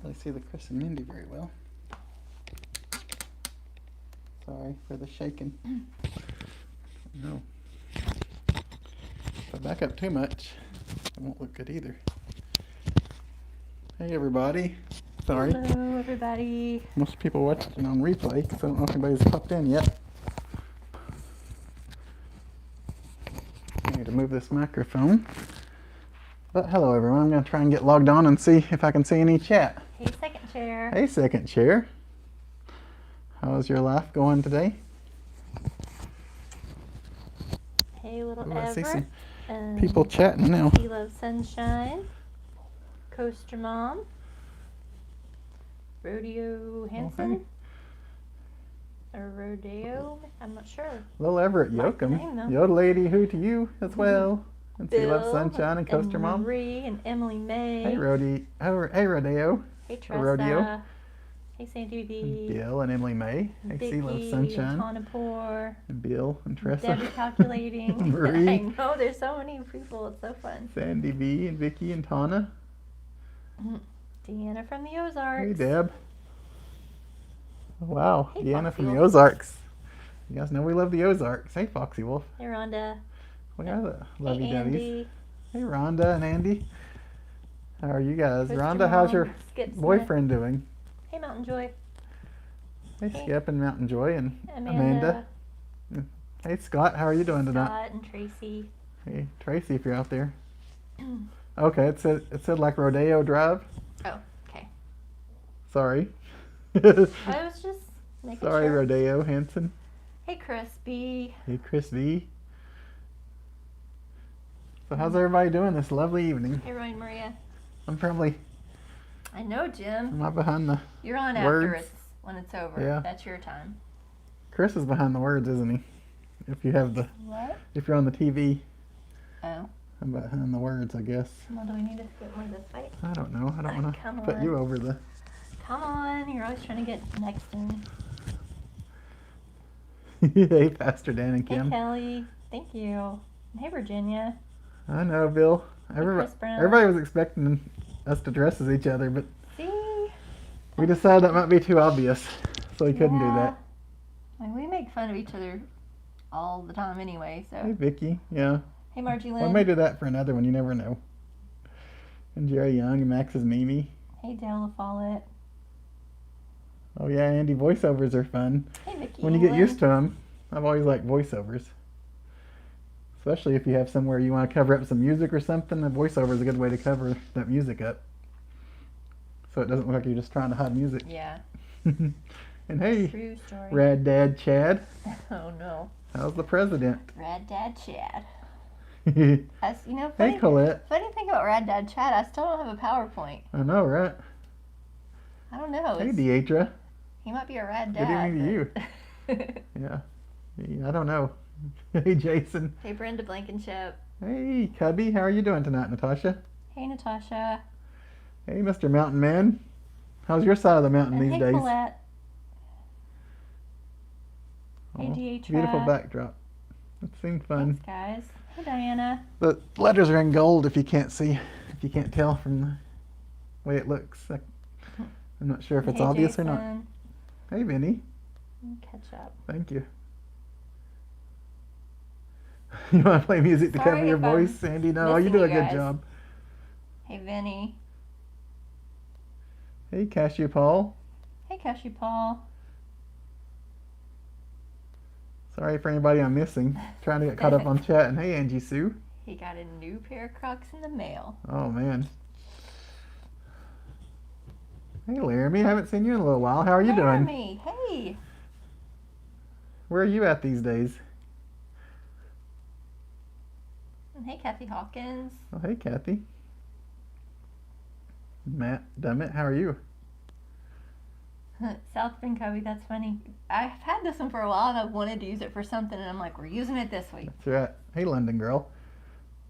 really see the Chris and Mindy very well. Sorry for the shaking. No. If I back up too much, it won't look good either. Hey everybody. Sorry. Hello everybody. Most people watching on replay, so I don't know if anybody's popped in yet. I need to move this microphone. But hello everyone, I'm going to try and get logged on and see if I can see any chat. Hey second chair. Hey second chair. How's your life going today? Hey little Ooh, I see Everett. some people chatting now. He loves sunshine. Coaster Mom. Rodeo Hansen. Or Rodeo, I'm not sure. Little Everett Yoakum. Yo lady, who to you as well. And Bill, She Loves Sunshine and Coaster Mom. Marie and Emily May. Hey Rodeo. Hey Tressa. Rodeo. Hey Sandy V. And Bill and Emily May. Hey She Loves Sunshine. And Tanapur. And Bill and Tressa. Debbie calculating. Marie. I know, there's so many people. It's so fun. Sandy V and Vicky and Tana. Deanna from the Ozarks. Hey Deb. Wow, Hey, Deanna Foxy from the Wolf. Ozarks. You guys know we love the Ozarks. Hey Foxy Wolf. Hey Rhonda. We are the Hey lovey-dovey. Andy. Hey Rhonda and Andy. How are you guys? Coaster Rhonda, how's Mom, your Skip Smith. boyfriend doing? Hey Mountain Joy. Hey Hey. Skip and Mountain Joy and Amanda. Hey Scott, how are you doing tonight? Scott and Tracy. Hey Tracy, if you're out there. Okay, it said like Rodeo Drive. Oh, okay. Sorry. I was just making Sorry, sure. Rodeo Hansen. Hey Chris B. Hey Chris V. So how's everybody doing this lovely evening? Hey Ryan Maria. I'm probably I know Jim. am I behind the You're on after Words? it's when it's over. Yeah. That's your time. Chris is behind the words, isn't he? If you have the What? if you're on the TV, Oh. I'm behind the words, I guess. Well, do we need to get one of this fight? I don't know. I don't want Come to put on. you over the. Come on, you're always trying to get next to me. Hey, Pastor Dan and Hey Kim. Kelly. Thank you. And hey Virginia. I know, Bill. Everybody, Chris Brown. everybody was expecting us to dress as each other, but See? we decided that might be too obvious, so we couldn't do that. I mean, we make fun of each other all the time anyway, so. Hey, Vicky. Yeah. Hey Margie Well, we Lynn. may do that for another one. You never know. And Jerry Young and Max's Mimi. Hey Dale Follett. Oh yeah, Andy, voiceovers are fun. Hey Vicky When you get England. used to them, I've always liked voiceovers. Especially if you have somewhere you want to cover up some music or something, a voiceover is a good way to cover that music up. So it doesn't look like you're just trying to hide music. Yeah. And hey, True story. Rad Dad Chad, Oh no. how's the president? Rad Dad Chad. Hey As, you know, funny, Colette. funny thing about Rad Dad Chad, I still don't have a PowerPoint. I know, right? I don't know. Hey It's- Deidre. he might be a rad Good dad. evening to you. but- Yeah. I don't know. Hey Jason. Hey Brenda Blankenship. Hey Cubby, how are you doing tonight, Natasha? Hey Natasha. Hey Mr. Mountain Man. How's your side of the mountain And these hey days? Colette. Hey Oh, Deatra. beautiful backdrop. It seemed fun. Thanks guys. Hey Diana. The letters are in gold if you can't see, if you can't tell from the way it looks. I'm not sure if it's Hey, obvious or not. Jason. Hey Vinny, Catch up. thank you. You want to play music to Sorry cover your if I'm voice, Sandy? No, you missing do a you good guys. job. Hey Vinny. Hey Cashew Paul. Hey Cashew Paul. Sorry for anybody I'm missing. Trying to get caught up on chat. And hey Angie Sue. He got a new pair of Crocs in the mail. Oh man. Hey Laramie, I haven't seen you in a little while. How are you doing? Laramie, hey. Where are you at these days? And hey Kathy Hawkins. Oh hey Kathy. Matt Dummett, how are you? South Bend Cubby, that's funny. I've had this one for a while and I've wanted to use it for something and I'm like, we're using it this week. That's right. Hey London girl.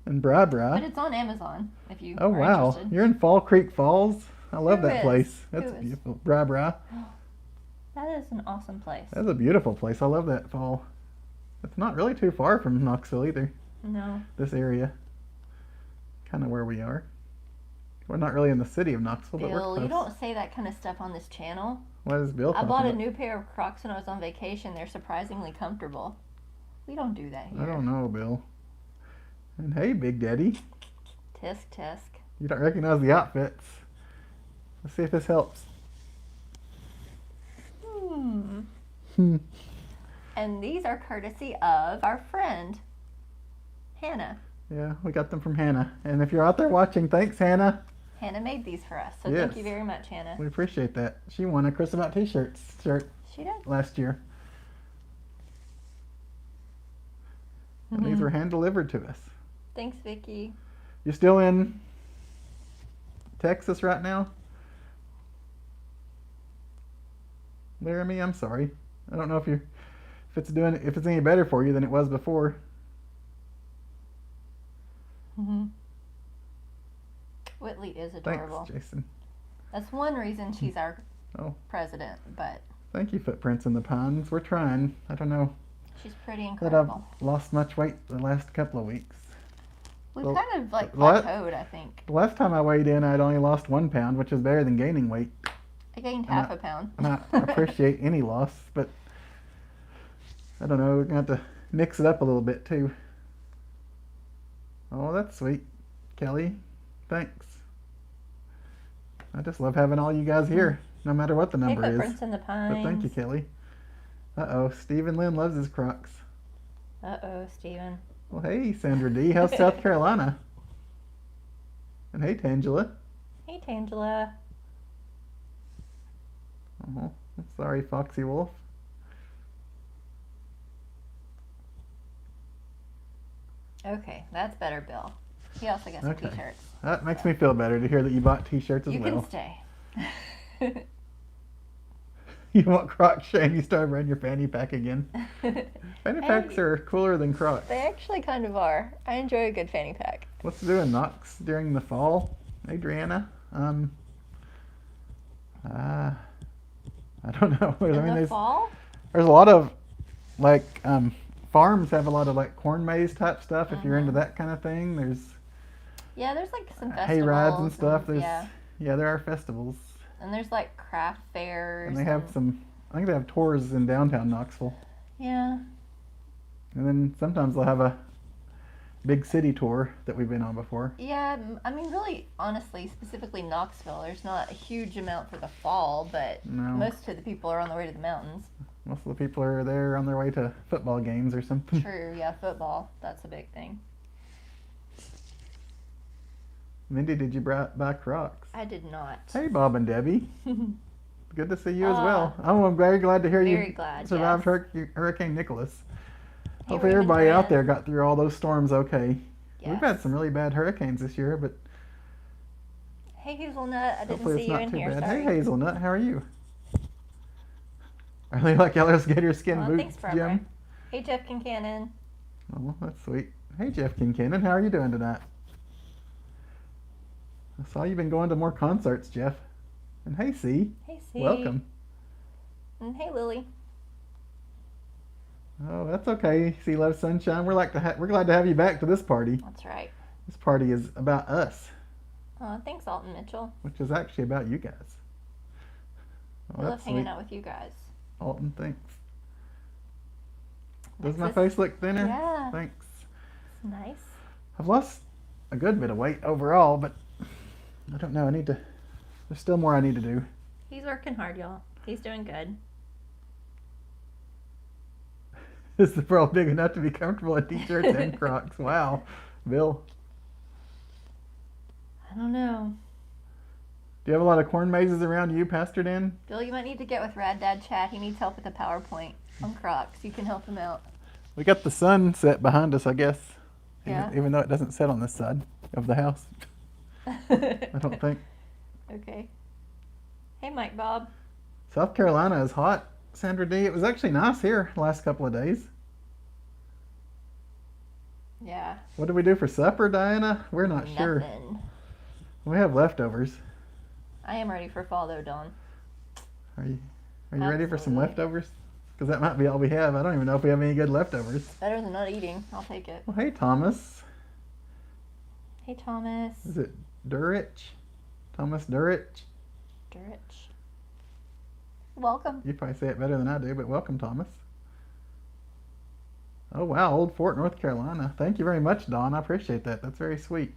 And Bra Bra. But it's on Amazon if you Oh are wow. interested. You're in Fall Creek Falls. I love Who that is? place. Who That's is? beautiful. Bra Bra. That is an awesome place. That's a beautiful place. I love that fall. It's not really too far from Knoxville either. No. This area. Kind of where we are. We're not really in the city of Knoxville, but we're Bill, close. you don't say that kind of stuff on this channel. What is Bill I talking bought a about? new pair of Crocs when I was on vacation. They're surprisingly comfortable. We don't do that here. I don't know, Bill. And hey, Big Daddy. Tisk tisk. You don't recognize the outfits. Let's see if this helps. And these are courtesy of our friend, Hannah. Yeah, we got them from Hannah. And if you're out there watching, thanks, Hannah. Hannah made these for us, so Yes. thank you very much, Hannah. We appreciate that. She won a Chris About T-shirt She did. last year. And these were hand-delivered to us. Thanks, Vicky. You still in Texas right now? Laramie, I'm sorry. I don't know if it's any better for you than it was before. Whitley is adorable. Thanks, Jason. That's one reason she's our president, but Thank you, Footprints in the Pines. We're trying. I don't know she's pretty that incredible. I've lost much weight the last couple of weeks. We've well, kind of like what? plateaued, I think. The last time I weighed in, I'd only lost 1 pound, which is better than gaining weight. I gained half a pound. And I appreciate any loss, but I don't know. We're going to have to mix it up a little bit, too. Oh, that's sweet. Kelly, thanks. I just love having all you guys here, no matter what the Hey, number is. Footprints in the Pines. But thank you, Kelly. Uh-oh, Stephen Lynn loves his Crocs. Uh-oh, Steven. Well, hey, Sandra D. How's South Carolina? And hey, Tangela. Hey, Tangela. Oh, I'm sorry, Foxy Wolf. Okay, that's better, Bill. He also got some Okay. t-shirts. That makes me feel better to hear that you bought T-shirts as You well. can stay. You want Crocs, Shane? You started wearing your fanny pack again. Fanny packs are cooler than Crocs. They actually kind of are. I enjoy a good fanny pack. What's to do in Knox during the fall, Adriana? I don't know. In the fall? There's a lot of farms have a lot of like corn maze type stuff. If you're into that kind of thing, there's there's like some festivals. hay rides and stuff. There's yeah, there are festivals. and there's like craft fairs. And they have I think they have tours in downtown Knoxville. Yeah. And then sometimes they'll have a big city tour that we've been on before. Yeah, I mean, really, honestly, specifically Knoxville, there's not a huge amount for the fall, but most of the people are on the way to the mountains. Most of the people are there on their way to football games or something. True, yeah, football, that's a big thing. Mindy, did you buy Crocs? I did not. Hey, Bob and Debbie. Good to see you as well. Oh, I'm very glad to hear you survived Hurricane Nicholas. Hopefully everybody out there got through all those storms okay. Yes. We've had some really bad hurricanes this year, but... Hey, Hazelnut, I didn't see you in here, bad. sorry. Hey, Hazelnut, how are you? Are they like alligator skin boots, thanks, Barbara. Jim? Hey, Jeff Kincannon. Oh, that's sweet. Hey, Jeff Kincannon, how are you doing tonight? I saw you've been going to more concerts, Jeff. And hey, C. Hey, C. Welcome. And hey, Lily. Oh, that's okay. C loves sunshine. We're glad to have you back to this party. That's right. This party is about us. Oh, thanks, Alton Mitchell. Which is actually about you guys. I love hanging out with you guys. Alton, thanks. Does my face look thinner? Yeah. Thanks. It's nice. I've lost a good bit of weight overall, but I don't know. There's still more I need to do. He's working hard, y'all. He's doing good. Is the world big enough to be comfortable in t-shirts and Crocs? Wow. Bill. I don't know. Do you have a lot of corn mazes around you, Pastor Dan? Bill, you might need to get with Rad Dad Chat. He needs help with the PowerPoint on Crocs. You can help him out. We got the sun set behind us, I guess. Yeah. Even though it doesn't set on this side of the house. I don't think. Okay. Hey, Mike Bob. South Carolina is hot, Sandra D. It was actually nice here the last couple of days. Yeah. What did we do for supper, Diana? We're not sure. Nothing. We have leftovers. I am ready for fall, though, Dawn. Are you ready for some leftovers? Because that might be all we have. I don't even know if we have any good leftovers. Better than not eating. I'll take it. Well, hey, Thomas. Hey, Thomas. Is it Durrich? Thomas Durrich. Durrich. Welcome. You probably say it better than I do, but welcome, Thomas. Oh, wow, Old Fort, North Carolina. Thank you very much, Dawn. I appreciate that. That's very sweet.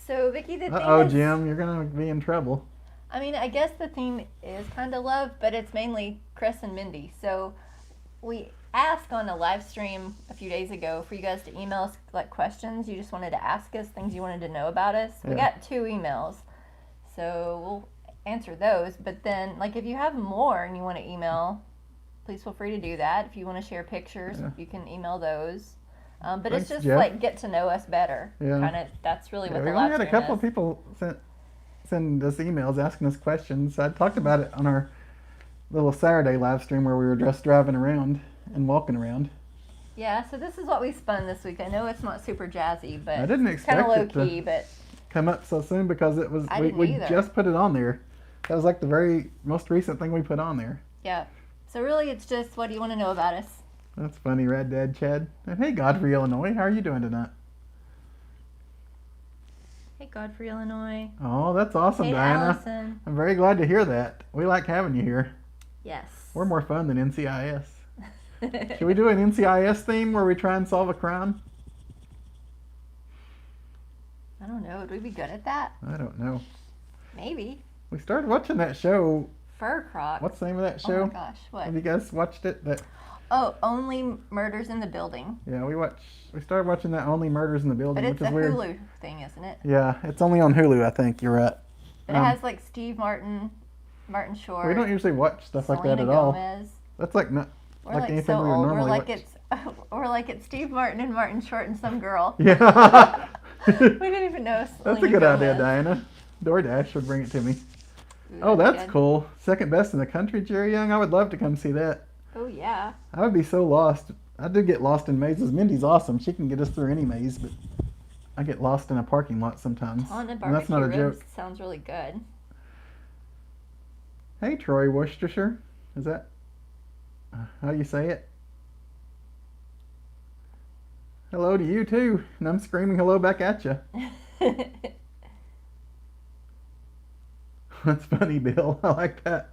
So, Vicky, the thing Uh-oh, Jim, you're going to be in trouble. I mean, I guess the theme is kind of love, but it's mainly Chris and Mindy. So, we asked on a live stream a few days ago for you guys to email us like questions you just wanted to ask us, things you wanted to know about us. We got 2 emails, so we'll answer those. But then, like, if you have more and you want to email, please feel free to do that. If you want to share pictures, you can email those. But Thanks, it's just Jeff. like get to know us better. Yeah. Kind of. That's really what the we live only had a stream couple is. of people send us emails asking us questions. I talked about it on our little Saturday live stream where we were just driving around and walking around. Yeah, so this is what we spun this week. I know it's not super jazzy, but I didn't expect kind of low it key. to But come up so soon because it was I didn't we either. just put it on there. That was like the very most recent thing we put on there. yeah, so really it's just what do you want to know about us? That's funny, Rad Dad Chad. And hey, Godfrey, Illinois, how are you doing tonight? Hey, Godfrey, Illinois. Oh, that's awesome, Hey, Diana. Allison. I'm very glad to hear that. We like having you here. Yes. We're more fun than NCIS. Should we do an NCIS theme where we try and solve a crime? I don't know. Would we be good at that? I don't know. Maybe. We started watching that show. Fur Croc. What's the name of that Oh show? my gosh, what? Have you guys watched it? That Oh, Only Murders in the Building. yeah, we started watching that Only Murders in the Building, But it's which a is weird. Hulu thing, isn't it? Yeah, it's only on Hulu, I think. You're right. But it has like Steve Martin, Martin Short. We don't usually watch stuff like that Selena at all. Gomez. That's like not We're like like anything so we would old. normally We're like it's Steve Martin and Martin Short and some girl. Yeah. We didn't even know. That's a Selena good idea, Gomez. Diana. DoorDash would bring it to me. Ooh, Oh, that's good. cool. Second best in the country, Jerry Young. I would love to come see that. Oh yeah. I would be so lost. I do get lost in mazes. Mindy's awesome. She can get us through any maze, but I get lost in a parking lot sometimes. Haunted And that's not a barbecue ribs joke. sounds really good. Hey, Troy Worcestershire. Is that how you say it? Hello to you too. And I'm screaming hello back at you. That's funny, Bill. I like that.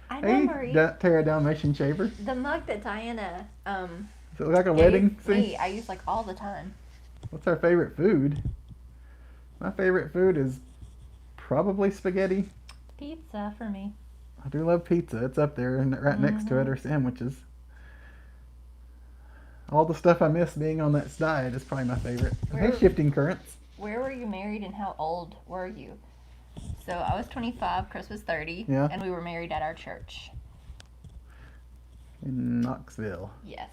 I know, Hey, Marie. Tara Dalmatian Shaver. The mug that Diana Does it look like a gave wedding? See? me, I use like all the time. What's our favorite food? My favorite food is probably spaghetti. Pizza for me. I do love pizza. It's up there, and right next to it are sandwiches. All the stuff I miss being on that diet is probably my favorite. Hey, Where- Shifting Currents. Where were you married and how old were you? So I was 25, Chris was 30, Yeah. and we were married at our church. In Knoxville. Yes.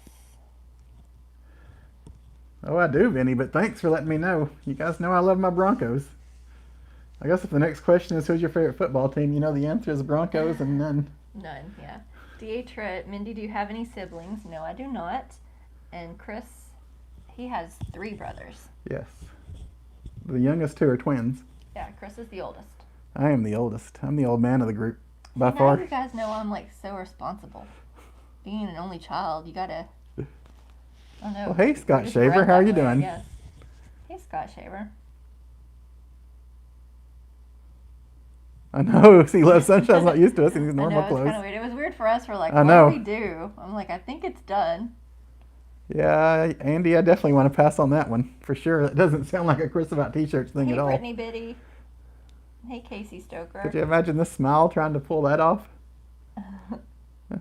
Oh, I do, Vinny, but thanks for letting me know. You guys know I love my Broncos. I guess if the next question is who's your favorite football team, you know the answer is Broncos and none. None, yeah. Deatra, Mindy, do you have any siblings? No, I do not. And Chris, he has 3 brothers. Yes. The youngest 2 are twins. Yeah, Chris is the oldest. I am the oldest. I'm the old man of the group, by Now far. you guys know I'm like so responsible. Being an only child, you gotta. I don't know. Well, hey, Scott just Shaver, bred how are that you way, I doing? guess. Hey, Scott Shaver. I know. See, Love Sunshine's not used to us in these I know, normal it's kind of clothes. weird. It was weird for us. We're like, I what know. do we do? I'm like, I think it's done. Yeah, Andy, I definitely want to pass on that one for sure. That doesn't sound like a Chris about t-shirts thing Hey, at all. Brittany Biddy. Hey, Casey Stoker. Could you imagine this smile trying to pull that off?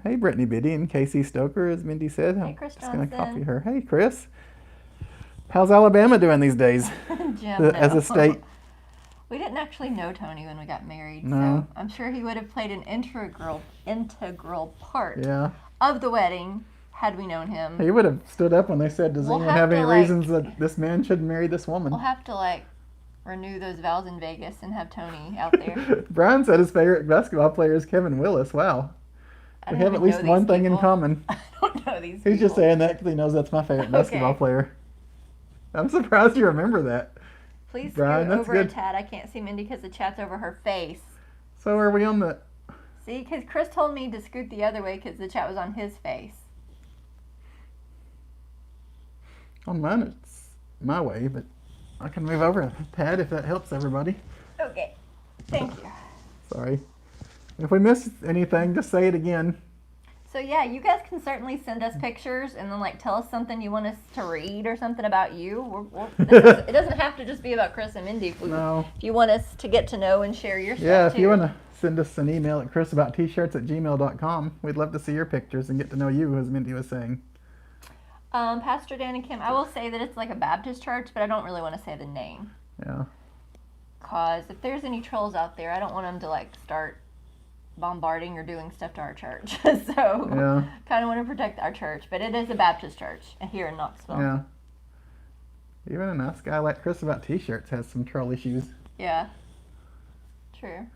Hey, Brittany Biddy and Casey Stoker, as Mindy said. Hey, I'm Chris just going to Johnson. copy her. Hey, Chris. How's Alabama doing these days Jim, as no. a state? We didn't actually know Tony when we got married, No. so I'm sure he would have played an integral part Yeah. of the wedding had we known him. He would have stood up when they said, does We'll anyone have have to, any like- reasons that this man shouldn't marry this woman? We'll have to like renew those vows in Vegas and have Tony out there. Brian said his favorite basketball player is Kevin Willis. Wow. I We don't have at even least know one these thing in people. common. I don't know these He's just people. saying that because he knows that's my favorite basketball Okay. player. I'm surprised you remember that. Please Brian, scoot that's over a good. tad. I can't see Mindy because the chat's over her face. So are we on the... See, because Chris told me to scoot the other way because the chat was on his face. On mine, it's my way, but I can move over a tad if that helps everybody. Okay. Thank you. Sorry. If we missed anything, just say it again. So yeah, you guys can certainly send us pictures and then like tell us something you want us to read or something about you. It doesn't have to just be about Chris and Mindy. If you want us to get to know and share your stuff Yeah, if too. you want to send us an email at chrisabouttshirts@gmail.com. We'd love to see your pictures and get to know you, as Mindy was saying. Pastor Dan and Kim, I will say that it's like a Baptist church, but I don't really want to say the name. Yeah. Cause if there's any trolls out there, I don't want them to like start bombarding or doing stuff to our church. So Yeah. kind of want to protect our church, but it is a Baptist church here in Knoxville. Yeah. Even a nice guy like Chris About T-Shirts has some troll issues. Yeah. True.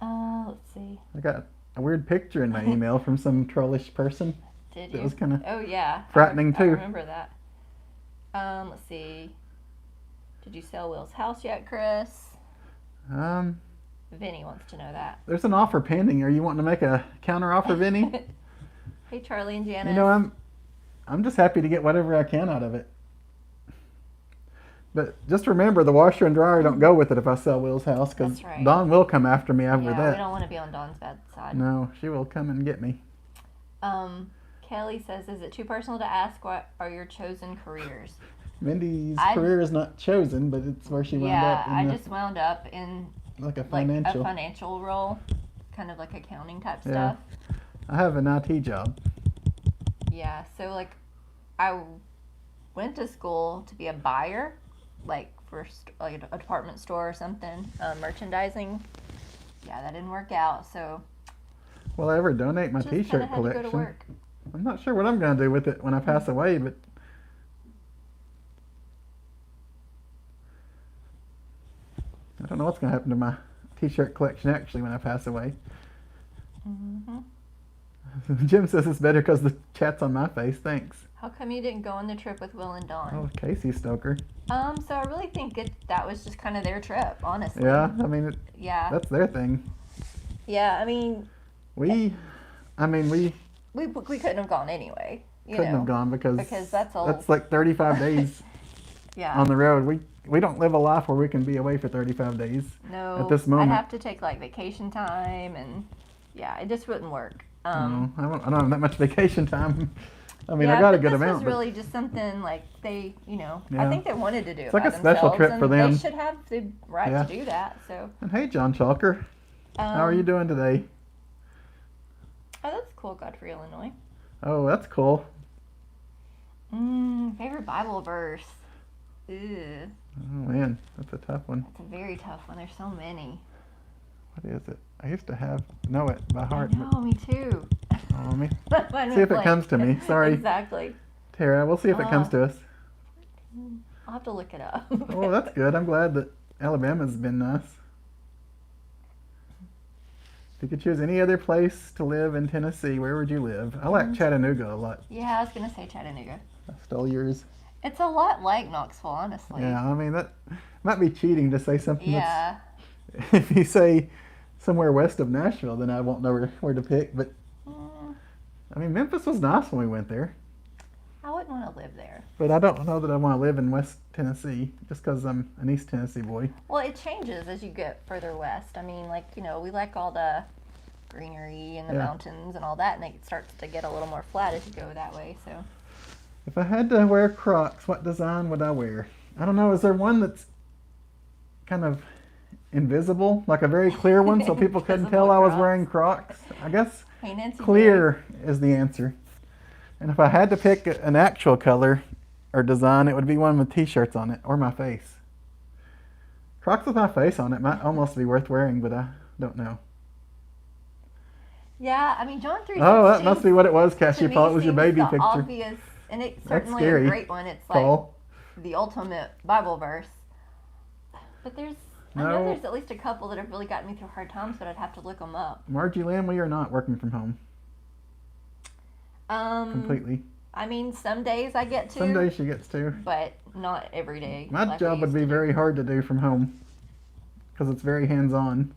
Let's see. I got a weird picture in my email from some trollish person. Did you? It was kind of Oh yeah. frightening I too. remember that. Let's see. Did you sell Will's house yet, Chris? Vinny wants to know that. There's an offer pending. Are you wanting to make a counter offer, Vinny? Hey, Charlie and Janice. You know, I'm just happy to get whatever I can out of it. But just remember, the washer and dryer don't go with it if I sell Will's house, because That's right. Dawn will come after me after Yeah, that. we don't want to be on Dawn's bad side. No, she will come and get me. Kelly says, is it too personal to ask what are your chosen careers? Mindy's career is not chosen, but it's where she wound up. Yeah, I just wound up in like a a financial role, kind of like accounting type Yeah. stuff. I have an IT job. Yeah, so like I went to school to be a buyer, like for like a department store or something, merchandising. Yeah, that didn't work out, so Will I ever donate my just kinda T-shirt had to collection? go to work. I'm not sure what I'm going to do with it when I pass away, but I don't know what's going to happen to my T-shirt collection actually when I pass away. Jim says it's better because the chat's on my face. Thanks. How come you didn't go on the trip with Will and Dawn? Oh, Casey Stoker. So I really think that was just kind of their trip, honestly. Yeah, I mean, Yeah. that's their thing. Yeah, I mean, We we couldn't have gone anyway. couldn't have gone because that's that's like 35 days Yeah. on the road. We don't live a life where we can be away for 35 days. No. At this moment. I'd have to take like vacation time, and yeah, it just wouldn't work. No, I don't have that much vacation time. I mean, yeah, I got a but good this amount. was but really just something like they, I Yeah. think they wanted to do it like by a special themselves, trip and for them. They should have the right Yeah. to do that. So. And hey, John Chalker, how are you doing today? Oh, that's cool, Godfrey, Illinois. Oh, that's cool. Favorite Bible verse. Ew. Oh man, that's a tough one. That's a very tough one. There's so many. What is it? I used to know it by heart. I know, me too. But, let me Mine see if was it comes to me. Sorry, Exactly. Tara. We'll see if it comes to us. I'll have to look it up. Oh, that's good. I'm glad that Alabama's been nice. If you could choose any other place to live in Tennessee, where would you live? I like Chattanooga a lot. Yeah, I was gonna say Chattanooga. I stole yours. It's a lot like Knoxville, honestly. Yeah, I mean, that might be cheating to say something Yeah. that's... If you say somewhere west of Nashville, then I won't know where to pick. But, I mean, Memphis was nice when we went there. I wouldn't want to live there. But I don't know that I want to live in West Tennessee, just because I'm an East Tennessee boy. Well, it changes as you get further west. I mean, like, we like all the greenery and the Yeah. mountains and all that, and it starts to get a little more flat as you go that way, so. If I had to wear Crocs, what design would I wear? I don't know. Is there one that's kind of invisible, like a very clear one, so people couldn't Invisible tell I was Crocs. wearing Crocs? I guess Hey, Nancy. clear is the answer. And if I had to pick an actual color or design, it would be one with T-shirts on it or my face. Crocs with my face on it might almost be worth wearing, but I don't know. Yeah, I mean, John 3:16. Oh, that must be what it was, to Cash. You me thought it was your seems baby the picture. Obvious, and it's That's certainly scary. a great one. It's like Paul. the ultimate Bible verse. But I know No. there's at least a couple that have really gotten me through hard times, but I'd have to look them up. Margie Lynn, we are not working from home completely. I mean, some days I get to, Some days she gets to. but not every day. My like I job would used be to do. very hard to do from home because it's very hands-on.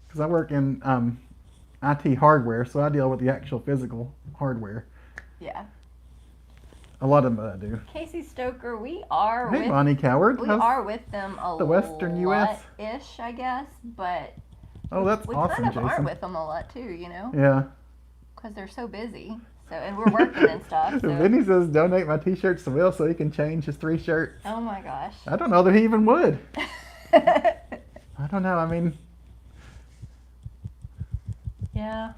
Because I work in IT hardware, so I deal with the actual physical hardware. Yeah. A lot of them do. Casey Stoker, we are Hey, with Bonnie Coward. we How's are with them a the Western US? lot-ish, I guess, but Oh, that's we awesome, kind of Jason. aren't with them a lot too, Yeah. because they're so busy. So, and we're working and stuff. So. Vinny says donate my t-shirts to Will so he can change his 3 shirts. Oh my gosh. I don't know that he even would. I don't know. I mean, Yeah.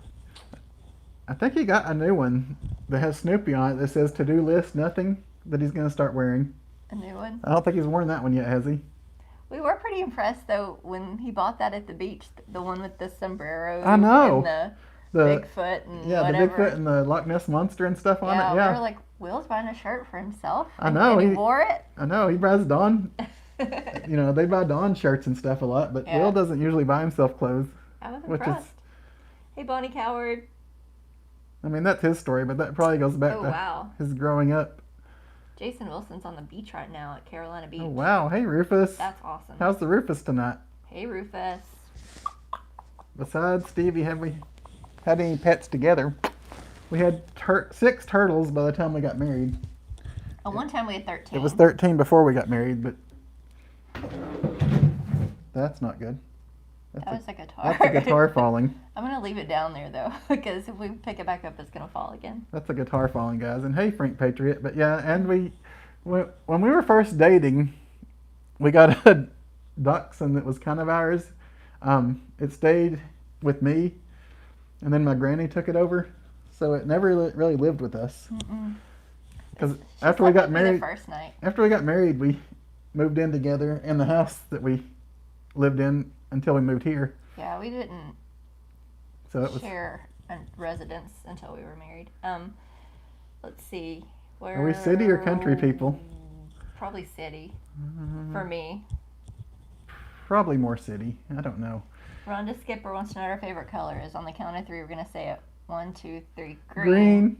I think he got a new one that has Snoopy on it that says to-do list, nothing, that he's going to start wearing. A new one. I don't think he's worn that one yet, has he? We were pretty impressed though when he bought that at the beach, the one with the sombrero. I know. And The Bigfoot and yeah, whatever. the Bigfoot and the Loch Ness Monster and stuff on it. We Yeah, were like, Will's buying a shirt for himself. I know, And he he- wore it. I know. He buys Dawn. You know, they buy Dawn shirts and stuff a lot, but Yeah. Will doesn't usually buy himself clothes. I was Which is- impressed. Hey, Bonnie Coward. I mean, that's his story, but that probably goes back Oh, to wow. his growing up. Jason Wilson's on the beach right now at Carolina Beach. Oh, wow. Hey, Rufus. That's awesome. How's the Rufus tonight? Hey, Rufus. Besides Stevie, have we had any pets together? We had 6 turtles by the time we got married. One time we had 13. It was 13 before we got married, but that's not good. That was a guitar. That's a guitar falling. I'm going to leave it down there, though, because if we pick it back up, it's going to fall again. That's a guitar falling, guys. And hey, Frank Patriot. But yeah, and when we were first dating, we got a dachshund that was kind of ours. It stayed with me, and then my granny took it over, so it never really lived with us. Because after we got married, The first night. after we got married, we moved in together in the house that we lived in until we moved here. Yeah, we didn't So it was. share a residence until we were married. Let's see. Where Are we city or country people? Probably city for me. Probably more city. I don't know. Rhonda Skipper wants to know what our favorite color is. On the count of 3, we're going to say it. 1, 2, 3. Green.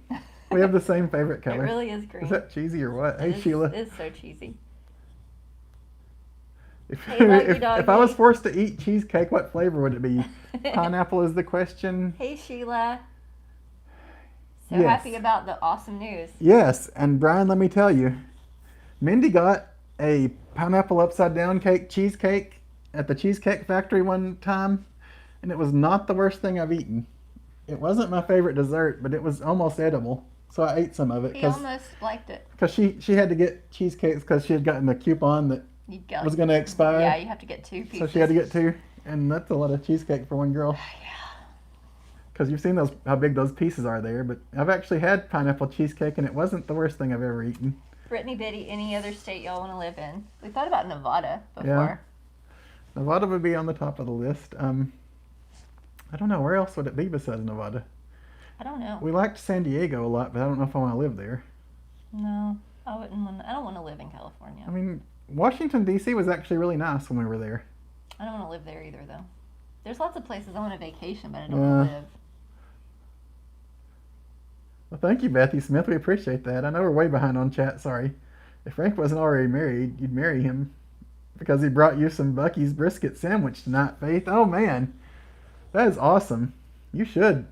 We have the same favorite It color. really is green. Is that cheesy or what? Hey, It is- Sheila. It's so cheesy. If, Hey, Lucky if I was Doggy. forced to eat cheesecake, what flavor would it be? Pineapple is the question. Hey, Sheila. So Yes. happy about the awesome news. Yes, and Brian, let me tell you, Mindy got a pineapple upside down cake cheesecake at the Cheesecake Factory one time, and it was not the worst thing I've eaten. It wasn't my favorite dessert, but it was almost edible. So I ate some of it He because almost liked it. she had to get cheesecakes because she had gotten a coupon that You got was going to expire. Yeah, you have to get 2 pieces. So she had to get 2, and that's a lot of cheesecake for one girl. Because you've seen how big those pieces are there, but I've actually had pineapple cheesecake, and it wasn't the worst thing I've ever eaten. Brittany Biddy, any other state y'all want to live in? We thought about Nevada before. Yeah. Nevada would be on the top of the list. I don't know, where else would it be besides Nevada? I don't know. We liked San Diego a lot, but I don't know if I want to live there. No, I wouldn't want. I don't want to live in California. I mean, Washington, D.C. was actually really nice when we were there. I don't want to live there either, though. There's lots of places I want to vacation, but I don't want to live. Well, thank you, Bethy Smith. We appreciate that. I know we're way behind on chat. Sorry. If Frank wasn't already married, you'd marry him because he brought you some Bucky's brisket sandwich tonight, Faith. Oh, man. That is awesome. You should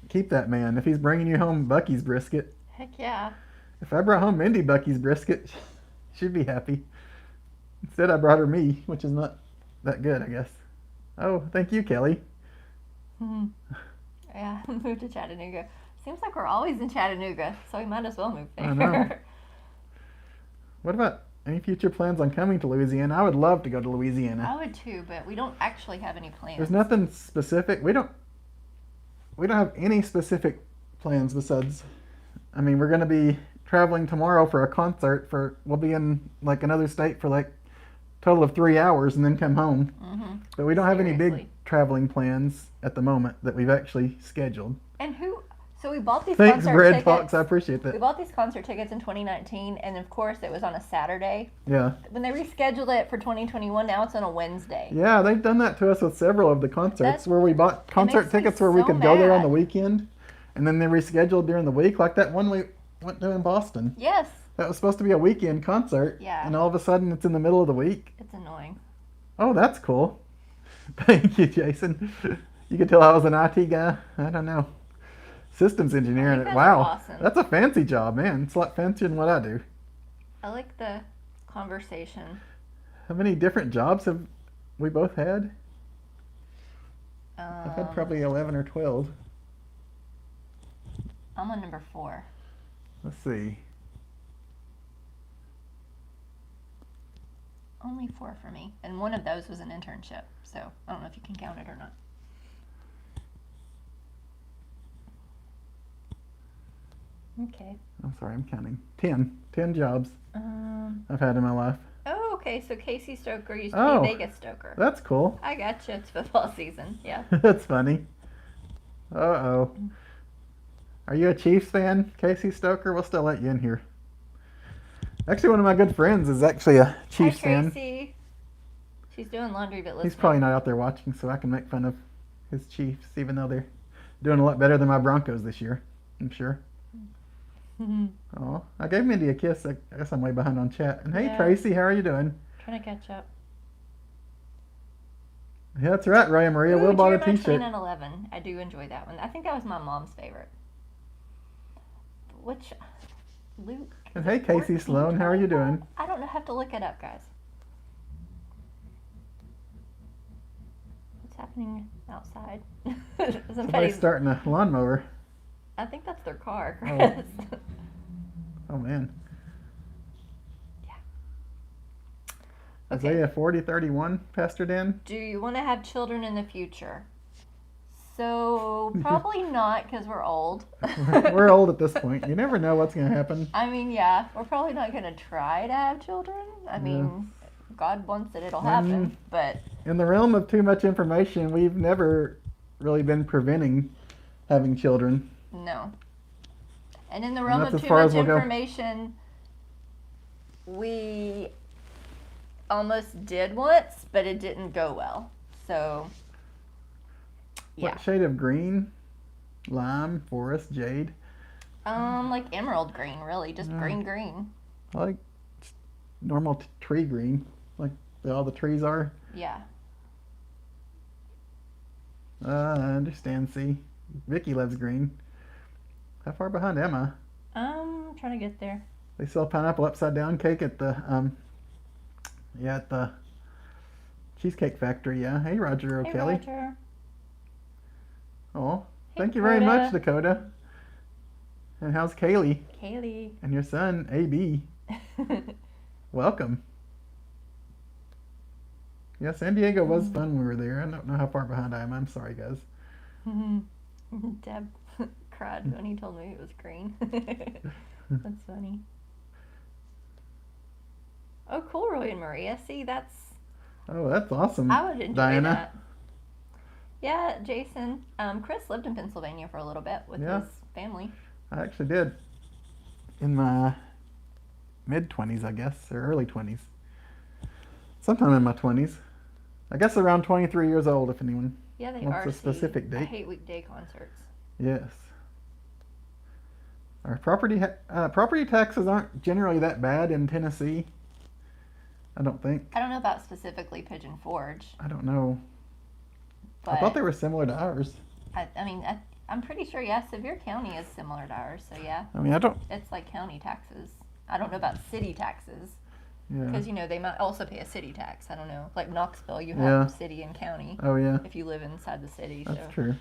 keep that man if he's bringing you home Bucky's brisket. Heck yeah. If I brought home Mindy Bucky's brisket, she'd be happy. Instead, I brought her me, which is not that good, I guess. Oh, thank you, Kelly. Yeah, move to Chattanooga. Seems like we're always in Chattanooga, so we might as well move there. I know. What about any future plans on coming to Louisiana? I would love to go to Louisiana. I would too, but we don't actually have any plans. There's nothing specific. We don't have any specific plans besides, I mean, we're going to be traveling tomorrow for a concert we'll be in like another state for like a total of 3 hours and then come home. But we don't have any big Seriously. traveling plans at the moment that we've actually scheduled. And so we bought these Thanks, concert Bread tickets. Talks. I appreciate We that. bought these concert tickets in 2019, and of course it was on a Saturday. Yeah. When they rescheduled it for 2021, now it's on a Wednesday. Yeah, they've done that to us with several of the concerts That's- where we bought concert makes me tickets where we so could go there on the mad. weekend and then they rescheduled during the week, like that one we went to in Boston. Yes, That was supposed to be a weekend concert. Yeah. And all of a sudden it's in the middle of the week. it's annoying. Oh, that's cool. Thank you, Jason. You could tell I was an IT guy. I don't know. Systems engineer. I think those are Wow, awesome. that's a fancy job, man. It's a lot fancier than what I do. I like the conversation. How many different jobs have we both had? I've had probably 11 or 12. I'm on number 4. Let's see. Only 4 for me, and one of those was an internship, so I don't know if you can count it or not. Okay. I'm sorry, I'm counting. 10. 10 jobs I've had in my life. Oh, okay, so Casey Stoker used to Oh. be Vegas Stoker. That's cool. I gotcha, it's football season, yeah. That's funny. Uh-oh. Are you a Chiefs fan, Casey Stoker? We'll still let you in here. Actually, one of my good friends is actually a Chiefs Hi, fan. Tracy. She's doing laundry, but listening. He's probably not out there watching, so I can make fun of his Chiefs, even though they're doing a lot better than my Broncos this year, I'm sure. Oh, I gave Mindy a kiss. I guess I'm way behind on chat. And hey, Yeah. Tracy, how are you doing? Trying to catch up. Yeah, that's right, Raya Maria. Ooh, Will bought a Jeremiah t-shirt. 29:11. I do enjoy that one. I think that was my mom's favorite. Which, Luke? And is hey, it Casey 14, Sloan, how are you doing? I don't know. Have to look it up, guys. What's happening outside? Somebody's Somebody's. starting a lawnmower. I think that's their car, Oh. Chris. Oh, man. Okay. Isaiah 40:31, Pastor Dan. Do you want to have children in the future? So probably not, because we're old. We're old at this point. You never know what's going to happen. I mean, yeah, we're probably not going to try to have children. I mean, God wants it, it'll happen. But In the realm of too much information, we've never really been preventing having children. no. And in the realm that's of as too far much as we'll go. information, we almost did once, but it didn't go well. So, yeah. What shade of green? Lime, forest, jade? Like emerald green, really, just green. I like normal tree green, like all the trees are. Yeah. I understand, see. Vicky loves green. How far behind am I? Trying to get there. They sell pineapple upside down cake at the at the Cheesecake Factory, yeah. Hey, Roger Hey, O'Kelly. Roger. Oh, Hey, thank you very Dakota. much, Dakota. And how's Kaylee? Kaylee. And your son, AB. Welcome. Yeah, San Diego was fun when we were there. I don't know how far behind I am. I'm sorry, guys. Deb cried when he told me it was green. That's funny. Oh, cool, Roy and Maria. See, that's... Oh, that's awesome. I would enjoy Diana. that. Yeah, Jason. Chris lived in Pennsylvania for a little bit with Yeah. his family. I actually did. In my mid-20s, I guess, or early 20s. Sometime in my 20s. I guess around 23 years old, if anyone. Yeah, they What's are. the specific I date? hate weekday concerts. Yes. Our property taxes aren't generally that bad in Tennessee. I don't think. I don't know about specifically Pigeon Forge, I don't know. but I thought they were similar to ours. I'm pretty sure, yeah, Sevier County is similar to ours, so yeah, I mean, I don't. it's like county taxes. I don't know about city taxes, Yeah. because, they might also pay a city tax. I don't know. Like Knoxville, you have Yeah. city and county Oh yeah, if you live inside the city, that's so true.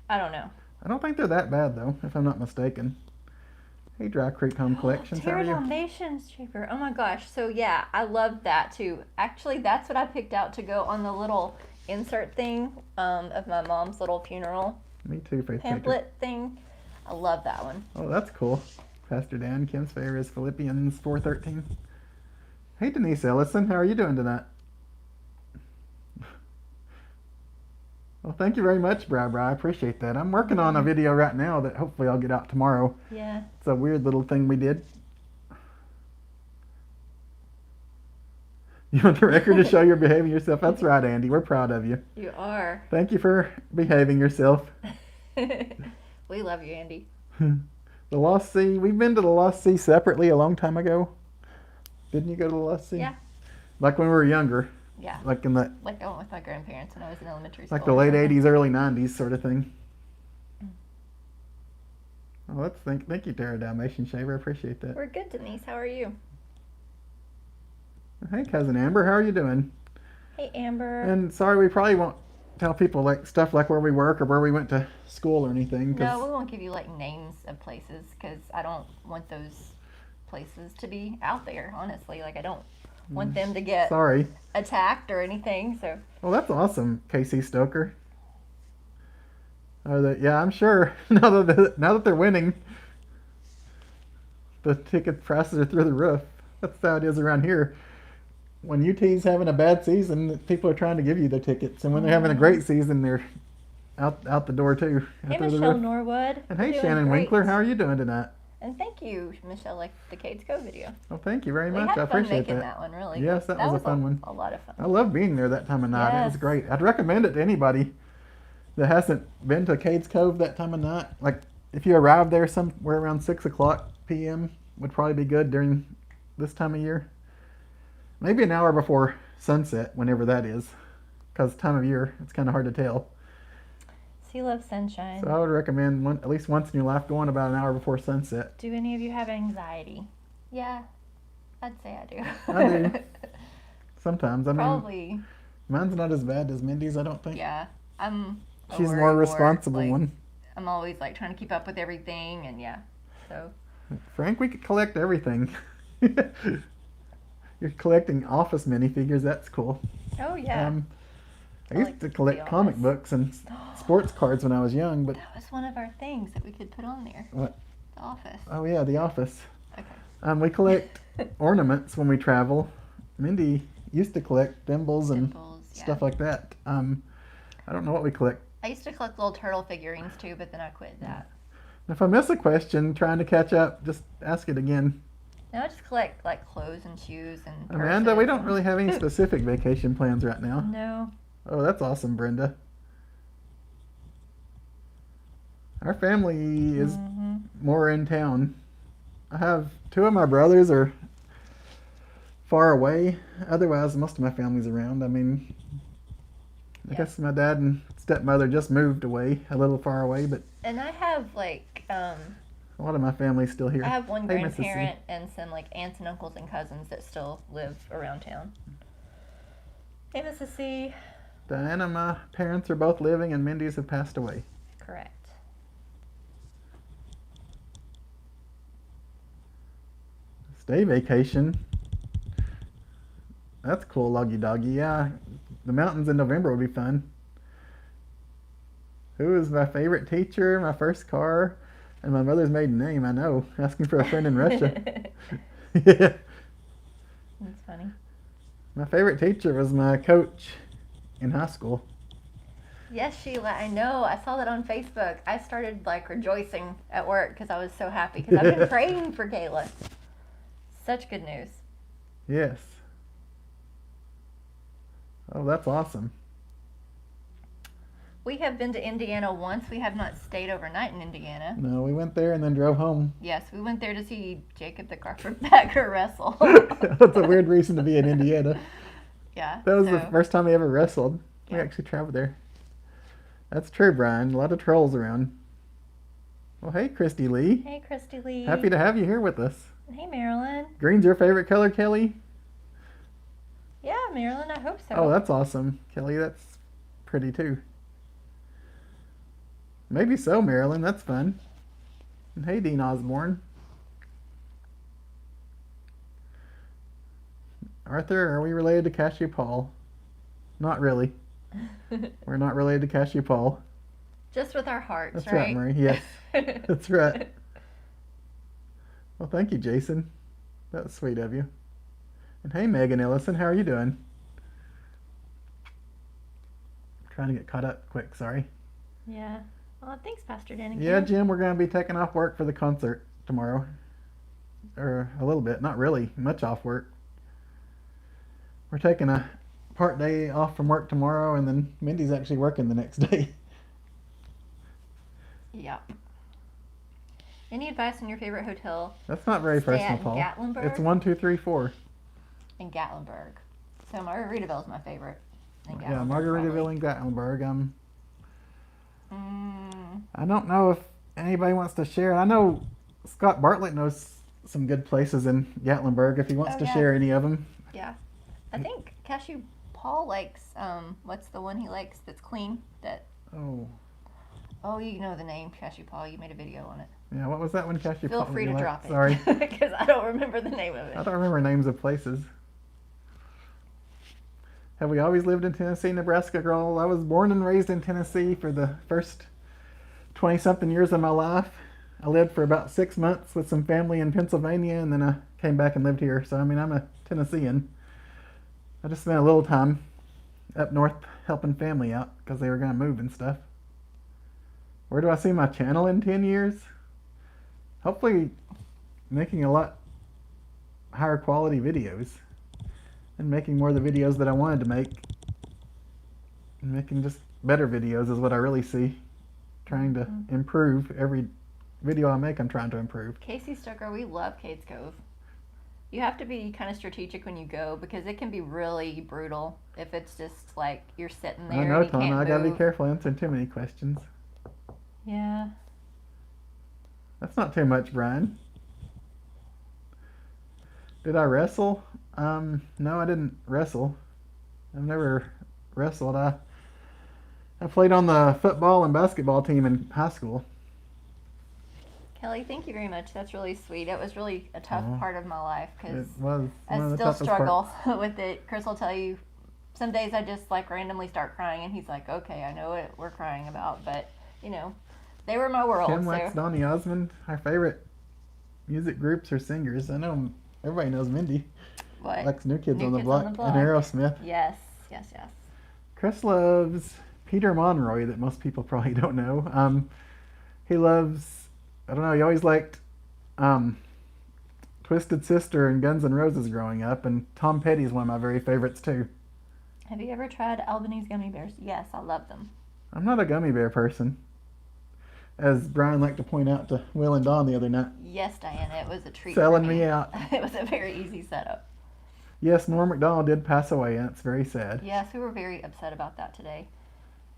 I don't know. I don't think they're that bad though, if I'm not mistaken. Hey, Dry Creek Home Collections, how are you? Foundation's cheaper. Oh my gosh. So yeah, I love that too. Actually, that's what I picked out to go on the little insert thing of my mom's little funeral Me too, Faith Baker. pamphlet thing. I love that one. Oh, that's cool. Pastor Dan, Kim's favorite is Philippians 4:13. Hey, Denise Ellison, how are you doing tonight? Well, thank you very much, Bri. I appreciate that. I'm working on a video right now that hopefully I'll get out tomorrow. Yeah. It's a weird little thing we did. You want the record to show you're behaving yourself? That's right, Andy. We're proud of you. You are. Thank you for behaving yourself. We love you, Andy. The Lost Sea. We've been to the Lost Sea separately a long time ago. Didn't you go to the Lost Sea? Yeah. Like when we were younger. Yeah. Like in the Like I went with my grandparents when I was in elementary school. like the late 80s, early 90s sort of thing. Oh, thank you, Tara Dalmatian Shaver. I appreciate that. We're good, Denise. How are you? Hey, cousin Amber, how are you doing? Hey, Amber. And sorry, we probably won't tell people like stuff like where we work or where we went to school or anything. No, we won't give you like names of places because I don't want those places to be out there. Honestly, like I don't want them to get Sorry. attacked or anything. So. Well, that's awesome, Casey Stoker. Yeah, I'm sure now that they're winning, the ticket prices are through the roof. That's how it is around here. When UT's having a bad season, people are trying to give you their tickets, and when they're having a great season, they're out the door too. Hey, Michelle Norwood. And hey, Shannon Winkler, how are you doing tonight? And thank you, Michelle, like the Cades Go video. Well, thank you very We much. had I fun appreciate making that. one, really. Yes, that was a fun one. A lot of fun. I love being there that time of night. It was Yes. great. I'd recommend it to anybody that hasn't been to Cades Cove that time of night. Like, if you arrive there somewhere around 6 o'clock p.m., would probably be good during this time of year. Maybe an hour before sunset, whenever that is, because time of year, it's kind of hard to tell. Sea Love Sunshine. So I would recommend at least once in your life going about an hour before sunset. Do any of you have anxiety? Yeah, I'd say I do. I do. Sometimes. I mean, Probably. mine's not as bad as Mindy's, I don't think. Yeah, I'm. a She's worry more wart, responsible like, one. I'm always like trying to keep up with everything, and yeah, so. Frank, we could collect everything. You're collecting Office minifigures. That's cool. Oh yeah. I used to collect comic books and sports cards when I was young, but That was one of our things that we could put on there. What? The Office. Oh yeah, The Office. Okay. We collect ornaments when we travel. Mindy used to collect thimbles and stuff like that. I don't know what we collect. I used to collect little turtle figurines too, but then I quit that. If I miss a question, trying to catch up, just ask it again. Now I just collect like clothes and shoes and purses. Amanda, we don't really have any specific vacation plans right now. No. Oh, that's awesome, Brenda. Our family is more in town. I have two of my brothers are far away. Otherwise, most of my family's around. I mean, I guess my dad and stepmother just moved away, a little far away, but. And I have like a lot of my family's still here. I have one Hey, grandparent and some like aunts and uncles and cousins that still live around town. Hey, Mrs. C. Diana, my parents are both living, and Mindy's have passed away. Correct. Stay vacation. That's cool, Loggy Doggy. Yeah, the mountains in November would be fun. Who is my favorite teacher, my first car, and my mother's maiden name? I know. Asking for a friend in Russia. Yeah. That's funny. My favorite teacher was my coach in high school. Yes, Sheila, I know. I saw that on Facebook. I started like rejoicing at work because I was so happy because I've been praying for Kayla. Such good news. Yes. Oh, that's awesome. We have been to Indiana once. We have not stayed overnight in Indiana. No, we went there and then drove home. Yes, we went there to see Jacob the Carpetbagger wrestle. That's a weird reason to be in Indiana. Yeah. That was the first time we ever wrestled. We actually traveled there. That's true, Brian. A lot of trolls around. Well, hey, Christy Lee. Hey, Christy Lee. Happy to have you here with us. Hey, Marilyn. Green's your favorite color, Kelly? Yeah, Marilyn, I hope so. Oh, that's awesome. Kelly, that's pretty too. Maybe so, Marilyn. That's fun. And hey, Dean Osborne. Arthur, are we related to Cashew Paul? Not really. We're not related to Cashew Paul. Just with our hearts, That's right? right, Marie. Yes. That's right. Well, thank you, Jason. That was sweet of you. And hey, Megan Ellison, how are you doing? Trying to get caught up quick, sorry. Yeah. Well, thanks, Pastor Denning. Yeah, Jim, we're going to be taking off work for the concert tomorrow. Or a little bit, not really much off work. We're taking a part day off from work tomorrow, and then Mindy's actually working the next day. Yep. Any advice on your favorite hotel? That's not very personal, Paul. Gatlinburg? It's 1, 2, 3, 4. In Gatlinburg. So Margaritaville is my favorite. Yeah, Margaritaville and Gatlinburg. Mm. I don't know if anybody wants to share. I know Scott Bartlett knows some good places in Gatlinburg if he wants Oh, to yeah. share any of them. Yeah. I think Cashew Paul likes, what's the one he likes that's clean? Oh, you know the name, Cashew Paul. You made a video on it. Yeah, what was that one, Cashew? Feel free to drop it. Sorry. Because I don't remember the name of it. I don't remember names of places. Have we always lived in Tennessee, Nebraska, girl? I was born and raised in Tennessee for the first 20-something years of my life. I lived for about 6 months with some family in Pennsylvania, and then I came back and lived here. So, I mean, I'm a Tennessean. I just spent a little time up north helping family out because they were going to move and stuff. Where do I see my channel in 10 years? Hopefully making a lot higher quality videos and making more of the videos that I wanted to make. And making just better videos is what I really see. Trying to improve. Every video I make, I'm trying to improve. Casey Stoker, we love Cades Cove. You have to be kind of strategic when you go because it can be really brutal if it's just like you're sitting there. I know, and you Tana. can't I gotta be move. careful answering too many questions. Yeah. That's not too much, Brian. Did I wrestle? No, I didn't wrestle. I've never wrestled. I played on the football and basketball team in high school. Kelly, thank you very much. That's really sweet. It was really a tough part of my life because It was I one of the still toughest struggle parts. with it. Chris will tell you some days I just like randomly start crying and he's like, okay, I know what we're crying about, but you know, they were my world. Kim So likes Donny Osmond. Our favorite music groups or singers. I know everybody knows Mindy. what? Likes New Kids New on the Kids Block on the Block. and Aerosmith. Yes, yes, yes. Chris loves Peter Monroy, that most people probably don't know. He loves, I don't know, he always liked Twisted Sister and Guns N' Roses growing up, and Tom Petty's one of my very favorites too. Have you ever tried Albanese gummy bears? Yes, I love them. I'm not a gummy bear person, as Brian liked to point out to Will and Dawn the other night. Yes, Diana, it was a treat. Selling for me out. It was a very easy setup. Yes, Norm Macdonald did pass away, and it's very sad. Yes, we were very upset about that today.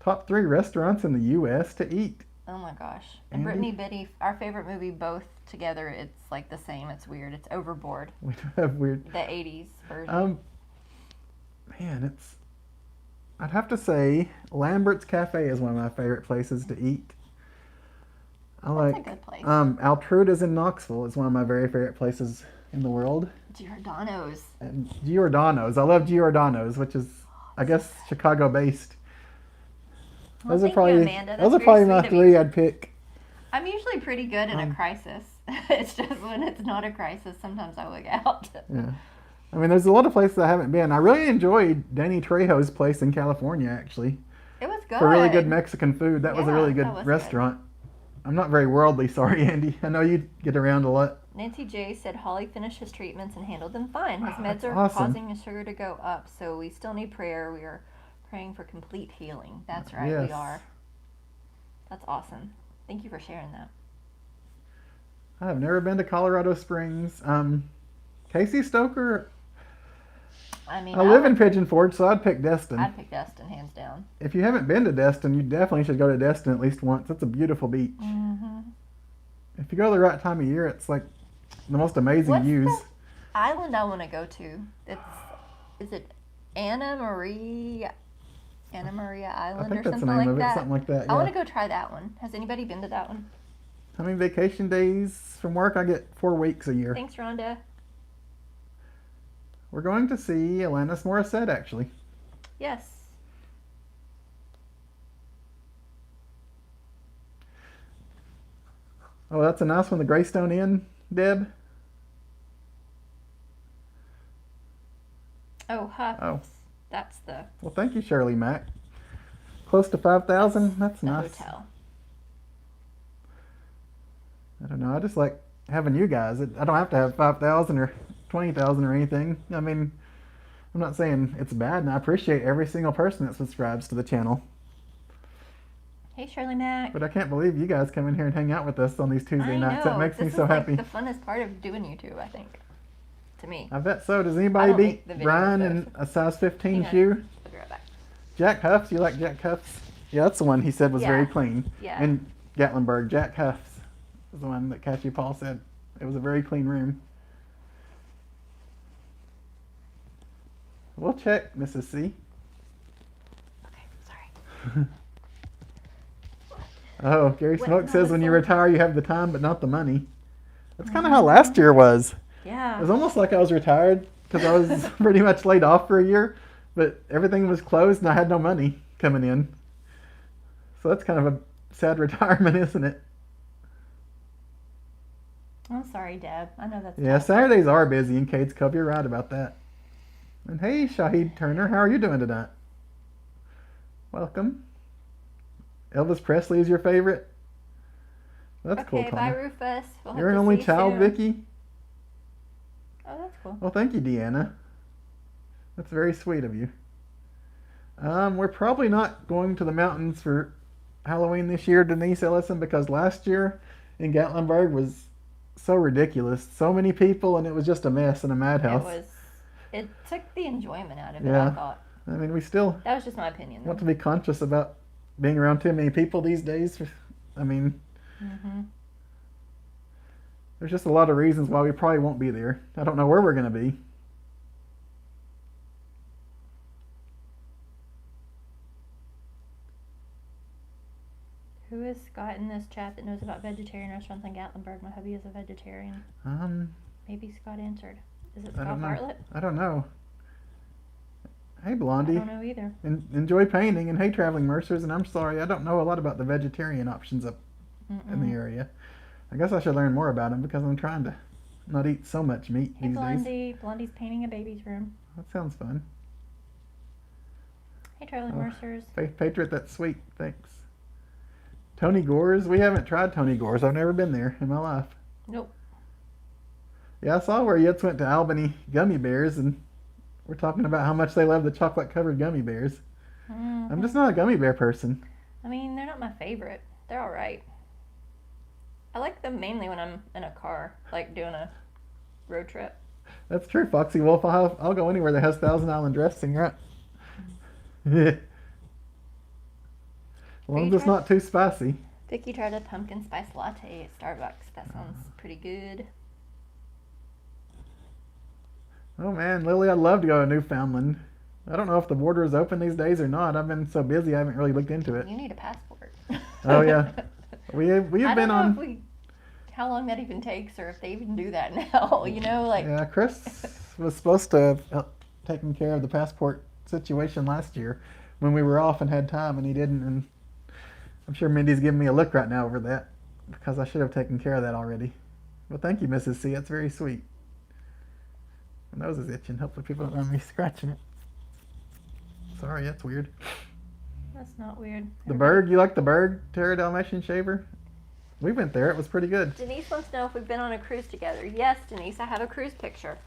Top 3 restaurants in the U.S. to eat. Oh my gosh. And Andy? Brittany Biddy, our favorite movie, both together, it's like the same. It's weird. It's Overboard. We have weird. The 80s version. Man, I'd have to say Lambert's Cafe is one of my favorite places to eat. I That's like a good place. Altruda's in Knoxville is one of my very favorite places in the world. Giordano's. And Giordano's. I love Giordano's, which is, I guess, Chicago based. Well, Those are thank you, probably Amanda. That's those are very probably my sweet of you. 3 I'd pick. I'm usually pretty good in a crisis. It's just when it's not a crisis, sometimes I look out. Yeah. I mean, there's a lot of places I haven't been. I really enjoyed Danny Trejo's place in California, actually. It was good. For really good Mexican food. That was a Yeah, really good that was restaurant. I'm not very worldly, sorry, Andy. I know you get around a lot. Nancy J said Holly finished his treatments and handled them fine. His meds that's are awesome. causing his sugar to go up, so we still need prayer. We are praying for complete healing. That's right, we Yes. are. That's awesome. Thank you for sharing that. I have never been to Colorado Springs. Casey Stoker, I mean, I live in Pigeon Forge, so I'd pick Destin. I'd pick Destin, hands down. If you haven't been to Destin, you definitely should go to Destin at least once. It's a beautiful beach. Mm-hmm. If you go the right time of year, it's like the most amazing What's views. the island I want to go to? Is it Anna Maria I Island think or that's the something name like of it, that? something like that. I want to Yeah. go try that one. Has anybody been to that one? How many vacation days from work? I get 4 weeks a year. Thanks, Rhonda. We're going to see Alanis Morissette, actually. Yes. Oh, that's a nice one. The Greystone Inn, Deb. Oh, Huff. Oh. That's the Well, thank you, Shirley Mack. Close to 5,000. That's nice. hotel. I don't know. I just like having you guys. I don't have to have 5,000 or 20,000 or anything. I mean, I'm not saying it's bad, and I appreciate every single person that subscribes to the channel. Hey, Shirley Mack. But I can't believe you guys come in here and hang out with us on these Tuesday I nights. know. That makes me This so is like happy. the funnest part of doing YouTube, I think. To me. I bet so. Does I anybody don't make beat the videos, Brian though. in a size 15 Hang on. shoe? I'll be right back. Jack Huffs? You like Jack Huffs? Yeah, that's the one he said was Yeah. very clean. Yeah. In Gatlinburg, Jack Huffs. is the one that Cassie Paul said it was a very clean room. We'll check, Mrs. C. Okay, sorry. Oh, Gary Wet Smoke on says the when you floor. retire, you have the time but not the money. That's kind of how last year was. It Yeah. was almost like I was retired because I was pretty much laid off for a year, but everything was closed and I had no money coming in. So that's kind of a sad retirement, isn't it? I'm sorry, Deb. I know that's Yeah, tough. Saturdays are busy in Cade's Cove. You're right about that. And hey, Shahid Turner, how are you doing tonight? Welcome. Elvis Presley is your favorite? That's cool, Okay, bye, Connor. Rufus. We'll You're hope an to only see you child, soon. Vicky? Oh, that's cool. Well, thank you, Deanna. That's very sweet of you. We're probably not going to the mountains for Halloween this year, Denise Ellison, because last year in Gatlinburg was so ridiculous. So many people, and it was just a mess and a madhouse. It took the enjoyment out of it, I Yeah. thought. I mean, we still That was just my opinion, though. want to be conscious about being around too many people these days. I mean, Mm-hmm. there's just a lot of reasons why we probably won't be there. I don't know where we're going to be. Who is Scott in this chat that knows about vegetarian restaurants in Gatlinburg? My hubby is a vegetarian. Maybe Scott answered. Is it I Scott don't know. Bartlett? I don't know. Hey, I Blondie. don't know either. Enjoy painting, and hey, Traveling Mercers. And I'm sorry, I don't know a lot about the vegetarian options up in the area. I guess I should learn more about them because I'm trying to not eat so much meat Hey, these days. Blondie. Blondie's painting a baby's room. That sounds fun. Hey, Traveling Oh. Mercers. Faith Patriot, that's sweet. Thanks. Tony Gore's. We haven't tried Tony Gore's. I've never been there in my life. Nope. Yeah, I saw where Yitz went to Albany Gummy Bears, and we're talking about how much they love the chocolate-covered gummy bears. I'm just not a gummy bear person. I mean, they're not my favorite. They're all right. I like them mainly when I'm in a car, like doing a road trip. That's true, Foxy Wolf. I'll go anywhere that has Thousand Island dressing, right? As long as it's not too spicy. Vicky tried a pumpkin spice latte at Starbucks. That sounds pretty good. Oh man, Lily, I'd love to go to Newfoundland. I don't know if the border is open these days or not. I've been so busy I haven't really looked into it. You need a passport. Oh yeah, we have I been don't know on. how long that even takes, or if they even do that now. You know, like Yeah, Chris was supposed to have taken care of the passport situation last year when we were off and had time, and he didn't. And I'm sure Mindy's giving me a look right now over that because I should have taken care of that already. Well, thank you, Mrs. C. That's very sweet. My nose is itching. Hopefully people don't mind me scratching it. Sorry, that's weird. that's not weird. The Berg, you like the Berg Terra Dalmatian shaver? We went there. It was pretty good. Denise wants to know if we've been on a cruise together. Yes, Denise, I have a cruise picture.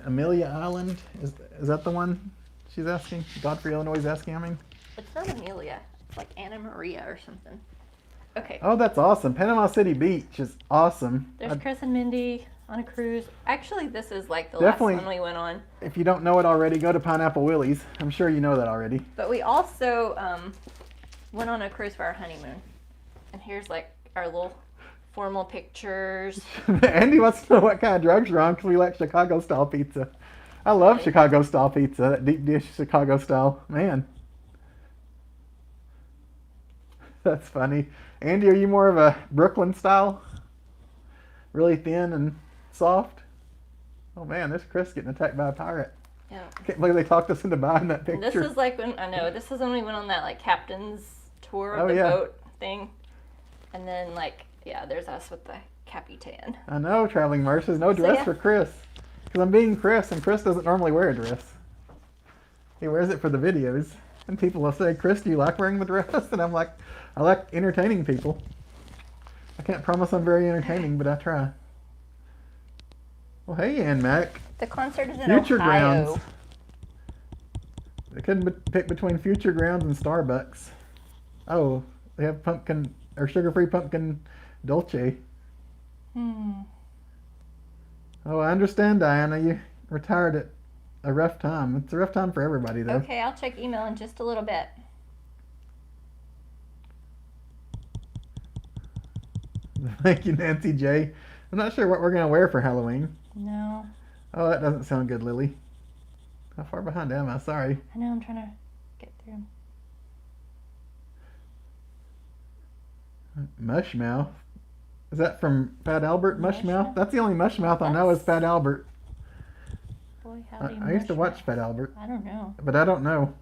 Amelia Island, is that the one she's asking? Godfrey, Illinois is asking, I mean? It's not Amelia. It's like Anna Maria or something. Okay. Oh, that's awesome. Panama City Beach is awesome. There's Chris and Mindy on a cruise. Actually, this is like the Definitely. last one we went on. If you don't know it already, go to Pineapple Willie's. I'm sure you know that already. But we also went on a cruise for our honeymoon. And here's like our little formal pictures. Andy wants to know what kind of drugs are on because we like Chicago style pizza. I love Okay. Chicago style pizza, that deep dish Chicago style. Man. That's funny. Andy, are you more of a Brooklyn style? Really thin and soft? Oh man, there's Chris getting attacked by a pirate. Yeah. I can't believe they talked us into buying that And picture. this is like when this is when we went on that like captain's tour of Oh, the yeah. boat thing. And then like there's us with the Capitan. I know, Traveling Mercies. No dress yeah. for Chris. Because I'm being Chris, and Chris doesn't normally wear a dress. He wears it for the videos. And people will say, Chris, do you like wearing the dress? And I'm like, I like entertaining people. I can't promise I'm very entertaining, but I try. Well, hey, Ann Mac. The concert is in Future Ohio. Grounds. I couldn't pick between Future Grounds and Starbucks. Oh, they have pumpkin, or sugar-free pumpkin dolce. Oh, I understand, Diana. You retired at a rough time. It's a rough time for everybody, though. Okay, I'll check email in just a little bit. Thank you, Nancy J. I'm not sure what we're going to wear for Halloween. No. Oh, that doesn't sound good, Lily. How far behind am I? Sorry. I know, I'm trying to get through. Mushmouth. Is that from Fat Albert? Mushmouth? Mushmouth? That's the only Mushmouth I know is Fat Albert. Boy, howdy, I used to watch Mushmouth. Fat Albert, I don't know. but I don't know.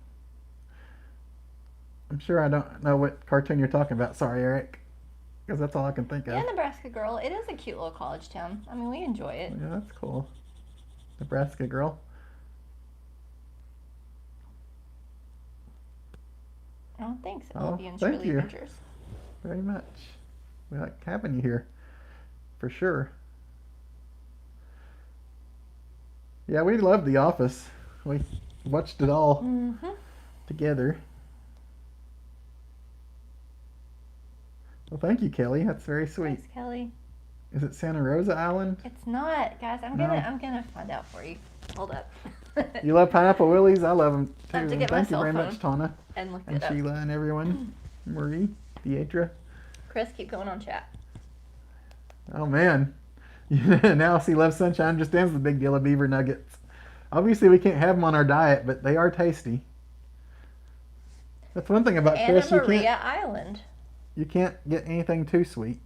I'm sure I don't know what cartoon you're talking about. Sorry, Eric. Because that's all I can think of. Yeah, Nebraska Girl. It is a cute little college town. I mean, we enjoy it. Yeah, that's cool. Nebraska girl. Oh, thanks, Oh, Olivia and thank Shirley you. Adventures. Very much. We like having you here. For sure. Yeah, we love The Office. We watched it all Mm-hmm. together. Well, thank you, Kelly. That's very sweet. Thanks, Kelly. Is it Santa Rosa Island? It's not, guys. I'm No. gonna find out for you. Hold up. You love Pineapple Willies? I love them too. I have to And get my thank you cell very phone much, Tana and look and it up. Sheila and everyone. Marie, Pietra. Chris, keep going on chat. Oh man. Now see Love Sunshine understands the big deal of beaver nuggets. Obviously we can't have them on our diet, but they are tasty. That's one thing about Anna Chris. Maria Island. You can't get anything too sweet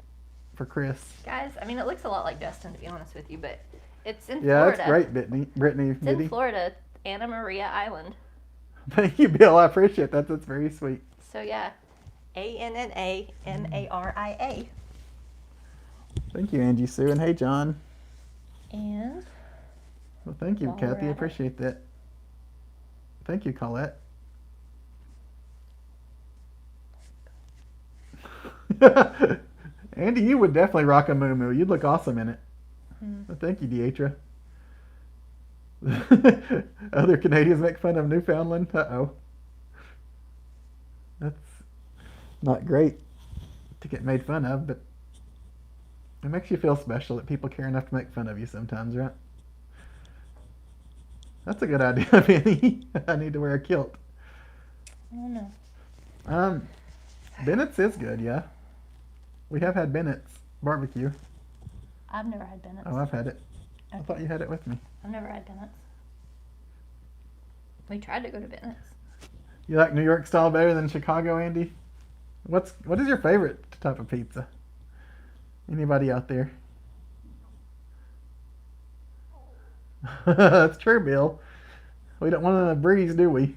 for Chris. Guys, I mean, it looks a lot like Destin, to be honest with you, but it's in Yeah, Florida. that's great, Brittany. It's Biddy. in Florida, Anna Maria Island. Thank you, Bill. I appreciate that. That's very sweet. So, yeah, ANNAMARIA. Thank you, Angie Sue, and hey, John. And Well, thank you, While we're Kathy. I at it. appreciate that. Thank you, Colette. Andy, you would definitely rock a moo. You'd look awesome in it. Well, thank you, Deatra. Other Canadians make fun of Newfoundland. Uh-oh. That's not great to get made fun of, but it makes you feel special that people care enough to make fun of you sometimes, right? That's a good idea, Benny. I need to wear a kilt. I don't know. Bennett's is good, yeah. We have had Bennett's barbecue. I've never had Bennett's. Oh, I've had it. I Okay. thought you had it with me. I've never had Bennett's. We tried to go to Bennett's. You like New York style better than Chicago, Andy? What is your favorite type of pizza? Anybody out there? That's true, Bill. We don't want to breeze, do we?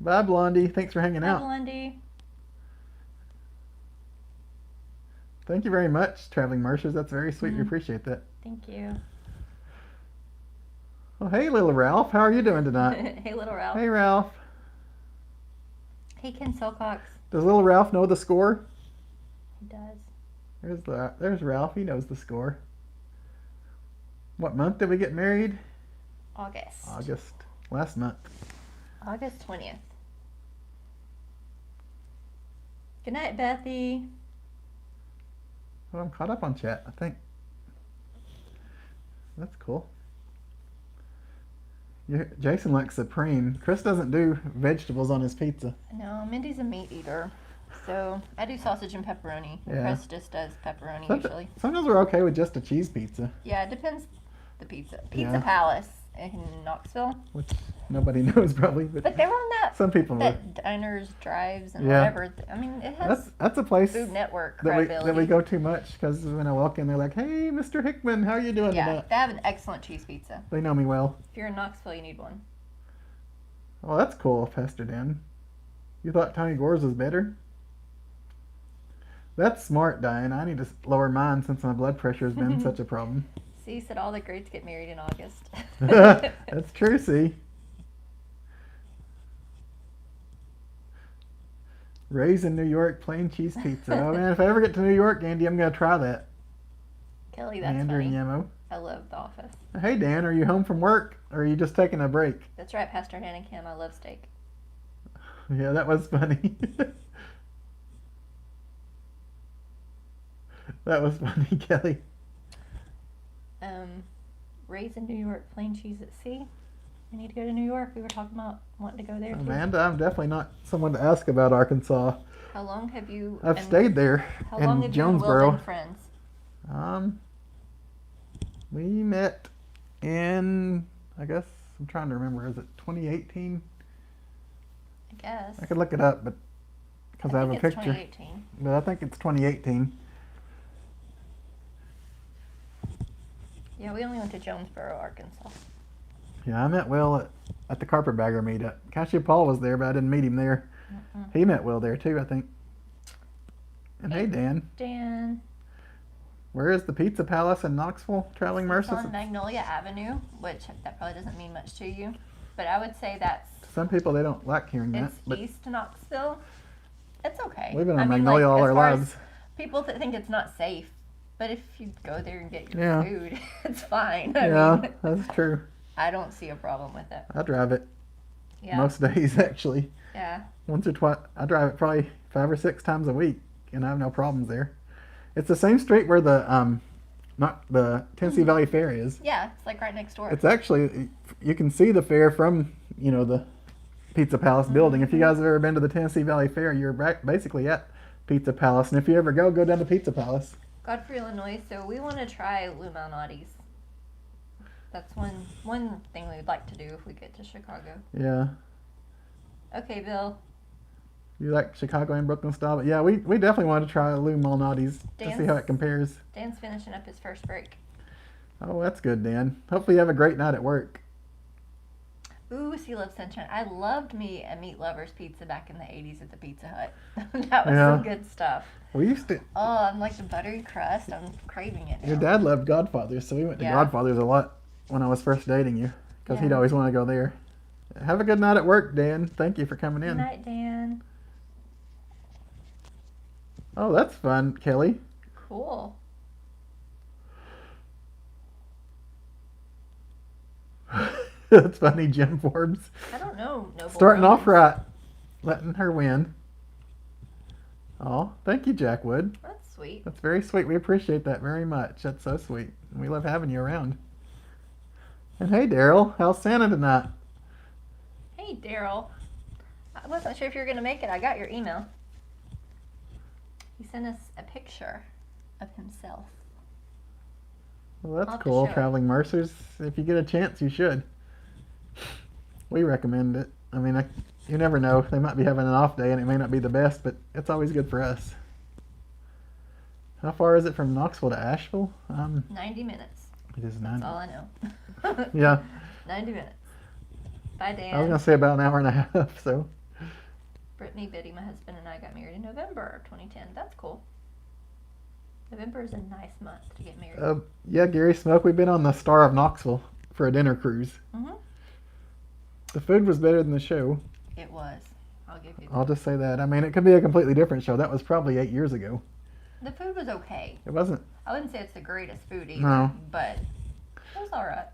Bye, Blondie. Thanks for hanging Hi, out. Blondie. Thank you very much, Traveling Marshals. That's very sweet. We Mhm. appreciate that. Thank you. Well, hey, little Ralph. How are you doing tonight? Hey, little Ralph. Hey, Ralph. Hey, Ken Silcox. Does little Ralph know the score? He does. There's Ralph. He knows the score. What month did we get married? August. August. Last month. August 20th. Good night, Bethy. Oh, I'm caught up on chat, I think. That's cool. Jason likes supreme. Chris doesn't do vegetables on his pizza. No, Mindy's a meat eater. So I do sausage and pepperoni. Yeah. Chris just does pepperoni usually. Sometimes we're okay with just a cheese pizza, Yeah, it depends the pizza. Pizza Yeah. Palace in Knoxville. which nobody knows probably, But but they were on some people know. that diners, drives, and Yeah. whatever. I mean, it has That's a place Food Network that credibility. we go too much because when I walk in, they're like, "Hey, Mr. Hickman, how are you doing Yeah, tonight?" they have an excellent cheese pizza. They know me well. If you're in Knoxville, you need one. Well, that's cool, Pastor Dan. You thought Tony Gore's was better? That's smart, Diane. I need to lower mine since my blood pressure has been such a problem. See, you said all the greats get married in August. That's true, see. Raisin New York plain cheese pizza. Oh man, if I ever get to New York, Andy, I'm gonna try that. Kelly, that's Andrew and funny. Yemo. I love The Office. Hey Dan, are you home from work or are you just taking a break? That's right, Pastor Dan and Kim. I love steak. Yeah, that was funny. That was funny, Kelly. Raised in New York, plain cheese at sea. We need to go to New York. We were talking about wanting to go there too. Amanda, I'm definitely not someone to ask about Arkansas. How long have you? I've stayed there How long in have you and Will Jonesboro. been friends? We met in, I guess, I'm trying to remember, is it 2018? I guess. I could look it up, but because I have a think it's picture. 2018. But I think it's 2018. Yeah, we only went to Jonesboro, Arkansas. Yeah, I met Will at the Carpetbagger meetup. Cashew Paul was there, but I didn't meet him there. Mm-mm. He met Will there too, I think. And hey, Dan. Dan. Where is the Pizza Palace in Knoxville? Traveling It's Mercies? on Magnolia Avenue, which that probably doesn't mean much to you. But I would say that's Some people, they don't like hearing that. it's But East Knoxville. It's okay. we've been on I mean, Magnolia like, all as our far as lives. people that think it's not safe, but if you go there and get your Yeah. food, it's fine. Yeah, mean, that's true. I don't see a problem with it. I drive it Yeah. most days, actually. Yeah. Once or twice. I drive it probably 5 or 6 times a week, and I have no problems there. It's the same street where the not the Tennessee Valley Fair is. Yeah, it's like right next door. It's actually, you can see the fair from, the Pizza Palace building. If you guys have ever been to the Tennessee Valley Fair, you're basically at Pizza Palace. And if you ever go down to Pizza Palace. Godfrey, Illinois. So we want to try Lou Malnati's. That's one thing we'd like to do if we get to Chicago. Yeah. Okay, Bill. You like Chicago and Brooklyn style? But yeah, we definitely want to try Lou Malnati's to see how it compares. Dan's finishing up his first break. Oh, that's good, Dan. Hopefully you have a great night at work. Ooh, Sea Love Sunshine. I loved me a Meat Lover's Pizza back in the 80s at the Pizza Hut. That was Yeah. some good stuff. We used to. Oh, I'm like the buttery crust. I'm craving it now. Your dad loved Godfather's, so we went to Yeah. Godfather's a lot when I was first dating you, because he'd Yeah. always want to go there. Have a good night at work, Dan. Thank you for coming Good in. night, Dan. Oh, that's fun, Kelly. Cool. That's funny, Jim Forbes. I don't know. Noble Starting off Romans. right, letting her win. Oh, thank you, Jack Wood. That's sweet. That's very sweet. We appreciate that very much. That's so sweet. We love having you around. And hey, Daryl, how's Santa tonight? Hey, Daryl. I wasn't sure if you were going to make it. I got your email. He sent us a picture of himself. Well, I'll that's have to cool. show it. Traveling Mercers. If you get a chance, you should. We recommend it. I mean, you never know. They might be having an off day and it may not be the best, but it's always good for us. How far is it from Knoxville to Asheville? 90 minutes. It is That's 90. all I know. Yeah. 90 minutes. Bye, Dan. I was going to say about an hour and a half, so. Brittany, Biddy, my husband, and I got married in November of 2010. That's cool. November is a nice month to get married. Yeah, Gary Smoke, we've been on the Star of Knoxville for a dinner cruise. Mm-hmm. The food was better than the show. It was. I'll give you that. I'll just say that. I mean, it could be a completely different show. That was probably 8 years ago. The food was okay. It wasn't. I wouldn't say it's the greatest food either, No. but it was all right.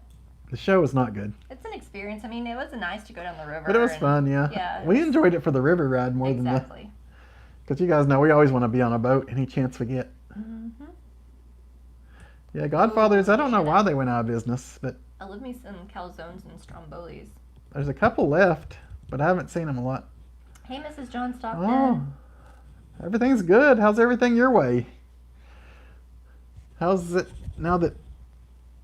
The show was not good. It's an experience. I mean, it was nice to go down the river. But it was and- fun, yeah. Yeah. it We was- enjoyed it for the river ride more than the. Exactly. Because you guys know we always want to be on a boat any chance we get. Mm-hmm. Yeah, Godfathers, I don't know why they went out of business, but I love me some calzones and strombolis. there's a couple left, but I haven't seen them a lot. Hey, Mrs. John Stockton. Oh, everything's good. How's everything your way? How's it now that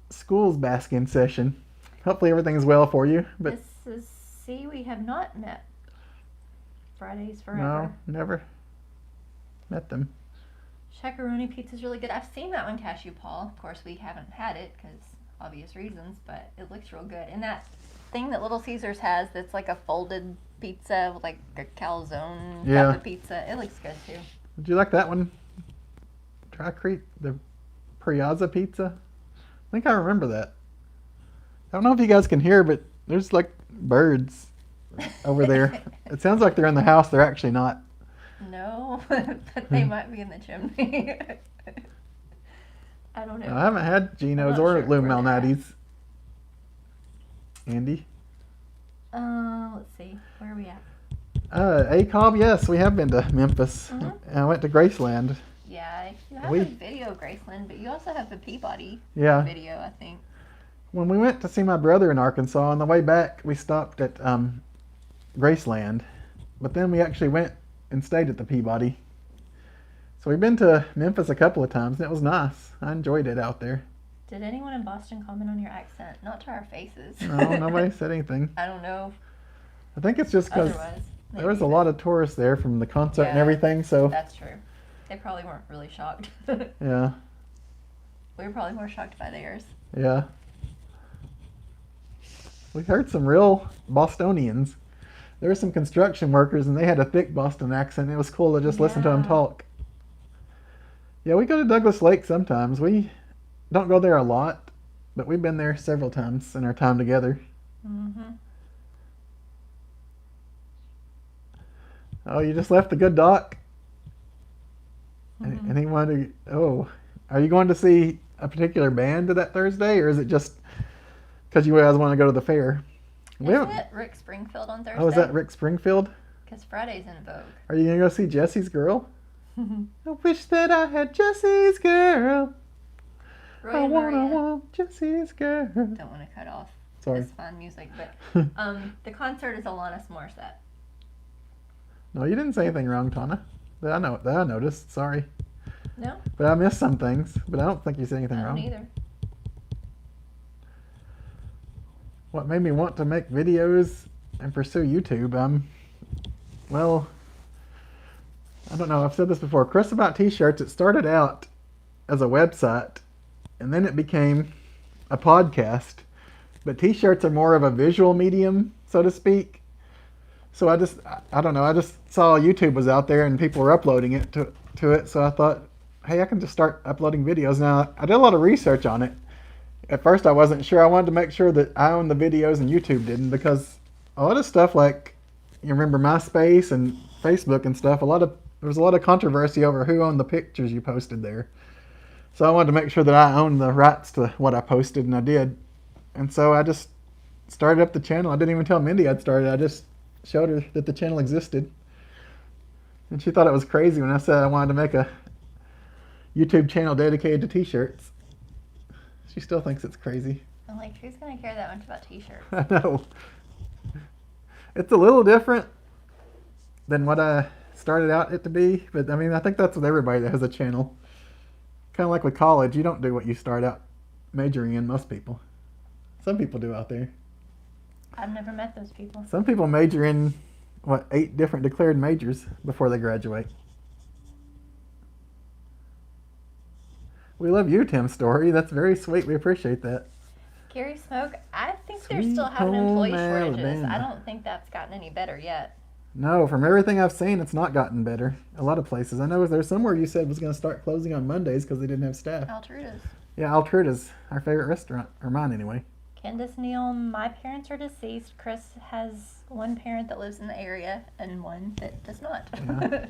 school's back in session? Hopefully everything's well for you, but Mrs. C, we have not met. Fridays no, forever. never met them. Shakaroni pizza's really good. I've seen that one, Cashew Paul. Of course, we haven't had it because obvious reasons, but it looks real good. And that thing that Little Caesars has that's like a folded pizza with like a calzone Yeah. type of pizza. It looks good too. Did you like that one? Tri-Crete, the Piazza pizza? I think I remember that. I don't know if you guys can hear, but there's like birds over there. It sounds like they're in the house. They're actually not. No, but they might be in the chimney. I don't know. I haven't had Geno's not or sure Lou where they're at. Malnati's. Andy? Let's see. Where are we at? ACOB, yes, we have been to Memphis. Mhm. And I went to Graceland. Yeah, you have We- a video of Graceland, but you also have the Peabody Yeah. video, I think. When we went to see my brother in Arkansas, on the way back, we stopped at Graceland. But then we actually went and stayed at the Peabody. So we've been to Memphis a couple of times, and it was nice. I enjoyed it out there. Did anyone in Boston comment on your accent? Not to our faces. No, nobody said anything. I don't know. I think it's just because Otherwise, there was a lot of tourists there from the concert and Yeah. everything, so That's true. They probably weren't really shocked. yeah, We were probably more shocked by theirs. yeah. We heard some real Bostonians. There were some construction workers, and they had a thick Boston accent. It was cool to just listen to them Yeah. talk. Yeah, we go to Douglas Lake sometimes. We don't go there a lot, but we've been there several times in our time together. Mm-hmm. Oh, you just left the good doc? Mhm. And he wanted to, oh, are you going to see a particular band that Thursday, or is it just because you guys want to go to the fair? We Isn't haven't- it Rick Springfield on Thursday? Oh, is that Rick Springfield? Because Friday's in vogue. Are you going to go see Jesse's Girl? I wish that I had Jesse's Girl. Roy I and Maria. want Jesse's Girl. Don't want to cut off Sorry. this fun music, but the concert is Alanis Morissette. No, you didn't say anything wrong, Tana. That I noticed. Sorry. No, But I missed some things. But I don't think you said anything I don't wrong. either. What made me want to make videos and pursue YouTube? Well, I don't know. I've said this before. Chris About T-shirts. It started out as a website, and then it became a podcast. But T-shirts are more of a visual medium, so to speak. So I don't know. I just saw YouTube was out there and people were uploading it to it. So I thought, hey, I can just start uploading videos. Now, I did a lot of research on it. At first, I wasn't sure. I wanted to make sure that I owned the videos and YouTube didn't, because a lot of stuff, like, you remember MySpace and Facebook and stuff, there was a lot of controversy over who owned the pictures you posted there. So I wanted to make sure that I owned the rights to what I posted, and I did. And so I just started up the channel. I didn't even tell Mindy I'd started. I just showed her that the channel existed. And she thought it was crazy when I said I wanted to make a YouTube channel dedicated to T-shirts. She still thinks it's crazy. I'm like, who's going to care that much about t-shirts? I know. It's a little different than what I started out it to be, but I mean, I think that's with everybody that has a channel. Kind of like with college, you don't do what you start out majoring in, most people. Some people do out there. I've never met those people. Some people major in, 8 different declared majors before they graduate. We love you, Tim Story. That's very sweet. We appreciate that. Gary Smoke, I think they're Sweet still having home employee shortages. Alabama. I don't think that's gotten any better yet. No, from everything I've seen, it's not gotten better. A lot of places. I know there's somewhere you said was going to start closing on Mondays because they didn't have staff. Altruda's. Yeah, Altruda's our favorite restaurant, or mine anyway. Candace Neal, my parents are deceased. Chris has one parent that lives in the area and one that does not. Yeah.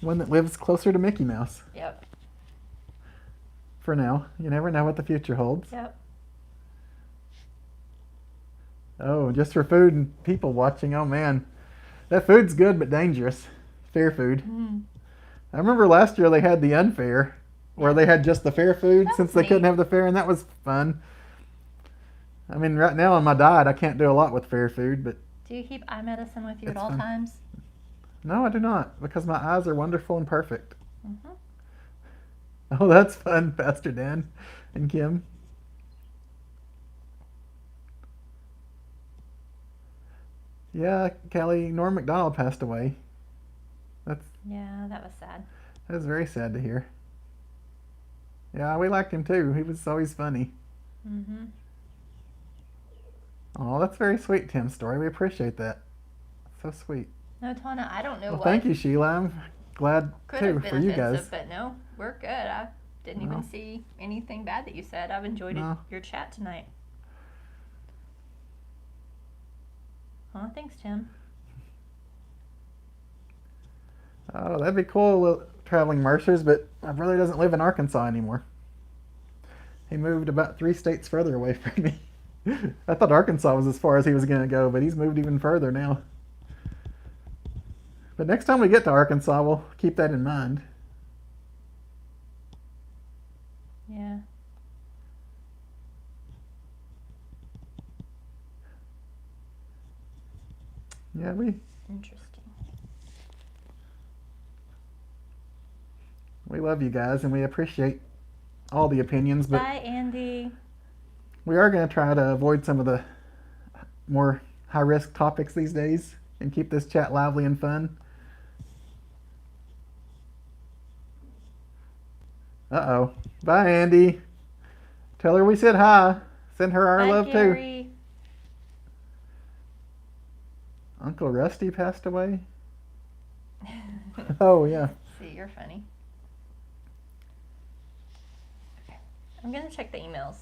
One that lives closer to Mickey Mouse. Yep. For now. You never know what the future holds. Yep. Oh, just for food and people watching. Oh man, that food's good but dangerous. Fair food. Mm. I remember last year they had the unfair, where they had just the fair food That's since they couldn't neat. have the fair, and that was fun. I mean, right now on my diet, I can't do a lot with fair food, but Do you keep eye medicine with you It's at all fun. times? no, I do not, because my eyes are wonderful and perfect. Mm-hmm. Oh, that's fun, Pastor Dan and Kim. Yeah, Kelly, Norm MacDonald passed away. That Yeah, that was sad. was very sad to hear. Yeah, we liked him too. He was always funny. Mm-hmm. Oh, that's very sweet, Tim Story. We appreciate that. So sweet. No, Tana, I don't know Well, what thank you, Sheila. I'm glad could too have been for you offensive, guys. but no, we're good. I didn't even No. see anything bad that you said. I've enjoyed No. your chat tonight. Oh, thanks, Tim. Oh, that'd be cool, traveling Mercers, but my brother doesn't live in Arkansas anymore. He moved about 3 states further away from me. I thought Arkansas was as far as he was going to go, but he's moved even further now. But next time we get to Arkansas, we'll keep that in mind. Yeah. Yeah, we Interesting. We love you guys, and we appreciate all the opinions, but Bye, Andy. we are going to try to avoid some of the more high-risk topics these days and keep this chat lively and fun. Uh-oh. Bye, Andy. Tell her we said hi. Send her our Bye, love, too. Gary. Uncle Rusty passed away? Oh, yeah. See, you're funny. Okay. I'm going to check the emails.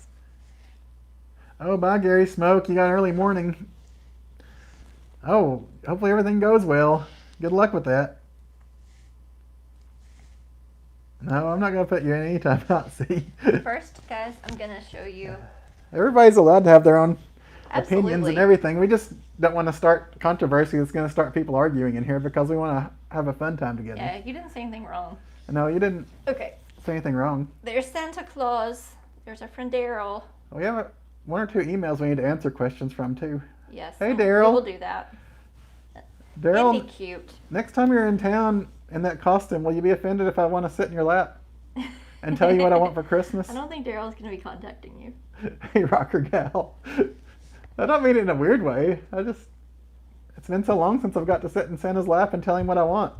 Oh, bye, Gary Smoke. You got an early morning. Oh, hopefully everything goes well. Good luck with that. No, I'm not going to put you in any timeout, see? First, guys, I'm going to show you. Everybody's allowed to have their own opinions and Absolutely. everything. We just don't want to start controversy that's going to start people arguing in here because we want to have a fun time together. Yeah, you didn't say anything wrong. No, you didn't Okay. say anything wrong. There's Santa Claus. There's our friend Daryl. We have one or two emails we need to answer questions from, too. Yes. Hey, we Daryl. will do that. Daryl, Isn't he cute? next time you're in town in that costume, will you be offended if I want to sit in your lap and tell you what I want for Christmas? I don't think Daryl's going to be contacting you. Hey, rocker gal. I don't mean it in a weird way. It's been so long since I've got to sit in Santa's lap and tell him what I want.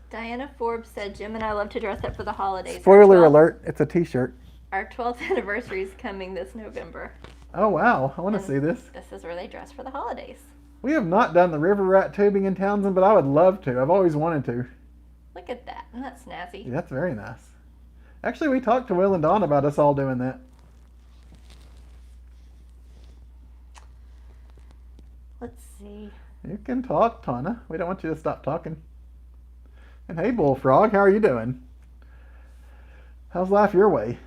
Diana Forbes said, Jim and I love to dress up for the holidays. Spoiler alert, it's a t-shirt. Our 12th anniversary is coming this November. Oh, wow. I want to And see this. This is where they dress for the holidays. We have not done the river rat tubing in Townsend, but I would love to. I've always wanted to. Look at that. Isn't that snazzy? Yeah, that's very nice. Actually, we talked to Will and Dawn about us all doing that. Let's see. You can talk, Tana. We don't want you to stop talking. And hey, Bullfrog, how are you doing? How's life your way?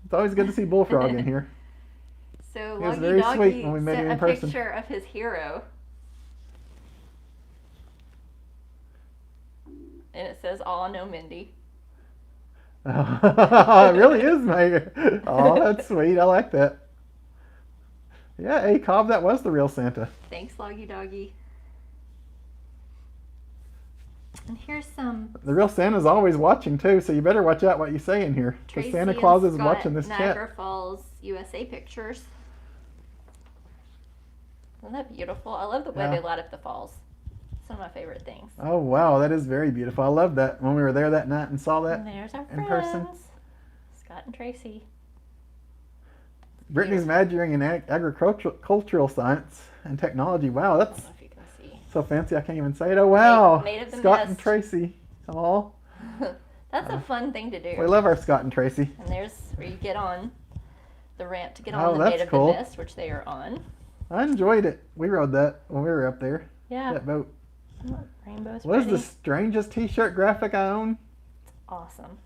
It's always good to see Bullfrog in here. So He was Loggy very Doggy sweet when we met sent him in a person. picture of his hero. And it says, "Aw, no Mindy." It really is, Megan. Oh, that's sweet. I like that. Yeah, hey, Cobb, that was the real Santa. Thanks, Loggy Doggy. And here's some The real Santa's always watching, too, so you better watch out what you say in here. Because Tracy Santa and Claus is Scott watching this Niagara chat. Falls, USA pictures. Isn't that beautiful? I love the way Yeah. they light up the falls. It's one of my favorite things. Oh, wow, that is very beautiful. I love that when we were there that night and saw that. And there's our in friends, person. Scott and Tracy. Brittany's majoring in agricultural science and technology. Wow, I that's don't know if you can see. so fancy I can't even say it. Oh, wow. Made of the Scott and mist. Tracy. Oh, That's a fun thing to do. we love our Scott and Tracy. And there's where you get on the ramp to get Oh, on the that's Made of cool. the Mist, which they are on. I enjoyed it. We rode that when we were up there. Yeah. That boat. Rainbow's What is pretty. the strangest t-shirt graphic I own? Awesome.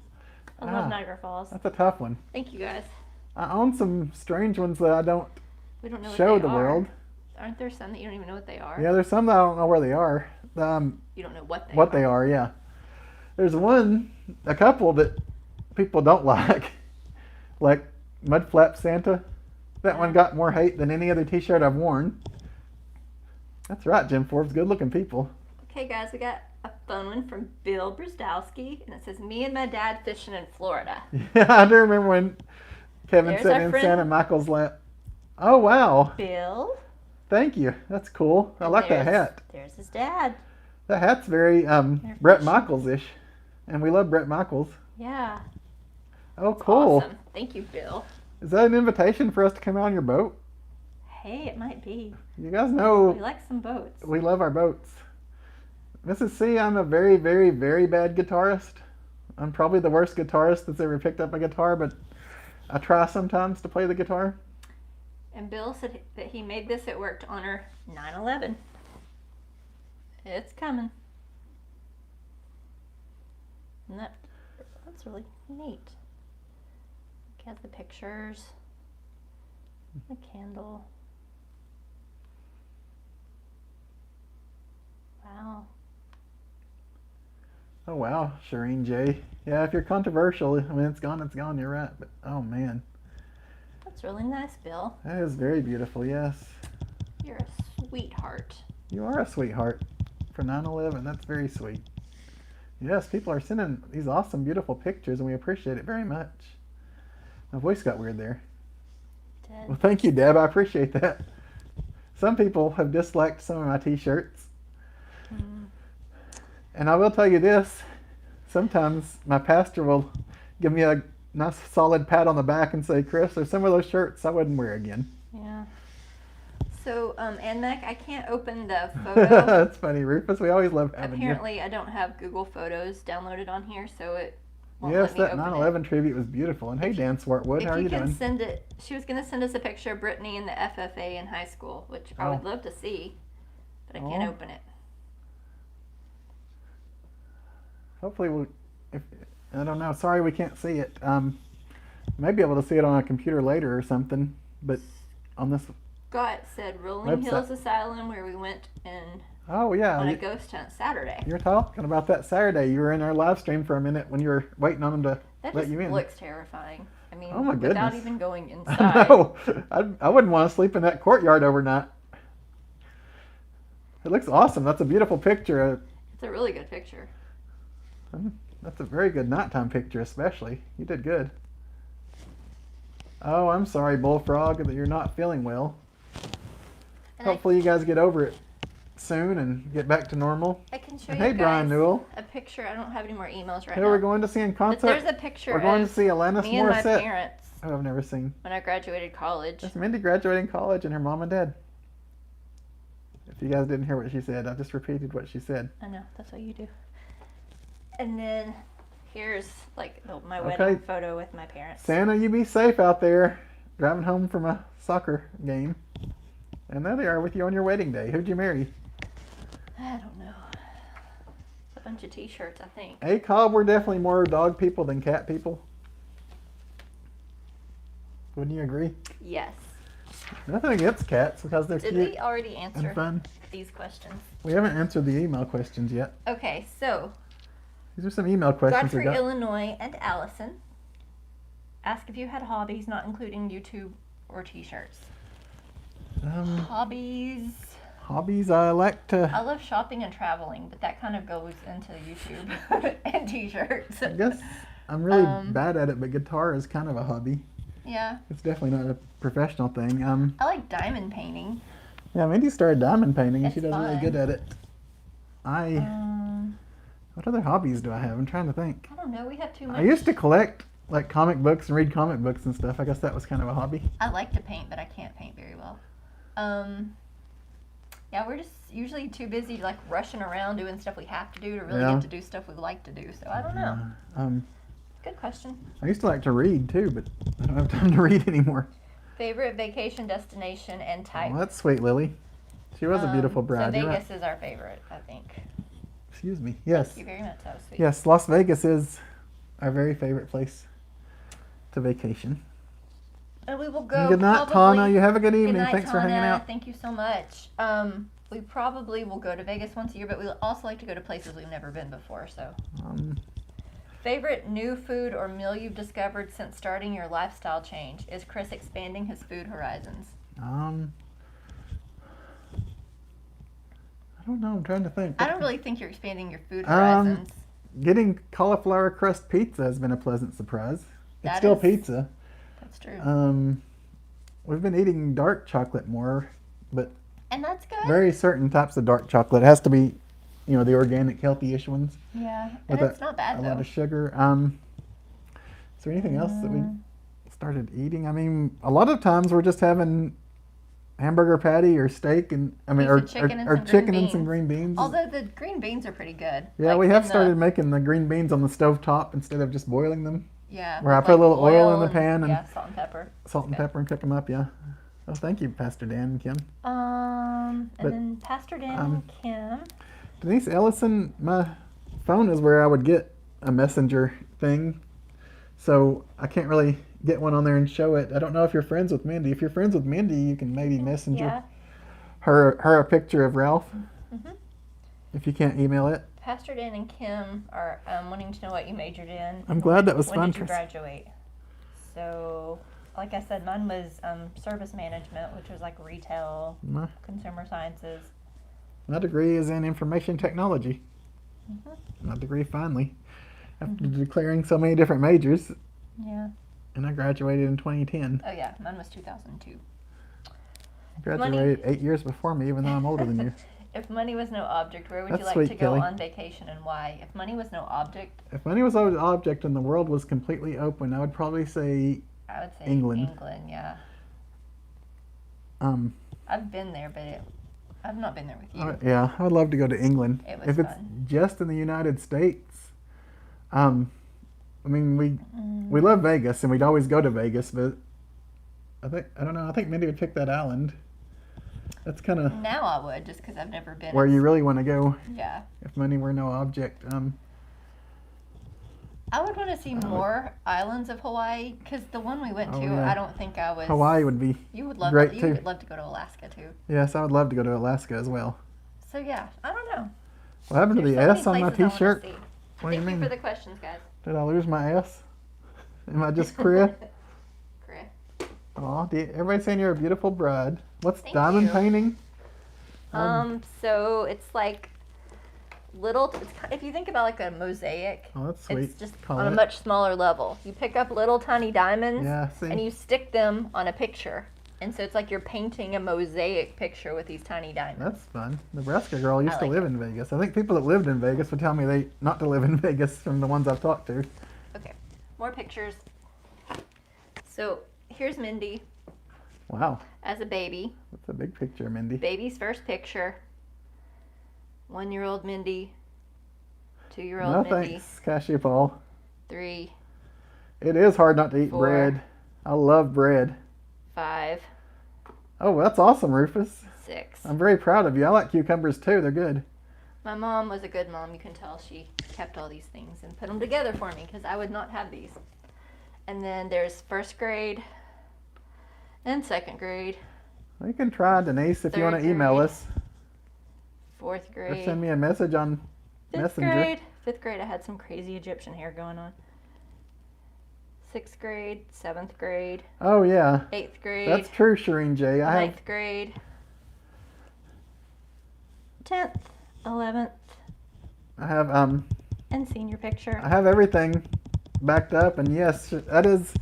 I Ah. love Niagara Falls. That's a tough one. Thank you guys. I own some strange ones that I don't We don't know what show they the are. world. Aren't there some that you don't even know what they are? Yeah, there's some that I don't know where they are. You don't know what What they are, yeah. There's a couple that people don't like Mud Flap Santa. That one got more hate than any other t-shirt I've worn. That's right, Jim Forbes. Good-looking people. Okay, guys, we got a fun one from Bill Brzdowski, and it says, "Me and my dad fishing in Florida." Yeah, I do remember when Kevin There's sat our in friend- Santa Michael's lap. Oh, wow. Bill. Thank you. That's cool. I like that hat. There's his dad. That hat's very Brett Michaels-ish. And we love Brett Michaels. Yeah. Oh, cool. Awesome. Thank you, Bill. Is that an invitation for us to come out on your boat? Hey, it might be. You guys know We like some boats. we love our boats. Mrs. C, I'm a very, very, very bad guitarist. I'm probably the worst guitarist that's ever picked up a guitar, but I try sometimes to play the guitar. And Bill said that he made this at work to honor 9/11. It's coming. And that's really neat. He has the pictures, the candle. Wow. Oh, wow, Shireen J. Yeah, if you're controversial, I mean, it's gone, you're right. But, oh, man, That's really nice, Bill. that is very beautiful, yes. You're a sweetheart. You are a sweetheart for 9/11. That's very sweet. Yes, people are sending these awesome, beautiful pictures, and we appreciate it very much. My voice got weird there. Did. Well, thank you, Deb. I appreciate that. Some people have disliked some of my t-shirts. And I will tell you this. Sometimes my pastor will give me a nice solid pat on the back and say, Chris, there's some of those shirts I wouldn't wear again. Yeah. So, and Mac, I can't open the photo. That's funny, Rufus. We always love having Apparently, I don't have Google Photos downloaded on here, so it you. won't Yes, let me that open 9/11 tribute was beautiful. And hey, Dan Swartwood, If how are you you can doing? send it, she was going to send us a picture of Brittany in the FFA in high school, which I would love to see, but I can't open it. Hopefully we'll, if, I don't know, sorry we can't see it. Maybe able to see it on a computer later or something, but on this. Scott said Rolling website. Hills Asylum, where we went and Oh yeah, on a ghost hunt Saturday. You're talking about that Saturday. You were in our live stream for a minute when you were waiting on them to That let just you in. looks terrifying. I mean, Oh my without goodness. even going I inside. know. I wouldn't want to sleep in that courtyard overnight. It looks awesome. That's a beautiful picture. It's a really good picture. That's a very good nighttime picture, especially. You did good. Oh, I'm sorry, Bullfrog, that you're not feeling well. And Hopefully you guys get over it soon and get back to normal. I can show And you hey, guys Brian Newell. a picture. I don't have any more emails right Who now. are we going to see in But concert? there's a picture We're going of to see Alanis me and my Morissette. parents Oh, I've never seen. when I graduated college. That's Mindy graduating college and her mom and dad. If you guys didn't hear what she said, I just repeated what she said. I know, that's what you do. And then here's like my Okay. wedding photo with my parents. Santa, you be safe out there, driving home from a soccer game. And there they are with you on your wedding day. Who'd you marry? I don't know. A bunch of t-shirts, I think. Hey, Cobb, we're definitely more dog people than cat people. Wouldn't you agree? Yes. Nothing against cats because they're Did cute we already and answer fun. these questions? We haven't answered the email questions yet. Okay, so These are some email questions we Godfrey, got. Illinois, and Allison ask if you had hobbies, not including YouTube or t-shirts. Hobbies. Hobbies, I like to. I love shopping and traveling, but that kind of goes into YouTube and t-shirts. I guess I'm really Um, bad at it, but guitar is kind of a hobby. Yeah. It's definitely not a professional thing. I like diamond painting. Yeah, Mindy started diamond painting, and she It's does really fun. good at it. Um, What other hobbies do I have? I'm trying to think. I don't know. We have too much. I used to collect like comic books and read comic books and stuff. I guess that was kind of a hobby. I like to paint, but I can't paint very well. Yeah, we're just usually too busy like rushing around doing stuff we have to do to really Yeah. get to do stuff we like to do. So I don't know. Good question. I used to like to read too, but I don't have time to read anymore. Favorite vacation destination and type. Well, that's sweet, Lily. She was a beautiful So bride. You're right. Vegas is our favorite, I think. Excuse me. Yes. Thank you very much. That was sweet. Yes, Las Vegas is our very favorite place to vacation. And we will go. Good night, probably- Tana. You have a good evening. Good night, Thanks for hanging Tana. out. Thank you so much. We probably will go to Vegas once a year, but we also like to go to places we've never been before. So, favorite new food or meal you've discovered since starting your lifestyle change? Is Chris expanding his food horizons? I don't know. I'm trying to think. I don't really think you're expanding your food horizons. Getting cauliflower crust pizza has been a pleasant surprise. It's That still is- pizza. That's true. We've been eating dark chocolate more, but And that's good. very certain types of dark chocolate. It has to be, the organic, healthy-ish ones Yeah. with And it's not bad a though. lot of sugar. Is there anything else that we started eating? I mean, a lot of times we're just having hamburger patty or steak and Piece or of chicken and or some chicken green and some beans. green beans. Although the green beans are pretty good. Yeah, Like we have in started making the green beans on the stove top instead of just boiling them. Yeah. where I with, put a little oil in the and- pan and- yeah, salt and pepper. Salt and Okay. pepper and cook them up, yeah. Oh, thank you, Pastor Dan and Kim. And But, then Pastor Dan and Kim. Denise Ellison, my phone is where I would get a messenger thing. So I can't really get one on there and show it. I don't know if you're friends with Mindy. If you're friends with Mindy, you can maybe messenger Yeah. her a picture of Ralph. Mhm. If you can't email it. Pastor Dan and Kim are wanting to know what you majored in. I'm glad that was When fun. did you graduate? So, like I said, mine was service management, which was like retail, My, consumer sciences. my degree is in information technology. My degree finally. After declaring so many different majors. Yeah. And I graduated in 2010. Oh yeah, mine was 2002. Graduated 8 years before me, even though I'm older than you. If money was no object, where would That's you like sweet, to go Kelly. on vacation and why? If money was no object, If money was an object and the world was completely open, I would probably say I would say England. England, yeah. um I've been there, but I've not been there with you. yeah, I would love to go to England. It was if it's fun. just in the United States, I mean we love Vegas and we'd always go to Vegas, but I think Mindy would pick that island. That's kind of Now I would, just because I've never been. where you really want to go Yeah. if money were no object. I would want to see more islands of Hawaii, because the one we went Oh, to, yeah. I don't think I was. Hawaii would be You would love great, You too. would love to go to Alaska too. Yes, I would love to go to Alaska as well. So yeah, I don't know. What happened to There's the so many S on my places I wanna t-shirt? see. What do you Thank mean? you for the questions, guys. Did I lose my S? Am I just Korea? Correct. Aw, everybody's saying you're a beautiful bride. What's Thank diamond you. painting? So it's like little. If you think about like a mosaic, Oh, that's sweet. it's just Call on a it. much smaller level. You pick up little tiny diamonds Yeah, see? and you stick them on a picture, and so it's like you're painting a mosaic picture with these tiny diamonds. That's fun. Nebraska girl used to like live in Vegas. I think people that lived in Vegas would tell me they not to live in Vegas from the ones I've talked to. Okay, more pictures. So here's Mindy Wow, as a baby. that's a big picture, Mindy. Baby's first picture. 1-year-old Mindy. 2-year-old No Mindy. thanks, Cashew Paul. 3, It is hard not to eat 4. bread. I love bread. 5, Oh, that's awesome, Rufus. 6. I'm very proud of you. I like cucumbers too. They're good. My mom was a good mom. You can tell she kept all these things and put them together for me, because I would not have these. And then there's first grade and second grade, You can try, Denise, if you want Third to email grade. us fourth or grade, send me a message on fifth Messenger. grade. Fifth grade, I had some crazy Egyptian hair going on. Sixth grade, seventh grade, Oh yeah, eighth grade, that's true, Shireen J. I have ninth grade, 10th, 11th, I have and senior picture. I have everything backed up, and yes, that is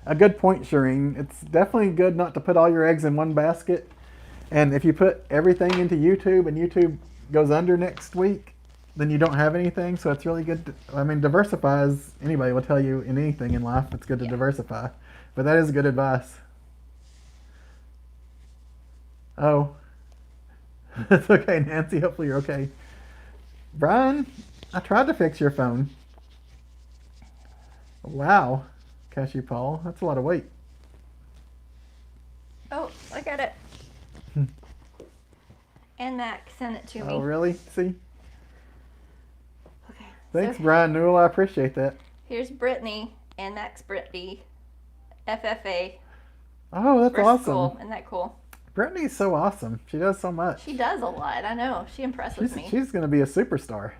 a good point, Shireen. It's definitely good not to put all your eggs in one basket. And if you put everything into YouTube and YouTube goes under next week, then you don't have anything. So it's really good. Diversify, as anybody will tell you in anything in life, it's good to Yeah. diversify. But that is good advice. Oh, it's okay, Nancy. Hopefully you're okay. Brian, I tried to fix your phone. Wow, Cashew Paul, that's a lot of weight. Oh, I got it. And Mac sent it to me. Oh, really? See? Okay. Thanks, So Brian Newell. I appreciate that. here's Brittany and Mac's Brittany, FFA. Oh, that's for awesome. School. Isn't that cool? Brittany's so awesome. She does so much. She does a lot. I know. She impresses me. She's going to be a superstar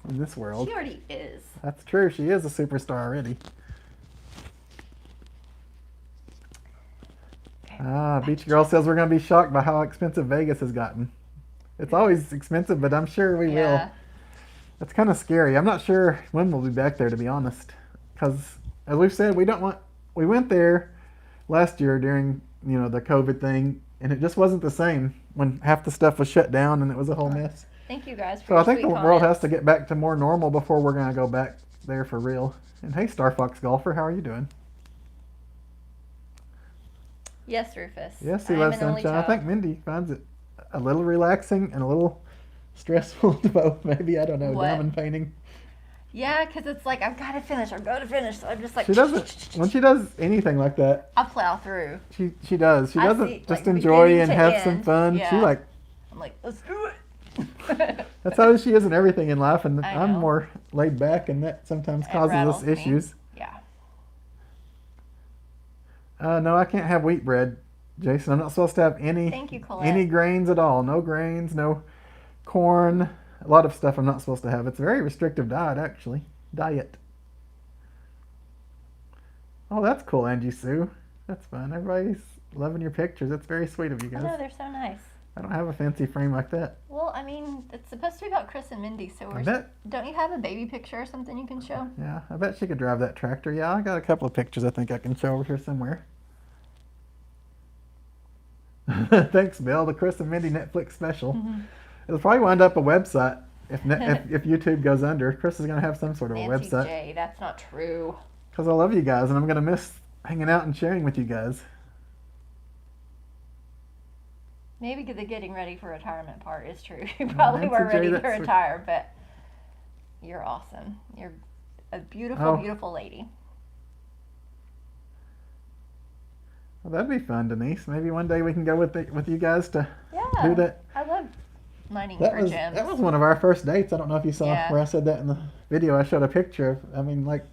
in this world. She already is. That's true. She is a superstar already. Beach Girl says we're going to be shocked by how expensive Vegas has gotten. It's always expensive, but I'm sure we will. That's kind of scary. I'm not sure when we'll be back there, to be honest. Because, as we've said, we went there last year during, the COVID thing, and it just wasn't the same when half the stuff was shut down and it was a whole mess. Thank you guys for So your I think sweet the world has comments. to get back to more normal before we're going to go back there for real. And hey, Star Fox Golfer, how are you doing? Yes, Rufus. Yes, he I am loves an only sunshine. I child. think Mindy finds it a little relaxing and a little stressful to both. Maybe, I don't know, What? diamond painting. Yeah, because it's like, I've got to finish. So I'm just like, She doesn't, when she does anything like that, I plow through. she does. She I doesn't see, just like, enjoy beginning and to have some end. fun. She Yeah. like, I'm like, let's do it. that's how she is in everything in life. And I I'm know. more laid back, and that sometimes It causes rattles us me. issues. Yeah. No, I can't have wheat bread, Jason. I'm not supposed to have Thank you, Colette. any grains at all. No grains, no corn. A lot of stuff I'm not supposed to have. It's a very restrictive diet, actually. Diet. Oh, that's cool, Angie Sue. That's fun. Everybody's loving your pictures. That's very sweet of you I guys. know, they're so nice. I don't have a fancy frame like that. Well, I mean, it's supposed to be about Chris and Mindy, so I bet. don't you have a baby picture or something you can show? Yeah, I bet she could drive that tractor. Yeah, I got a couple of pictures I think I can show over here somewhere. Thanks, Bill. The Chris and Mindy Netflix special. Mm-hmm. It'll probably wind up a website if YouTube goes under. Chris is going to have some sort of a Nancy website. J, that's not true. Because I love you guys, and I'm going to miss hanging out and sharing with you guys. Maybe the getting ready for retirement part is true. You probably Nancy were J, ready to that's retire, but you're awesome. You're a beautiful, beautiful lady. Well, that'd be fun, Denise. Maybe one day we can go with you guys to Yeah, do that. I love mining for gems. That was one of our first dates. I don't know if you saw Yeah. where I said that in the video. I showed a picture of, I mean, like,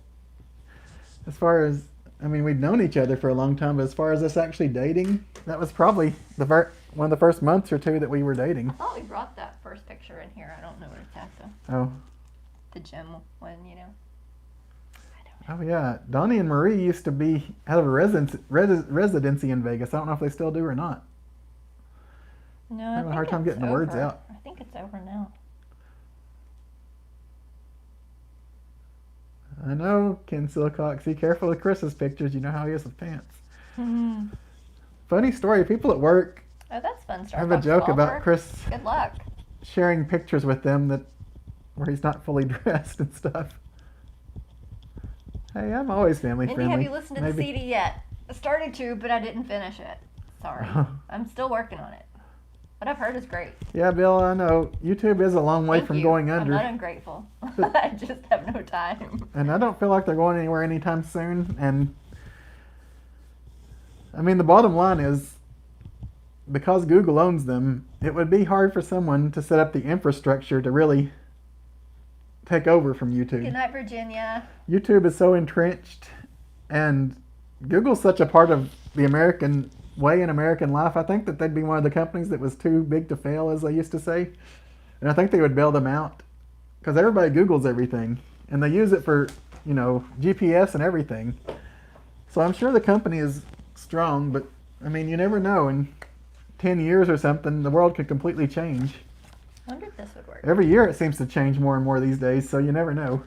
as far as, I mean, we'd known each other for a long time, but as far as us actually dating, that was probably one of the first months or two that we were dating. I thought we brought that first picture in here. I don't know where it's at though. Oh. The gem one, you know. Oh yeah, Donnie and Marie used to be have a residency in Vegas. I don't know if they still do or not. No, I'm having a hard time getting the words out. I think it's over now. I know, Ken Silcox. Be careful with Chris's pictures. You know how he is with pants. Funny story. People at work Oh, that's fun. have a joke about Chris Good luck. sharing pictures with them where he's not fully dressed and stuff. Hey, I'm always family Mindy, friendly. have you listened to the CD yet? I started to, but I didn't finish it. Sorry. I'm still working on it. What I've heard is great. Yeah, Bill, I know. YouTube is a long way from going under. I'm not ungrateful. I just have no time. And I don't feel like they're going anywhere anytime soon. And I mean, the bottom line is, because Google owns them, it would be hard for someone to set up the infrastructure to really take over from YouTube. Good night, Virginia. YouTube is so entrenched, and Google's such a part of the American way in American life. I think that they'd be one of the companies that was too big to fail, as they used to say. And I think they would bail them out, because everybody Googles everything, and they use it for, you know, GPS and everything. So I'm sure the company is strong, but I mean, you never know. In 10 years or something, the world could completely change. I wonder if this would work. Every year it seems to change more and more these days, so you never know.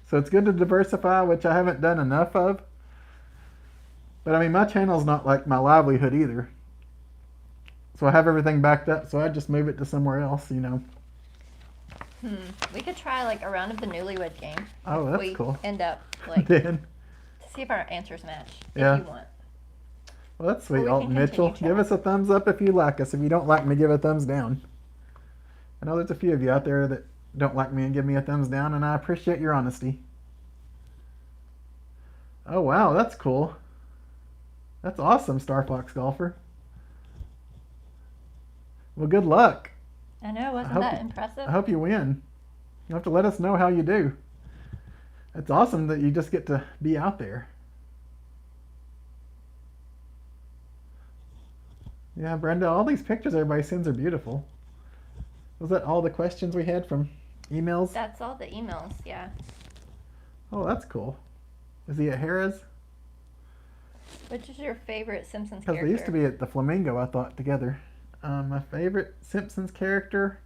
So it's good to diversify, which I haven't done enough of. But I mean, my channel's not like my livelihood either. So I have everything backed up, so I just move it to somewhere else, you know. We could try like a round of the Newlywed Game. Oh, that's we cool. End up like Dan. to see if our answers match. Yeah. If you want. Well, that's sweet, Or we Alton can Mitchell. continue Give us a thumbs up if you like us. If you don't like me, give a thumbs down. I know there's a few of you out there that don't like me and give me a thumbs down, and I appreciate your honesty. Oh, wow, that's cool. That's awesome, Star Fox Golfer. Well, good luck. I know, wasn't hope that you- impressive? I hope you win. You'll have to let us know how you do. It's awesome that you just get to be out there. Yeah, Brenda, all these pictures everybody sends are beautiful. Was that all the questions we had from emails? That's all the emails, yeah. Oh, that's cool. Is he at Harrah's? Which is your favorite Simpsons Because character? they used to be at the Flamingo, I thought, together. My favorite Simpsons character?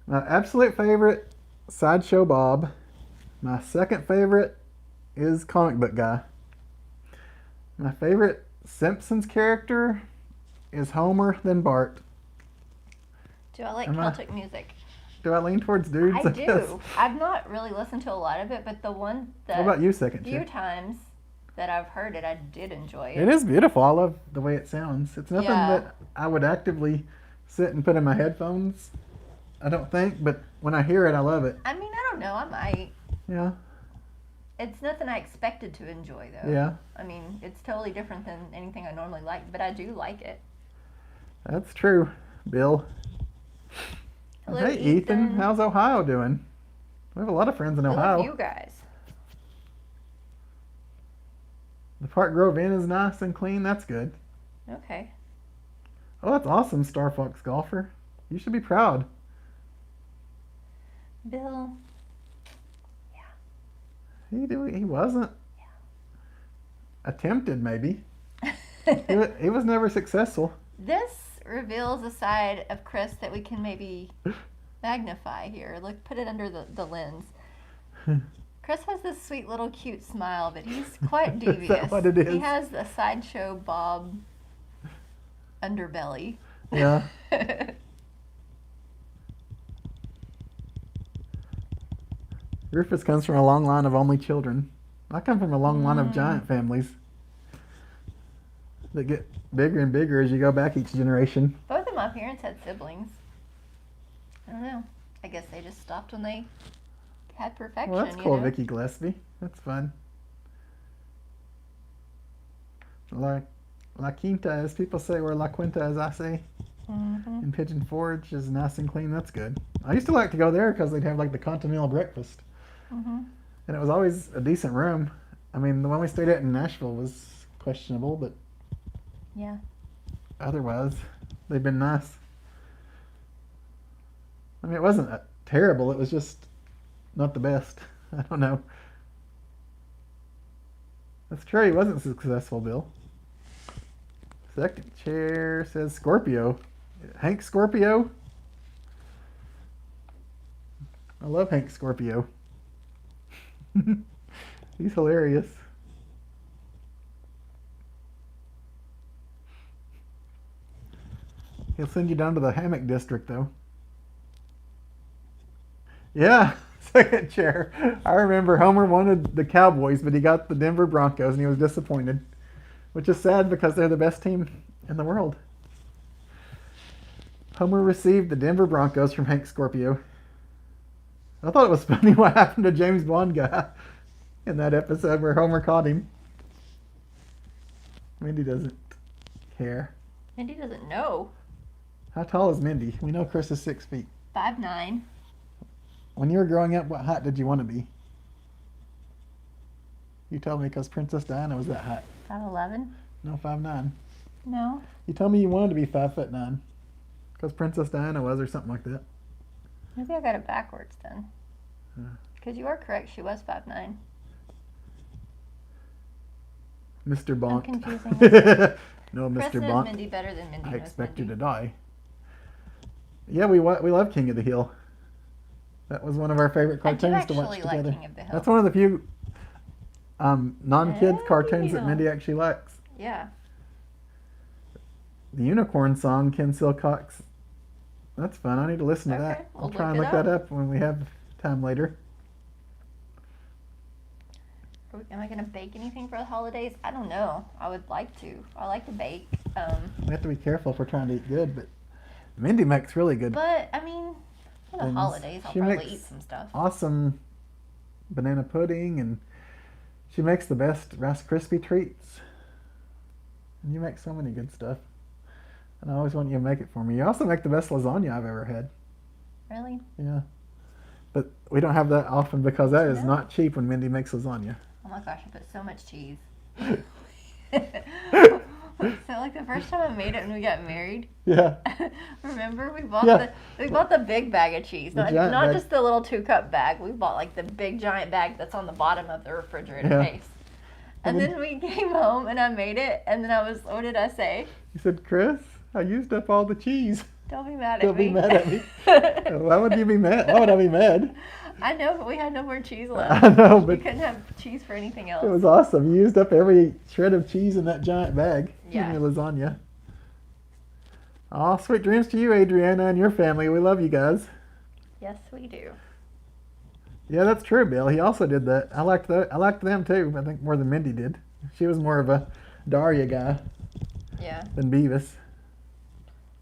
My absolute favorite, Sideshow Bob. My second favorite is Comic Book Guy. My favorite Simpsons character is Homer, then Bart. Do I like Am I- Celtic music? Do I lean towards dudes? I guess? do. I've not really listened to a lot of it, but the one What about that you, second few chick? times that I've heard it, I did enjoy It is beautiful. I love the way it sounds. It's nothing Yeah. that I would actively sit and put in my headphones, I don't think, but when I hear it, I love it. I mean, I don't know. I might. Yeah, It's nothing I expected to enjoy, though. yeah, I mean, it's totally different than anything I normally like, but I do like it. that's true, Bill. Hello, Hey, Ethan. How's Ohio doing? We have a lot of friends in I Ohio. love you guys. The Park Grove Inn is nice and clean. That's good. Okay. Oh, that's awesome, Star Fox Golfer. You should be proud. Bill. He wasn't. Yeah. Attempted, maybe. He was never successful. This reveals a side of Chris that we can maybe magnify here. Look, put it under the lens. Chris has this sweet little cute smile, but he's quite devious. Is that what it is? He has the sideshow Bob underbelly. Yeah. Rufus comes from a long line of only children. I come from a long line of giant families that get bigger and bigger as you go back each generation. Both of my parents had siblings. I don't know. I guess they just stopped when they had perfection. Well, that's cool, you know? Vicky Gillespie. That's fun. La Quinta, as people say, or La Quinta, as I say, in Pigeon Forge is nice and clean. That's good. I used to like to go there because they'd have like the continental breakfast. And it was always a decent room. I mean, the one we stayed at in Nashville was questionable, but yeah, otherwise, they've been nice. I mean, it wasn't terrible. It was just not the best. I don't know. That's true. He wasn't successful, Bill. Second chair says Scorpio. Hank Scorpio? I love Hank Scorpio. He's hilarious. He'll send you down to the hammock district, though. Yeah, second chair. I remember Homer wanted the Cowboys, but he got the Denver Broncos, and he was disappointed. Which is sad because they're the best team in the world. Homer received the Denver Broncos from Hank Scorpio. I thought it was funny what happened to James Bond guy in that episode where Homer caught him. Mindy doesn't care. Mindy doesn't know. How tall is Mindy? We know Chris is 6 feet. 5'9". When you were growing up, what height did you want to be? You told me because Princess Diana was that height. 5'11". No, 5'9". No. You told me you wanted to be 5'9", because Princess Diana was, or something like that. Maybe I got it backwards then. Yeah. Because you are correct, she was 5'9". Mr. Bonk. I'm confusing it. No, Chris Mr. knows Bonk. Mindy better than Mindy I knows expect Mindy. you to die. Yeah, we love King of the Hill. That was one of our favorite cartoons to watch like together. King of the Hill. That's one of the few non-kids cartoons that Yeah. Mindy actually likes. Yeah. The Unicorn song, Ken Silcox. That's fun. I need to listen to Okay, that. we'll I'll try look and it look that up. up when we have time later. Am I going to bake anything for the holidays? I don't know. I would like to. I like to bake. We have to be careful if we're trying to eat good, but Mindy makes really good. But, I mean, for the things. holidays, I'll She probably makes eat some stuff. Awesome banana pudding, and she makes the best Rice Krispie treats. And you make so many good stuff. And I always want you to make it for me. You also make the best lasagna I've ever had. Really? Yeah. But we don't have that often because that is No. not cheap when Mindy makes lasagna. Oh my gosh, I put so much cheese. So like the first time I made it when we got married, Yeah. remember we bought Yeah. we bought the big bag of cheese, The not giant bag. just the little 2-cup bag. We bought like the big giant bag that's on the bottom of the refrigerator Yeah. case. And then we came home and I made it, and then what did I say? You said, Chris, I used up all the cheese. Don't be mad at Don't me. be mad at me. Why would you be mad? Why would I be mad? I know, but we had no more cheese left. I know, We but couldn't have cheese for anything else. it was awesome. You used up every shred of cheese in that giant bag Yeah. in your lasagna. Aw, sweet dreams to you, Adriana, and your family. We love you guys. Yes, we do. Yeah, that's true, Bill. He also did that. I liked them too. I think more than Mindy did. She was more of a Daria guy Yeah. than Beavis.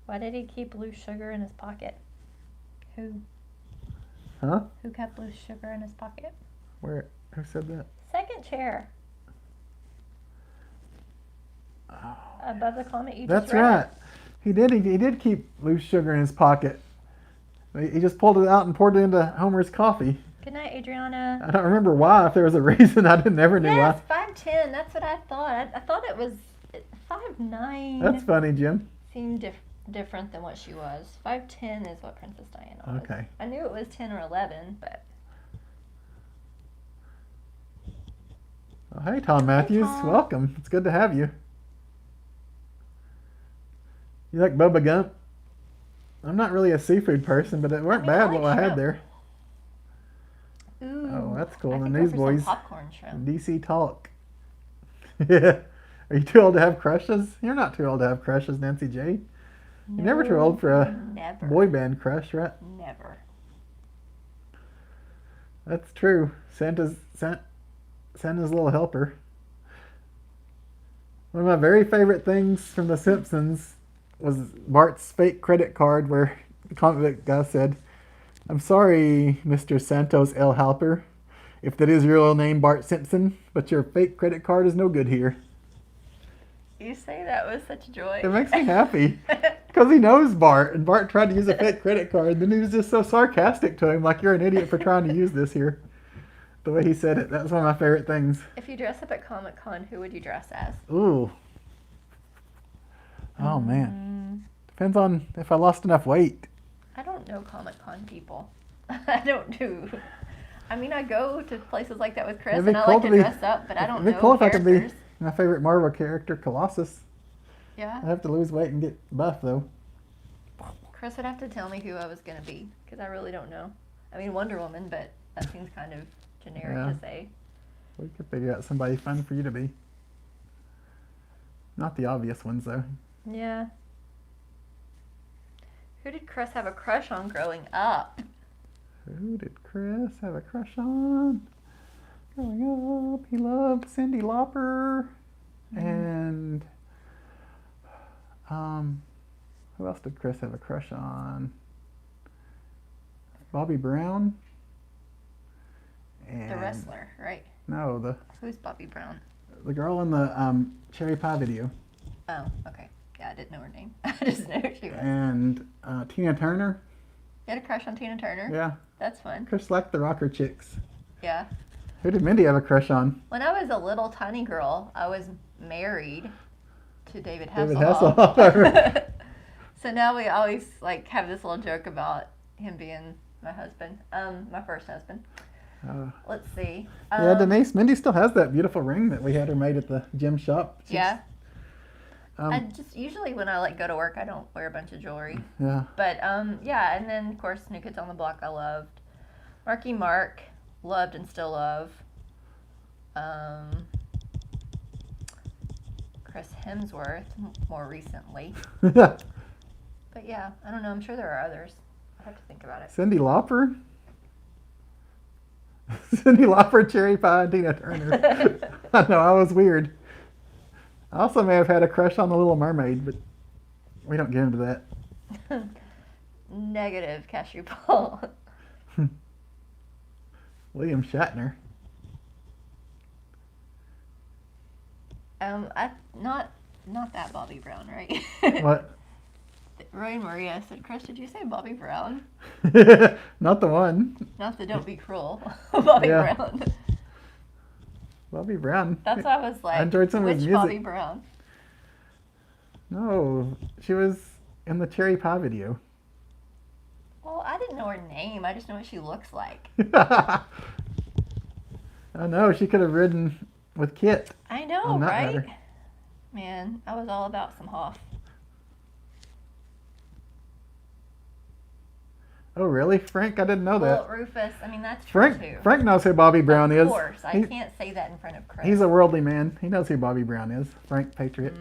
Why did he keep loose sugar in his pocket? Who? Huh? Who kept loose sugar in his pocket? Who said that? Second chair. Oh, Above the comment you that's just read. right. He did keep loose sugar in his pocket. He just pulled it out and poured it into Homer's coffee. Good night, Adriana. I don't remember why. If there was a reason, I never knew Yes, why. 5'10". That's what I thought. I thought it was 5'9". That's funny, Jim. Seemed different than what she was. 5'10" is what Princess Diana was. Okay. I knew it was 10 or 11, but Oh, hey, Tom Matthews. Tom. Welcome. It's good to have you. You like Bubba Gump? I'm not really a seafood person, but it weren't I bad like what I had shrimp. there. Ooh. Oh, that's cool. I The could go for some Newsboys. popcorn shrimp. DC Talk. Yeah. Are you too old to have crushes? You're not too old to have crushes, Nancy J. You're never too old for a Never. boy band crush, right? Never. That's true. Santa's little helper. One of my very favorite things from The Simpsons was Bart's fake credit card where the comic book guy said, "I'm sorry, Mr. Santos L. Halper, if that is your real name, Bart Simpson, but your fake credit card is no good here." You say that with such joy. It makes me happy. Because he knows Bart, and Bart tried to use a fake credit card, and then he was just so sarcastic to him, like, "You're an idiot for trying to use this here." The way he said it, that's one of my favorite things. If you dress up at Comic Con, who would you dress as? Ooh. Oh, man. Depends on if I lost enough weight. I don't know Comic Con people. I don't do. I mean, I go to places like that with Chris, It'd be and I cool like to to be- dress up, but I don't It'd be know cool if I could characters. be my favorite Marvel character, Colossus. Yeah. I'd have to lose weight and get buff, though. Chris would have to tell me who I was going to be, because I really don't know. I mean, Wonder Woman, but that seems kind of generic Yeah. to say. We could figure out somebody fun for you to be. Not the obvious ones, though. Yeah. Who did Chris have a crush on growing up? Who did Chris have a crush on? Growing up, he loved Cyndi Lauper. And, who else did Chris have a crush on? Bobby Brown. And The wrestler, right? No, Who's Bobby Brown? the girl in the Cherry Pie video. Oh, okay. Yeah, I didn't know her name. I just know who she was. And Tina Turner. You had a crush on Tina Turner? Yeah. That's fun. Chris liked the rocker chicks. Yeah. Who did Mindy have a crush on? When I was a little tiny girl, I was married to David David Hasselhoff. Hasselhoff. So now we always like have this little joke about him being my husband, my first husband. Let's see. Yeah, Denise, Mindy still has that beautiful ring that we had her made at the gym shop. Yeah. Um, I just usually when I like go to work, I don't wear a bunch of jewelry. yeah. But yeah, and then of course New Kids on the Block I loved. Marky Mark, loved and still love. Chris Hemsworth more recently. Cyndi But yeah, I don't know. I'm sure there are others. I have to think about it. Lauper? Cyndi Lauper, Cherry Pie, and Tina Turner. I know, I was weird. I also may have had a crush on the Little Mermaid, but we don't get into that. Negative, Cashew Paul. William Shatner. Not that Bobby Brown, right? What? Roy and Maria said, Chris, did you say Bobby Brown? Not the one. Not the Don't Be Cruel. Bobby Yeah. Brown. Bobby Brown. That's why I was like, I enjoyed some of which his music. Bobby Brown? No, she was in the Cherry Pie video. Well, I didn't know her name. I just know what she looks like. I know, she could have ridden with Kit. I know, on that right? matter. Man, I was all about some Hoff. Oh, really? Frank? I didn't know Well, that. Rufus, I mean, that's true too. Frank knows who Bobby Brown is. Of course, I He- can't say that in front of Chris. He's a worldly man. He knows who Bobby Brown is. Frank Patriot.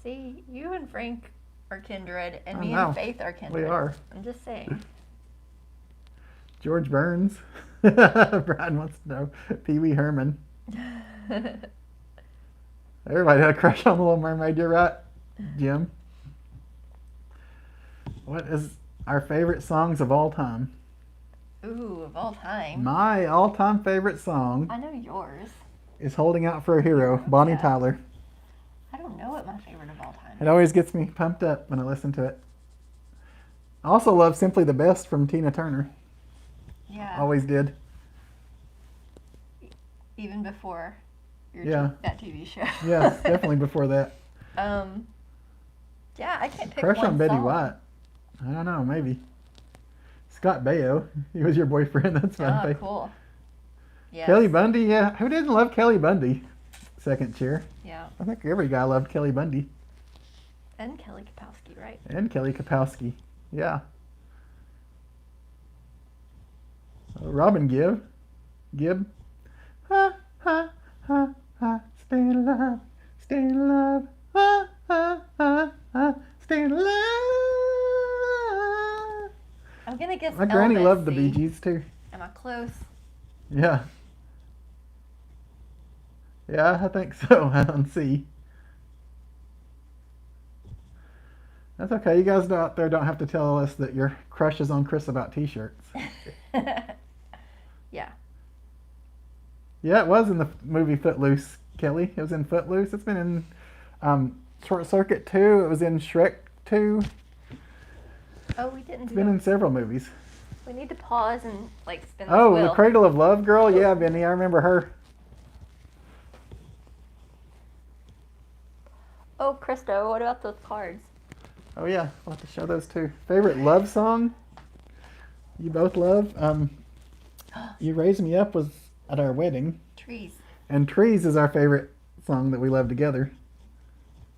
See, you and Frank are kindred, and I me know. and Faith are kindred. We are. I'm just saying. George Burns. Brian wants to know. Pee Wee Herman. Everybody had a crush on the Little Mermaid. You're right, Jim. What is our favorite songs of all time? Ooh, of all time. My all-time favorite song I know yours. is Holding Out for a Hero, Bonnie Yeah. Tyler. I don't know what my favorite of all time It always gets me pumped up when I listen to it. I also love Simply the Best from Tina Turner. Yeah. Always did. Even before Yeah. that TV show. Yes, definitely before that. Yeah, I can't pick Crush one on Betty song. White. I don't know, maybe. Scott Baio. He was your boyfriend. That's fun. Oh, cool. Yeah. Kelly Bundy. Yeah, who didn't love Kelly Bundy? second chair. Yeah. I think every guy loved Kelly Bundy. And Kelly Kapowski, right? And Kelly Kapowski. Yeah. Robin Gibb. Ha, ha, ha, ha. Stay alive. Stay alive. Ha, ha, ha, ha. Stay alive. I'm gonna guess My granny Elvis, loved the see? Bee Gees too. Am I close? Yeah. Yeah, I think so. On C. That's okay. You guys out there don't have to tell us that your crush is on Chris about t-shirts. Yeah. Yeah, it was in the movie Footloose, Kelly. It was in Footloose. It's been in Short Circuit 2. It was in Shrek 2. Oh, we didn't It's do been that. in several movies. We need to pause and like spin Oh, this the wheel. Cradle of Love girl? Yeah, Benny, I remember her. Oh, Christo, what about those cards? Oh yeah, I'll have to show those too. Favorite love song? You both love? You Raise Me Up was at our wedding. Trees. And Trees is our favorite song that we love together.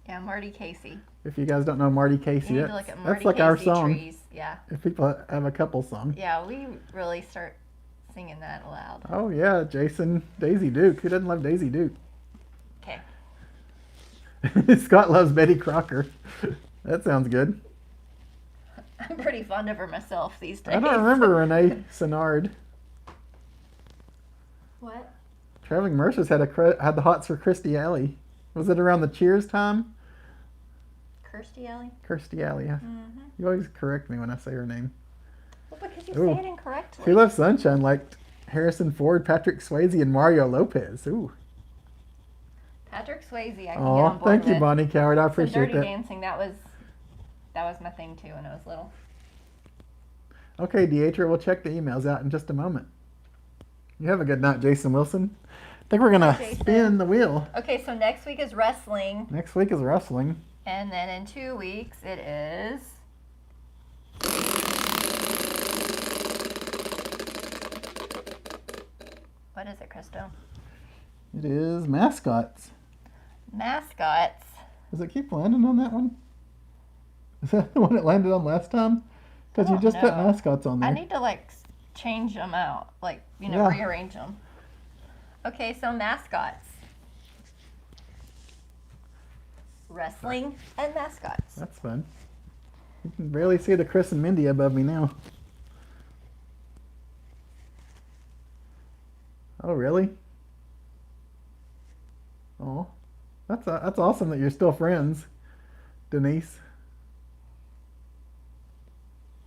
Yeah, Marty Casey. If you guys don't know Marty You Casey, need that's, to look at Marty that's like Casey our song. Trees. Yeah. If people have a couple song. Yeah, we really start singing that aloud. Oh yeah, Jason, Daisy Duke. Who doesn't love Daisy Duke? Okay. Scott loves Betty Crocker. That sounds good. I'm pretty fond of her myself these days. I don't remember Renee Senard. What? Traveling Merchants had the hots for Kirstie Alley. Was it around the Cheers time? Kirstie Alley? Kirstie Alley. Yeah. Mm-hmm. You always correct me when I say her name. Well, because you Ooh. say it incorrectly. She Loves Sunshine liked Harrison Ford, Patrick Swayze, and Mario Lopez. Ooh. Patrick Swayze, I can get Oh, on board thank you, with. Bonnie Coward. I Some appreciate Dirty that. Dancing, that was my thing too when I was little. Okay, Deatra, we'll check the emails out in just a moment. You have a good night, Jason Wilson. I think we're going to Jason. spin the wheel. Okay, so next week is wrestling, Next week is wrestling. and then in 2 weeks it is... What is it, Christo? It is mascots. Mascots. Does it keep landing on that one? Is that the one it landed on last time? Because you don't just put know. mascots on there. I need to like change them out, like, Yeah. rearrange them. Okay, so mascots. Wrestling and mascots. That's fun. You can barely see the Chris and Mindy above me now. Oh, really? Oh, that's awesome that you're still friends, Denise.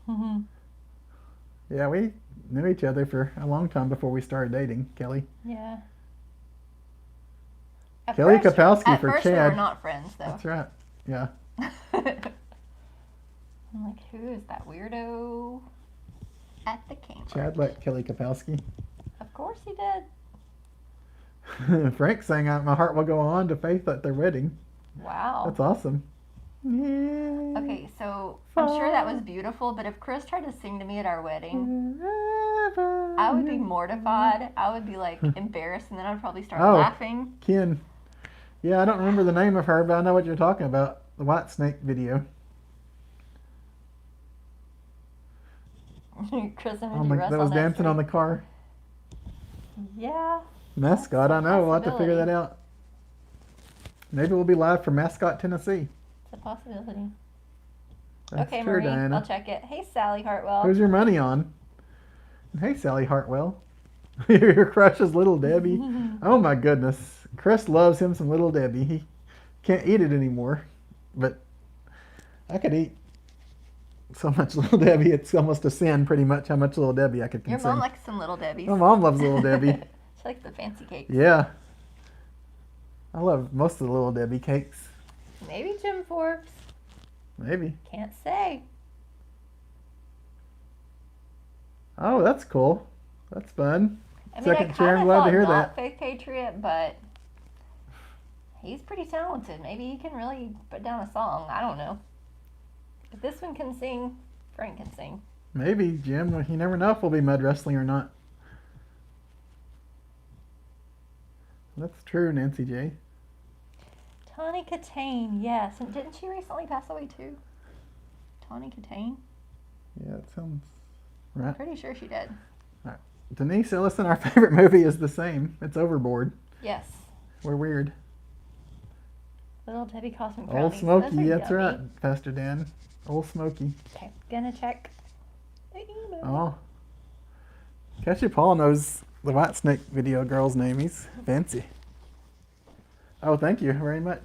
Mm-hmm. Yeah, we knew each other for a long time before we started dating, Kelly. Yeah. Kelly Kapowski at for first we Chad. were not friends, though. That's right. Yeah. I'm like, who is that weirdo at the camp? Chad liked Kelly Kapowski. Of course he did. Frank sang "My Heart Will Go On" to Faith at their wedding. Wow. That's awesome. Yeah. Okay, so I'm sure that was beautiful, but if Chris tried to sing to me at our wedding, I would be mortified. I would be like embarrassed, and then I would probably start Oh. laughing. Ken. Yeah, I don't remember the name of her, but I know what you're talking about. The White Snake video. Chris and Oh Mindy my, wrestle that was next dancing on the week. car. Yeah. Mascot, I know. We'll have to figure possibility. that out. Maybe we'll be live from Mascot, Tennessee. It's a possibility. That's Okay, true, Marie, Diana. I'll check it. Hey, Sally Hartwell. Who's your money on? Hey, Sally Hartwell. Your crush is Little Debbie. Oh my goodness. Chris loves him some Little Debbie. He can't eat it anymore. But I could eat so much Little Debbie. It's almost a sin, pretty much, how much Little Debbie I could Your consume. mom likes some Little Debbies. My mom loves Little Debbie. She likes the fancy cakes. Yeah. I love most of the Little Debbie cakes. Maybe Jim Forbes. Maybe. Can't say. Oh, that's cool. That's fun. I mean, Second I chair, I'm kind of glad to thought hear not that. Faith Patriot, but he's pretty talented. Maybe he can really put down a song. I don't know. If this one can sing, Frank can sing. Maybe, Jim. You never know if we'll be mud wrestling or not. That's true, Nancy J. Tawny Katane, yes. And didn't she recently pass away too? Tawny Katane? Yeah, it sounds right. Pretty sure she did. All right. Denise, listen, our favorite movie is the same. It's Overboard. Yes. We're weird. Little Debbie Cosmic Old Brownies. Smoky, Those are that's yummy. right, Pastor Dan. Old Smoky. Okay, gonna check the email. Oh. Cassie Paul knows the White Snake video girl's name. He's fancy. Oh, thank you very much.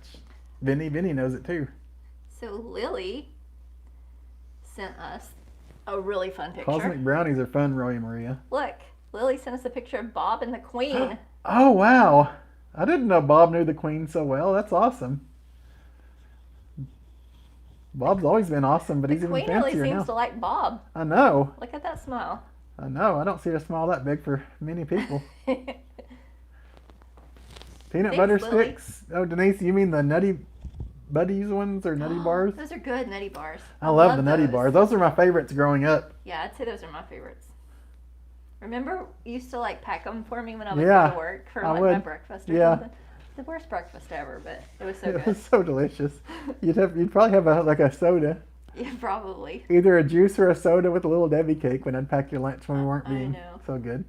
Vinny knows it too. So Lily sent us a really fun picture. Cosmic brownies are fun, Roy and Maria. Look, Lily sent us a picture of Bob and the Queen. Oh, wow. I didn't know Bob knew the Queen so well. That's awesome. Bob's always been awesome, but he's The even Queen really fancier seems now. to like Bob. I know. Look at that smile. I know. I don't see a smile that big for many people. Peanut Thanks, butter Lily. sticks. Oh, Denise, you mean the Nutty Buddies ones or Nutty Bars? Those are good Nutty Bars. I love the Nutty those. Bars. Those are my favorites growing up. Yeah, I'd say those are my favorites. Remember, you used to like pack them for me when I would Yeah, go to work for I like my would. breakfast or Yeah. something. The worst breakfast ever, but it was so It good. was so delicious. You'd probably have a soda, Yeah, probably. either a juice or a soda with a little Debbie cake when I'd pack your lunch when we weren't I being know. so good.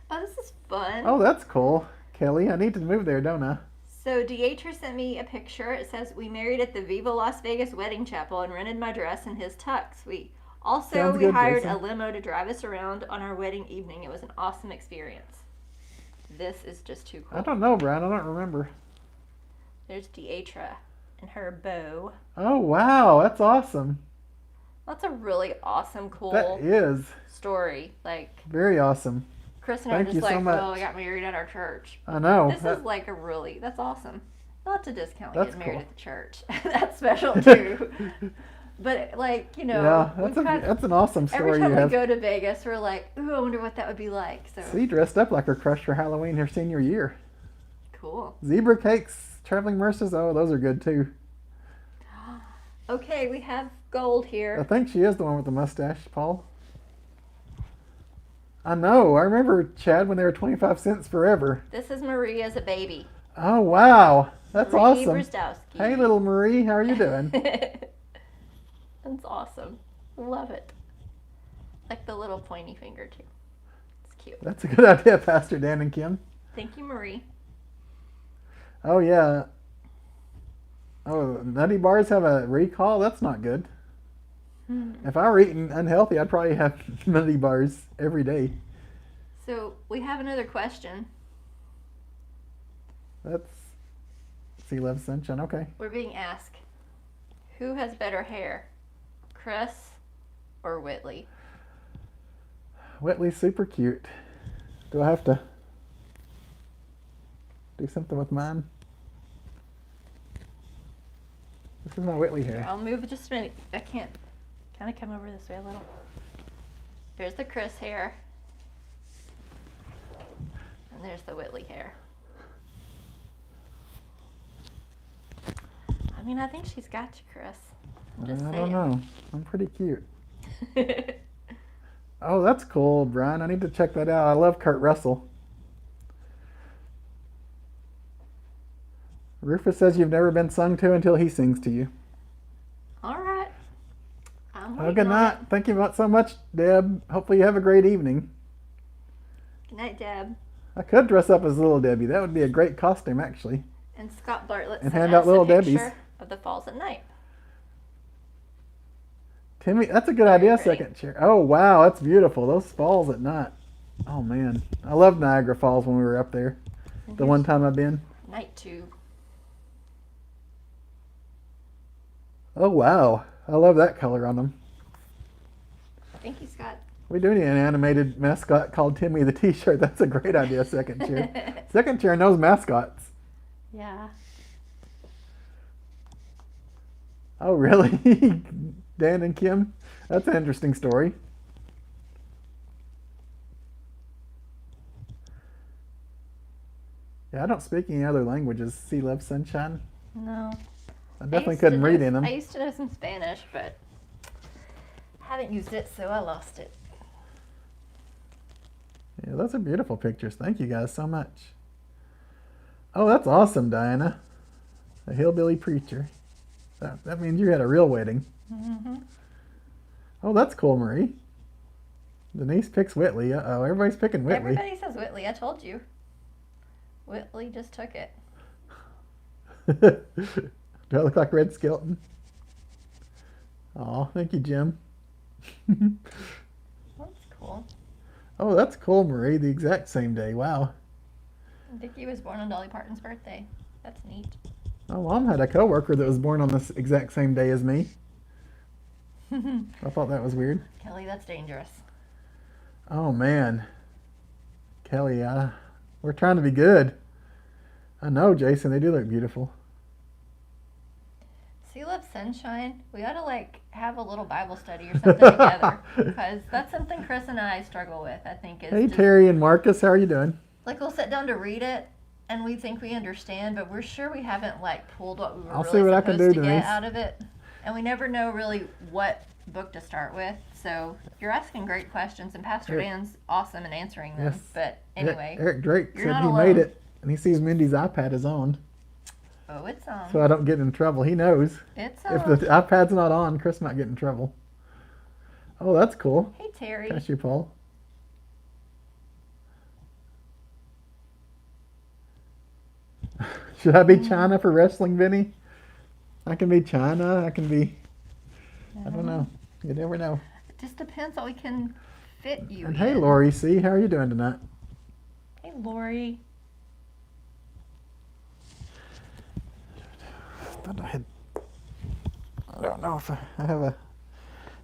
Oh, this is fun. Oh, that's cool, Kelly. I need to move there, don't I? So Deatra sent me a picture. It says, we married at the Viva Las Vegas wedding chapel and rented my dress and his tux. We Sounds good, hired Jason. a limo to drive us around on our wedding evening. It was an awesome experience. This is just too cool. I don't know, Brian. I don't remember. There's Deatra and her bow. Oh, wow. That's awesome. That's a really awesome, cool That is story. Like, very awesome. Chris and I Thank are you just so like, much. well, we got married at our church. I know. This is like that's awesome. Not to discount That's getting married cool. at the church. That's special too. But like, yeah, we've that's an awesome story every time you we have. go to Vegas, we're like, ooh, I wonder what that would be like. So See, dressed up like her crush for Halloween her senior year. cool. Zebra cakes, traveling mercies. Oh, those are good too. Okay, we have gold I here. think she is the one with the mustache, Paul. I know. I remember, Chad, when they were 25 cents forever. This is Marie as a baby. Oh, wow. That's Marie awesome. Brzezowski. Hey, little Marie. How are you doing? That's awesome. Love it. Like the little pointy finger too. It's cute. That's a good idea, Pastor Dan and Kim. Thank you, Marie. Oh, yeah. Oh, Nutty Bars have a recall? That's not good. If I were eating unhealthy, I'd probably have Nutty Bars every day. So we have another question. That's Sea Love Sunshine. Okay. We're being asked, who has better hair, Chris or Whitley? Whitley's super cute. Do I have to do something with mine? This is my Whitley hair. I'll move just a minute. I can't. Kind of come over this way a little. There's the Chris hair. And there's the Whitley hair. I mean, I think she's got you, Chris. Just I saying. don't know. I'm pretty cute. Oh, that's cool, Brian. I need to check that out. I love Kurt Russell. Rufus says you've never been sung to until he sings to you. All right. I'm Oh, waiting good on night. it. Thank you so much, Deb. Hopefully you have a great evening. Good night, Deb. I could dress up as Little Debbie. That would be a great costume, actually. And Scott Bartlett And sent hand out us Little a picture Debbies. of the falls at night. Timmy, that's a good Very idea, pretty. second chair. Oh, wow, that's beautiful. Those falls at night. Oh, man. I loved Niagara Falls when we were up there. And The here's one time I've been. Night tube. Oh, wow. I love that color on them. Thank you, Scott. We do need an animated mascot called Timmy the T-shirt. That's a great idea, second chair. Second chair knows mascots. Yeah. Oh, really? Dan and Kim? That's an interesting story. Yeah, I don't speak any other languages. Sea Love Sunshine. No. I definitely used to couldn't read know- in them. I used to know some Spanish, but haven't used it, so I lost it. Yeah, those are beautiful pictures. Thank you guys so much. Oh, that's awesome, Diana. A hillbilly preacher. That means you had a real wedding. Mm-hmm. Oh, that's cool, Marie. Denise picks Whitley. Uh-oh, everybody's picking Whitley. Everybody says Whitley. I told you. Whitley just took it. Do I look like Red Skelton? Oh, thank you, Jim. That's cool. Oh, that's cool, Marie. The exact same day. Wow. Vicky was born on Dolly Parton's birthday. That's neat. My mom had a coworker that was born on this exact same day as me. I thought that was weird. Kelly, that's dangerous. Oh, man. Kelly, we're trying to be good. I know, Jason. They do look beautiful. Sea Love Sunshine. We ought to like have a little Bible study or something together, because that's something Chris and I struggle with. I think is Hey, just, Terry and Marcus. How are you doing? like we'll sit down to read it and we think we understand, but we're sure we haven't like pulled what we were I'll really see what I can supposed do, to Denise. get out of it, and we never know really what book to start with. So you're asking great questions, and Pastor Eric. Dan's awesome in answering them. Yes. But anyway, Eric Drake you're said not he alone. made it, and he sees Mindy's iPad is on, oh, it's on. so I don't get in trouble. He knows. It's If on. the iPad's not on, Chris might get in trouble. Oh, that's cool. Hey Terry. That's you, Paul. Should I be China for wrestling, Vinny? I can be China. I can be. I don't know. You never know. It just depends what we can fit you And in. hey, Lori C, how are you doing tonight? Hey, Lori. I don't know if I have a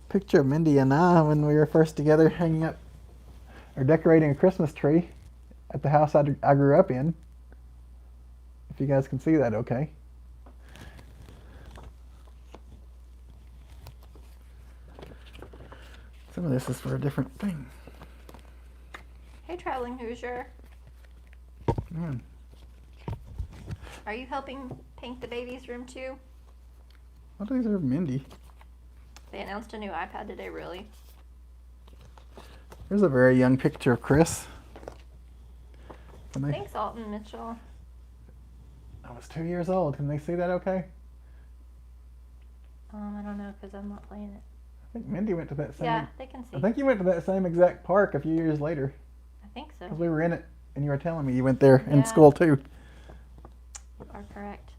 picture of Mindy and I when we were first together hanging up or decorating a Christmas tree at the house I grew up in. If you guys can see that okay. Some of this is for a different thing. Hey, Traveling Hoosier. Man, Are you helping paint the baby's room too? what are these are Mindy? They announced a new iPad today, really. Here's a very young picture of Chris. Can they, Thanks, Alton Mitchell. I was 2 years old. Can they see that okay? I don't know, because I'm not playing it. I think Mindy went to that same. Yeah, they can see. I think you went to that same exact park a few years later. I think so. Because we were in it, and you were telling me you went there in Yeah. school too. You are correct.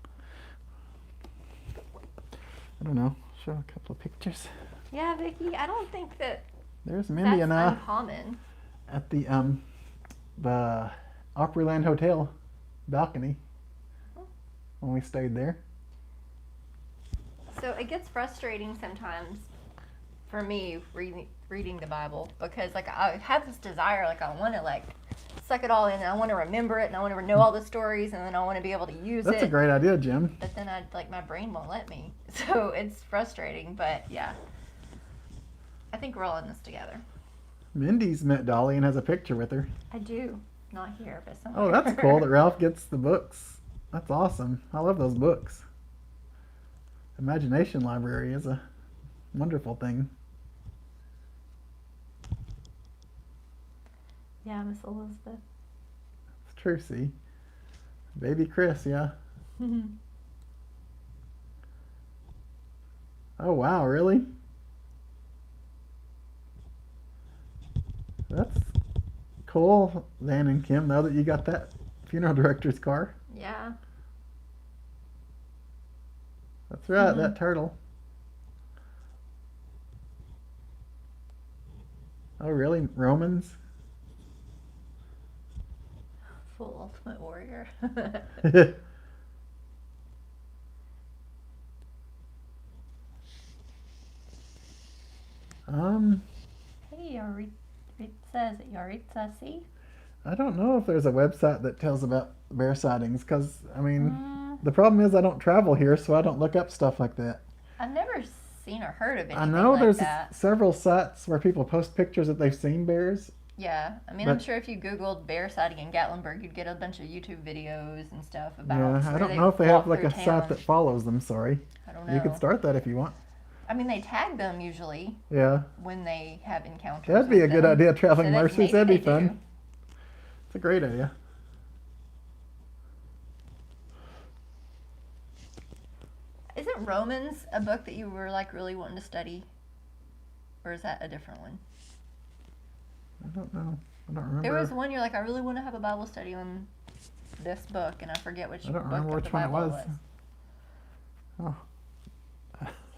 I don't know. Show a couple of pictures. Yeah, Vicky, I don't think that There's Mindy that's and I uncommon. at the Opryland Hotel balcony when we stayed there. So it gets frustrating sometimes for me reading the Bible, because like I have this desire, like I want to like suck it all in, and I want to remember it, and I want to know all the stories, and then I want to be able to use That's it. a great idea, Jim. But then my brain won't let me. So it's frustrating, but yeah. I think we're all in this together. Mindy's met Dolly and has a picture with her. I do. Not here, but somewhere. Oh, that's cool that Ralph gets the books. That's awesome. I love those books. Imagination library is a wonderful thing. Yeah, Miss Elizabeth. It's true, see. Baby Chris, yeah. Oh, wow, really? That's cool, Dan and Kim, now that you got that funeral director's car. Yeah. That's right, that turtle. Oh, really? Romans? Full Ultimate Warrior. Hey, it says Yaritza C. I don't know if there's a website that tells about bear sightings, because, I mean, the problem is I don't travel here, so I don't look up stuff like that. I've never seen or heard of anything I know like there's that. several sites where people post pictures that they've seen bears. Yeah, I mean, I'm But- sure if you Googled bear sighting in Gatlinburg, you'd get a bunch of YouTube videos and stuff about. Yeah, I where don't know if they have walk like a through site town. that follows them, sorry. I don't know. You could start that if you want. I mean, they tag them usually Yeah, when they have encounters. that'd be with a good them. idea, Traveling So Mercies. maybe That'd be they fun. do. It's a great idea. Isn't Romans a book that you were like really wanting to study? Or is that a different one? I don't know. I don't remember. There was one you're like, I really want to have a Bible study on this book, and I forget which I don't book remember of which the one it Bible was. Oh.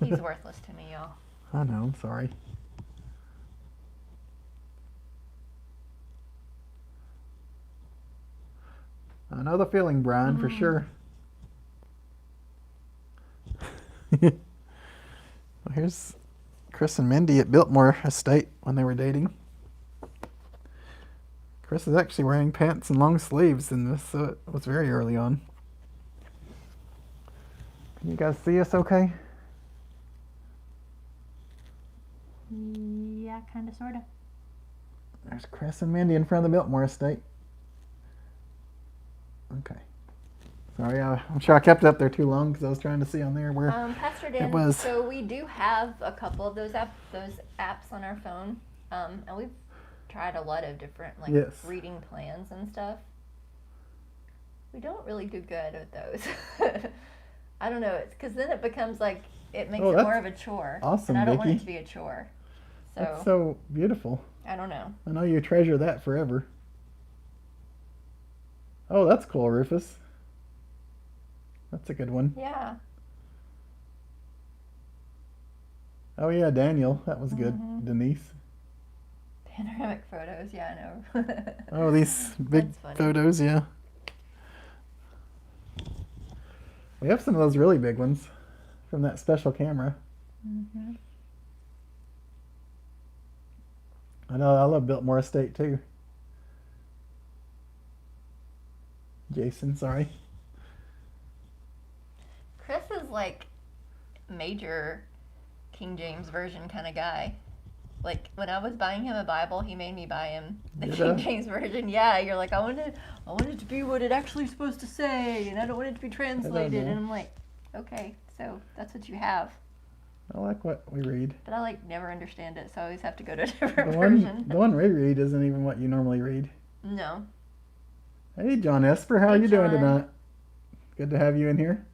He's worthless to me, y'all. I know, I'm sorry. I know the feeling, Brian, for sure. Well, here's Chris and Mindy at Biltmore Estate when they were dating. Chris is actually wearing pants and long sleeves in this, so it was very early on. Can you guys see us okay? Yeah, kind of, sort of. There's Chris and Mindy in front of the Biltmore Estate. Okay. Sorry, I'm sure I kept it up there too long because I was trying to see on there where Pastor it Dan, was. so we do have a couple of those apps on our phone, and we've tried a lot of different reading plans and stuff. We don't really do good with those. I don't know. It's because then it becomes like it makes it more of a chore. Awesome, and I don't want Vicky. it to be a chore. So That's so beautiful. I don't know. I know you treasure that forever. Oh, that's cool, Rufus. That's a good one. Yeah. Oh yeah, Daniel. That was good. Denise. Panoramic photos. Yeah, I know. Oh, these big photos, yeah. We have some of those really big ones from that special camera. I know, I love Biltmore Estate too. Jason, sorry. Chris is like major King James Version kind of guy. Like when I was buying him a Bible, he made me buy him the King James Version. Yeah, you're like, I want it to be what it actually supposed to say, and I don't want it to be translated. And I'm like, okay, so that's what you have. I like what we read. But I like never understand it, so I always have to go to a different version. The one we read isn't even what you normally read. No. Hey, John Esper, how are you doing tonight? Good to have you in here.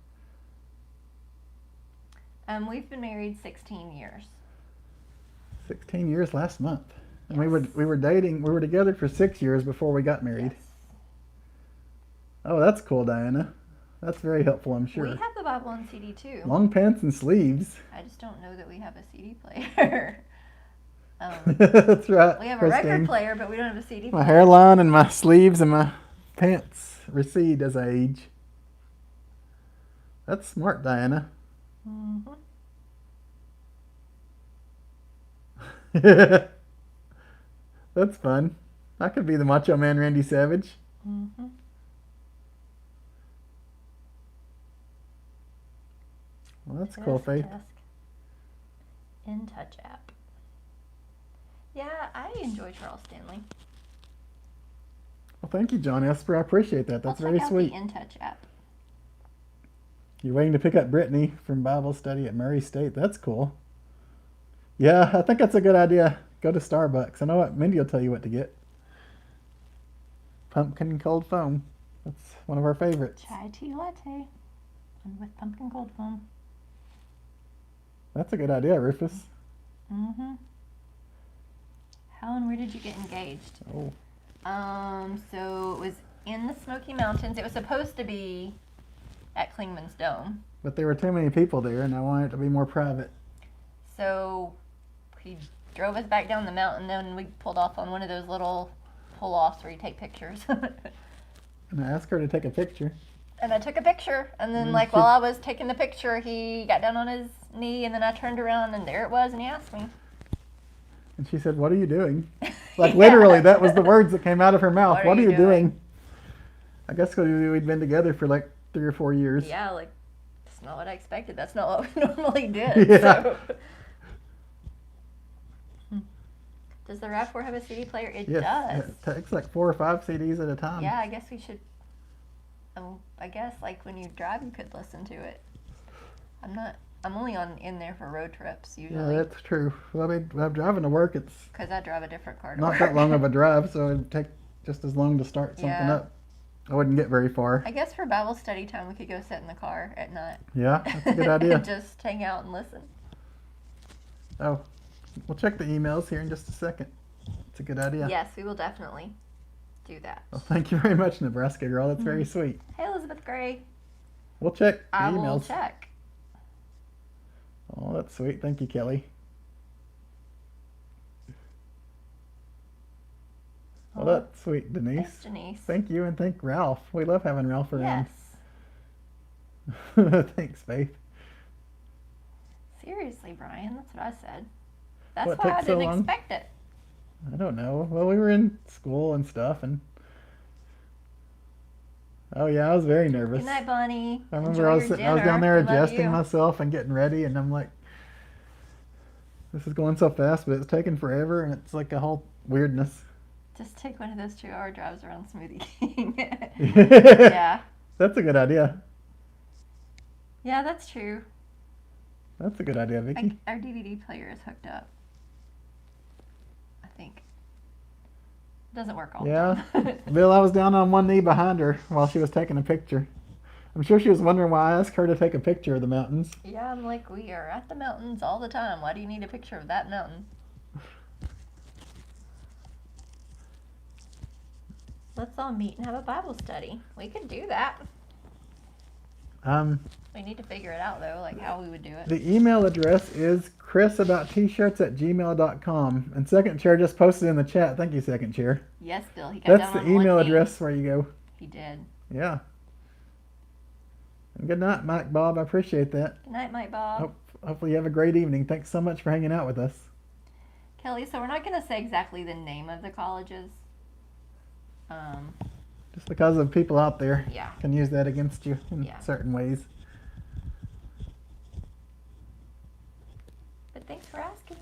We've been married 16 years. 16 years last month. And we were dating, we were together for 6 years before we got married. Yes. Oh, that's cool, Diana. That's very helpful, I'm sure. We have the Bible on CD too. Long pants and sleeves. I just don't know that we have a CD player. That's right. We have a record player, but we don't have a CD player. My hairline and my sleeves and my pants recede as I age. That's smart, Diana. That's fun. I could be the Macho Man Randy Savage. Well, that's cool, Faith. In Touch app. Yeah, I enjoy Charles Stanley. Well, thank you, John Esper. I appreciate that. That's very sweet. The In Touch app. You're waiting to pick up Brittany from Bible study at Murray State. That's cool. Yeah, I think that's a good idea. Go to Starbucks. I know what Mindy will tell you what to get. Pumpkin cold foam. That's one of our favorites. Chai tea latte with pumpkin cold foam. That's a good idea, Rufus. How and where did you get engaged? Oh. So it was in the Smoky Mountains. It was supposed to be at Klingman's Dome. But there were too many people there, and I wanted it to be more private. So he drove us back down the mountain, and we pulled off on one of those little pull-offs where you take pictures. And I asked her to take a picture. And I took a picture, and then while I was taking the picture, he got down on his knee, and then I turned around, and there it was, and he asked me. And she said, "What are you doing?" Like literally, that was the words that came out of her mouth. What are you doing? I guess we'd been together for like 3 or 4 years. Yeah, like, that's not what I expected. That's not what we normally did. Yeah. So. Does the RAV4 have a CD player? It does. It takes like 4 or 5 CDs at a time. Yeah, I guess we should. I guess like when you drive, you could listen to it. I'm only in there for road trips usually. Yeah, that's true. Well, I mean, when I'm driving to work, it's because I drive a different car to not work. that long of a drive, so it'd take just as long to start something up. I wouldn't get very far. I guess for Bible study time, we could go sit in the car at night. Yeah, that's a good idea. And just hang out and listen. Oh, we'll check the emails here in just a second. It's a good idea. Yes, we will definitely do that. Well, thank you very much, Nebraska girl. That's very sweet. Hey, Elizabeth Gray. We'll check the I emails. will check. Oh, that's sweet. Thank you, Kelly. Well, that's sweet, Denise. Thanks, Denise. Thank you, and thank Ralph. We love having Ralph around. Yes. Thanks, Faith. Seriously, Brian, that's what I said. That's What why I took so didn't long? expect it. I don't know. Well, we were in school and stuff, and oh yeah, I was very nervous. Good night, Bonnie. I remember Enjoy I was your I was down dinner. there I love adjusting you. myself and getting ready, and I'm like, this is going so fast, but it's taking forever, and it's like a whole weirdness. Just take one of those 2-hour drives around Smoothie King. Yeah. Yeah. That's a good idea. Yeah, that's true. That's a good idea, Vicky. Our DVD player is hooked up. I think. It doesn't work all Yeah. the time. Bill, I was down on one knee behind her while she was taking a picture. I'm sure she was wondering why I asked her to take a picture of the mountains. Yeah, I'm like, we are at the mountains all the time. Why do you need a picture of that mountain? Let's all meet and have a Bible study. We could do that. We need to figure it out, though, like how we would do it. The email address is chrisabouttshirts@gmail.com. And Second Chair just posted in the chat. Thank you, Second Chair. Yes, Bill. He got That's down the on one email knee. address where you go. He did. Yeah. And good night, Mike Bob. I appreciate that. Good night, Mike Bob. Hopefully you have a great evening. Thanks so much for hanging out with us. Kelly, so we're not going to say exactly the name of the colleges. Just because of people out there Yeah. can use that against you in Yeah. certain ways. But thanks for asking.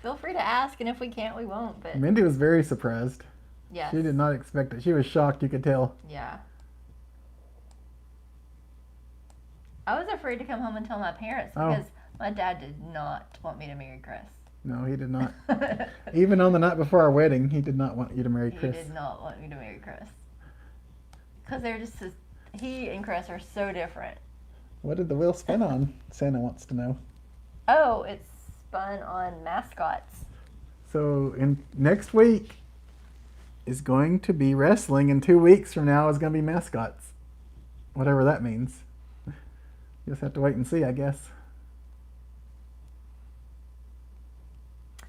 Feel free to ask, and if we can't, we won't. But Mindy was very surprised. yes. She did not expect it. She was shocked, you could tell. Yeah. I was afraid to come home and tell my parents Oh. because my dad did not want me to marry Chris. No, he did not. Even on the night before our wedding, he did not want you to marry He Chris. did not want me to marry Chris. Because they're just, he and Chris are so different. What did the wheel spin on? Santa wants to know. Oh, it's spun on mascots. So next week is going to be wrestling, and 2 weeks from now is going to be mascots. Whatever that means. You just have to wait and see, I guess.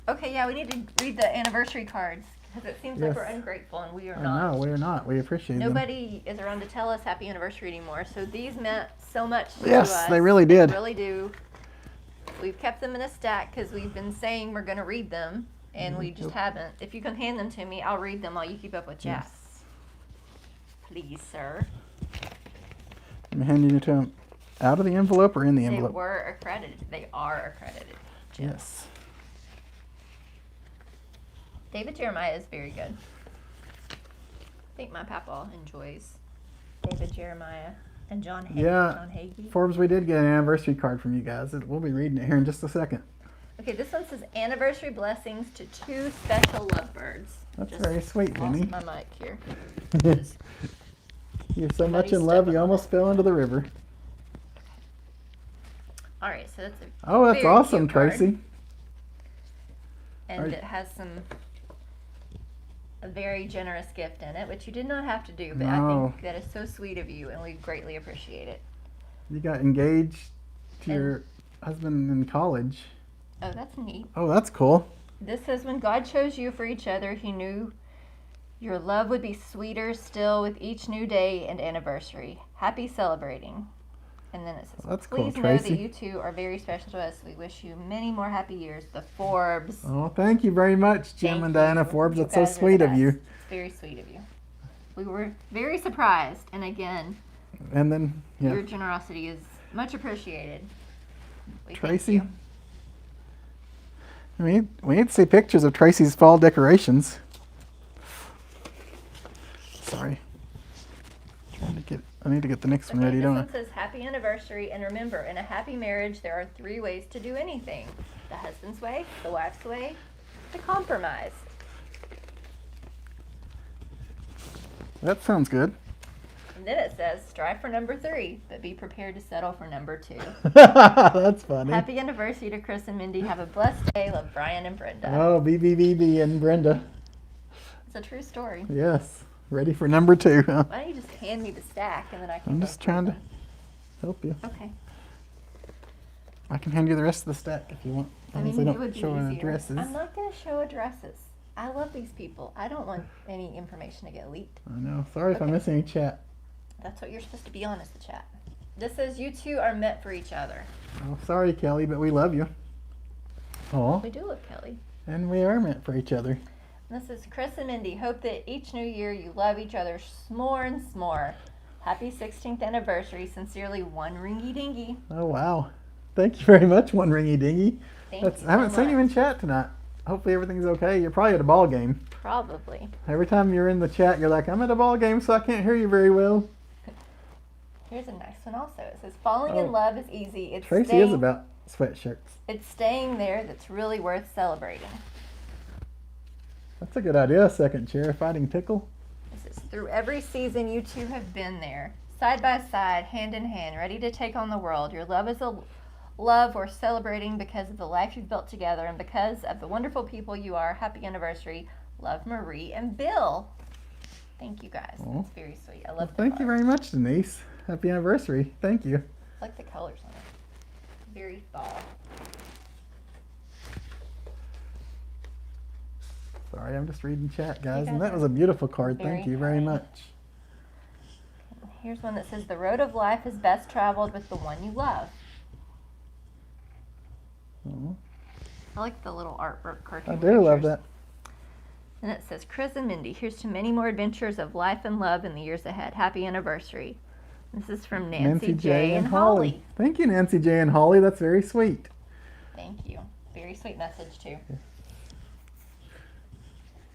Okay, yeah, we need to read the anniversary cards because it seems like Yes. we're ungrateful and we are Oh, not. no, we're not. We appreciate them. Nobody is around to tell us happy anniversary anymore. So these meant so much to Yes, us. they really did. They really do. We've kept them in a stack because we've been saying we're going to read them, and we just haven't. If you can hand them to me, I'll read them while you keep up with Jack. Yes. Please, sir. I'm handing it to him out of the envelope or in the They envelope? were accredited. They are accredited. Jim. Yes. David Jeremiah is very good. I think my papa enjoys David Jeremiah and John Hagee. Yeah. John Hagee. Forbes, we did get an anniversary card from you guys. We'll be reading it here in just a second. Okay, this one says anniversary blessings to 2 special lovebirds. That's Just very sweet, lost Vinny. my mic here. You're so much Somebody's in love, stepping you on almost fell into the river. All right, so that's a Oh, that's very awesome, cute card. Tracy. and it has a very generous gift in it, which you did not have to do, but I No. think that is so sweet of you, and we greatly appreciate it. You got engaged to And- your husband in college. Oh, that's neat. Oh, that's cool. This says, when God chose you for each other, he knew your love would be sweeter still with each new day and anniversary. Happy celebrating. And then it says, That's cool, please know that Tracy. you two are very special to us. We wish you many more happy years. The Forbes. Oh, thank you very much, Jim Thank and Diana you. Forbes. You That's so guys are sweet the of you. best. It's very sweet of you. We were very surprised. And again, And then, yeah, your generosity is much appreciated. We thank Tracy. you. We need to see pictures of Tracy's fall decorations. Sorry. I need to get the next one Okay, ready, this don't I? one says happy anniversary, and remember, in a happy marriage, there are 3 ways to do anything: the husband's way, the wife's way, the compromise. That sounds good. And then it says, strive for number 3, but be prepared to settle for number 2. That's funny. Happy anniversary to Chris and Mindy. Have a blessed day. Love, Brian and Brenda. Oh, BBBB and Brenda. It's a true story. Yes. Ready for number 2, huh? Why don't you just hand me the stack and then I can I'm go just through trying to them? help you. Okay. I can hand you the rest of the stack if you want. I mean, they it don't would be show any easier. addresses. I'm not going to show addresses. I love these people. I don't want any information to get leaked. I know. Sorry if I Okay. miss any chat. That's what you're supposed to be on, is the chat. This says you two are meant for each other. Oh, sorry, Kelly, but we love you. Oh, We do love Kelly. and we are meant for each other. And this is Chris and Mindy. Hope that each new year you love each other s'more and s'more. Happy 16th anniversary. Sincerely, one ringy dingy. Oh, wow. Thank you very much, One Ringy Dingy. Thank you I haven't so seen you much. in chat tonight. Hopefully everything's okay. You're probably at a ball game. Probably. Every time you're in the chat, you're like, I'm at a ball game, so I can't hear you very well. Here's a nice one also. It says, falling Oh. in love is easy. It's Tracy staying, is about sweatshirts. It's staying there that's really worth celebrating. That's a good idea. Second chair, fighting pickle. This is, through every season you two have been there. Side by side, hand in hand, ready to take on the world. Your love is a love we're celebrating because of the life you've built together and because of the wonderful people you are. Happy anniversary. Love, Marie and Bill. Thank you guys. Aw. That's very sweet. I Well, love the thank you card. very much, Denise. Happy anniversary. Thank you. I like the colors on it. Very fall. Sorry, I'm just reading chat, guys. guys And that are was a beautiful card. very Thank you very kind. much. Here's one that says, the road of life is best traveled with the one you love. Oh, I like the little artwork cartoon I do love pictures. that. And it says, Chris and Mindy, here's to many more adventures of life and love in the years ahead. Happy anniversary. This is from Nancy J. and Holly. Thank you, Nancy J. and Holly. That's very sweet. Thank you. Very sweet message, too. And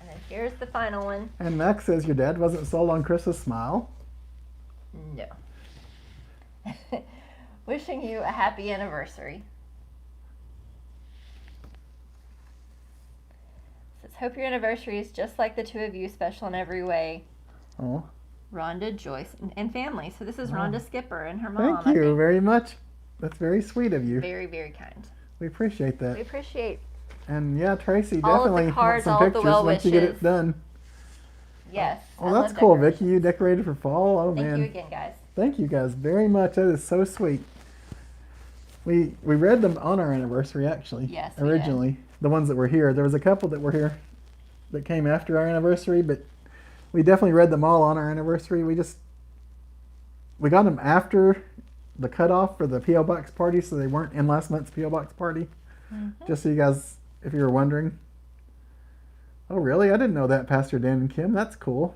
then here's the final one. And Max says your dad wasn't sold on Chris's smile. No. Wishing you a happy anniversary. It says, hope your anniversary is just like the two of you, special in every way. Oh, Rhonda, Joyce, and family. So this is Oh. Rhonda Skipper and her mom. thank I you think. very much. That's very sweet of you. Very, very kind. We appreciate We that. appreciate, And yeah, Tracy, all of the definitely want cards, some all of the pictures well once you get wishes. it done. yes. Oh, I that's love cool, decorations. Vicky. You decorated for fall. Oh, Thank man. you again, guys. Thank you guys very much. That is so sweet. We read them on our anniversary, actually. Yes, we did. Originally, the ones that were here. There was a couple that were here that came after our anniversary, but we definitely read them all on our anniversary. We got them after the cutoff for the PO Box party, so they weren't in last month's PO Box party. Mhm. Just so you guys, if you were wondering. Oh, really? I didn't know that, Pastor Dan and Kim. That's cool.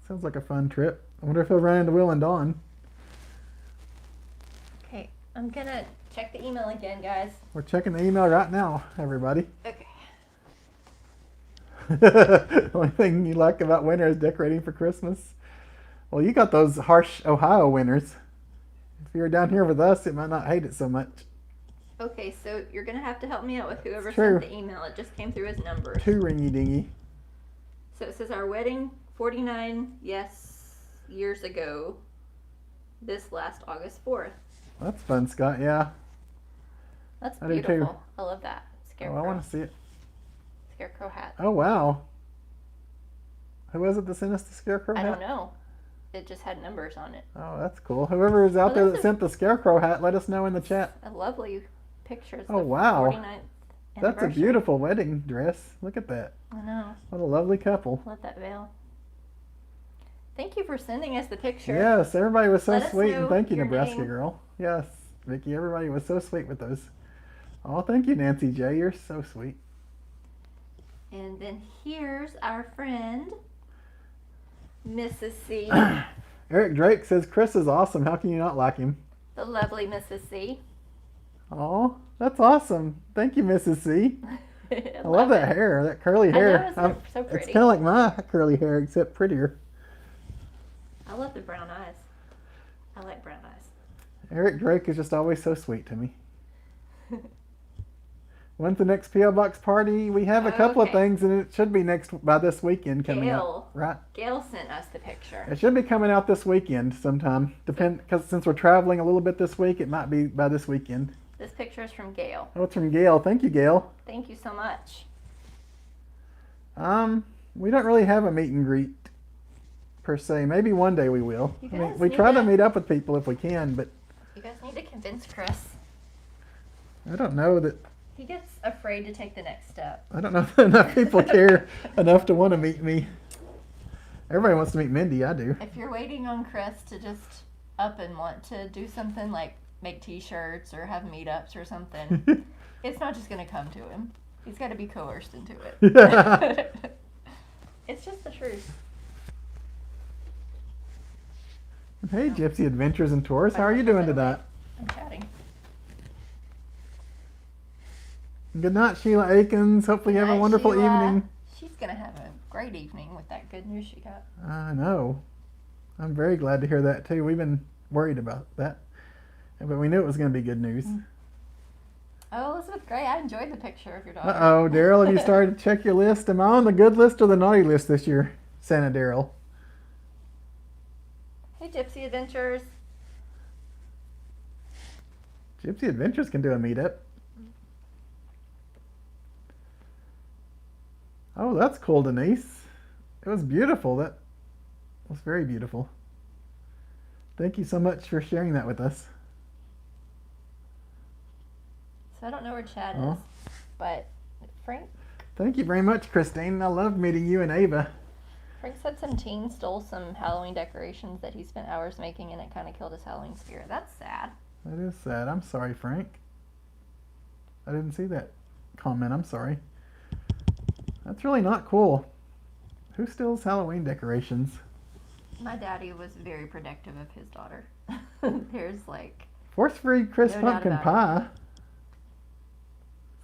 Sounds like a fun trip. I wonder if he'll run into Will and Dawn. Okay, I'm gonna check the email again, guys. We're checking the email right now, everybody. Okay. The only thing you like about winter is decorating for Christmas. Well, you got those harsh Ohio winters. If you were down here with us, it might not hate it so much. Okay, so you're gonna have to help me out with whoever True. sent the email. It just came through as numbers. Too ringy dingy. So it says our wedding 49 years ago. This last August 4th. That's fun, Scott. Yeah. That's I do too. beautiful. I love that Oh, scarecrow. I want to see it. Scarecrow hat. Oh, wow. Who was it that sent us the scarecrow I hat? don't know. It just had numbers on it. Oh, that's cool. Whoever is out Oh, there that's that a- sent the scarecrow hat, let us know in the chat. A lovely picture. It's Oh, the wow. 49th That's a anniversary. beautiful wedding dress. Look at that. I know. What a lovely couple. Love that veil. Thank you for sending us the picture. Yes, everybody was so Let us sweet, know and thank you, your Nebraska name. girl. Yes, Vicky, everybody was so sweet with those. Oh, thank you, Nancy J. You're so sweet. And then here's our friend, Mrs. C. Eric Drake says Chris is awesome. How can you not like him? The lovely Mrs. C. Oh, that's awesome. Thank you, Mrs. C. I I love that hair, that curly I know, hair. it's so It's pretty. kind of like my curly hair, except prettier. I love the brown eyes. I like brown eyes. Eric Drake is just always so sweet to me. When's the next P.O. Box party? We have a couple of Okay. things, and it should be by this weekend coming Gail. up, right? Gail sent us the picture. It should be coming out this weekend sometime. Because since we're traveling a little bit this week, it might be by this weekend. This picture is from Gail. Oh, it's from Gail. Thank you, Gail. Thank you so much. We don't really have a meet and greet per se. Maybe one day we will. You I mean, guys we need try to to- meet up with people if we can, but You guys need to convince Chris. I don't know that. He gets afraid to take the next step. I don't know if enough people care enough to want to meet me. Everybody wants to meet Mindy. I do. If you're waiting on Chris to just up and want to do something like make t-shirts or have meetups or something, it's not just going to come to him. He's got to be coerced into it. Yeah. It's just the truth. Hey, Gypsy Adventures and Tours. How are you doing tonight? I'm chatting. Good night, Sheila Akins. Hopefully you have a Night, wonderful Sheila. evening. She's going to have a great evening with that good news she got. I know. I'm very glad to hear that too. We've been worried about that, but we knew it was going to be good news. Oh, Elizabeth Gray, I enjoyed the picture of your daughter. Uh-oh, Daryl, have you started to check your list? Am I on the good list or the naughty list this year, Santa Daryl? Hey, Gypsy Adventures. Gypsy Adventures can do a meetup. Oh, that's cool, Denise. It was beautiful. That was very beautiful. Thank you so much for sharing that with us. So I don't know where Chad Oh. is, but Frank Thank you very much, Christine. I loved meeting you and Ava. said some teen stole some Halloween decorations that he spent hours making, and it kind of killed his Halloween spirit. That's sad. That is sad. I'm sorry, Frank. I didn't see that comment. I'm sorry. That's really not cool. Who steals Halloween decorations? My daddy was very protective of his daughter. There's like, Force-free Chris No doubt pumpkin about pie.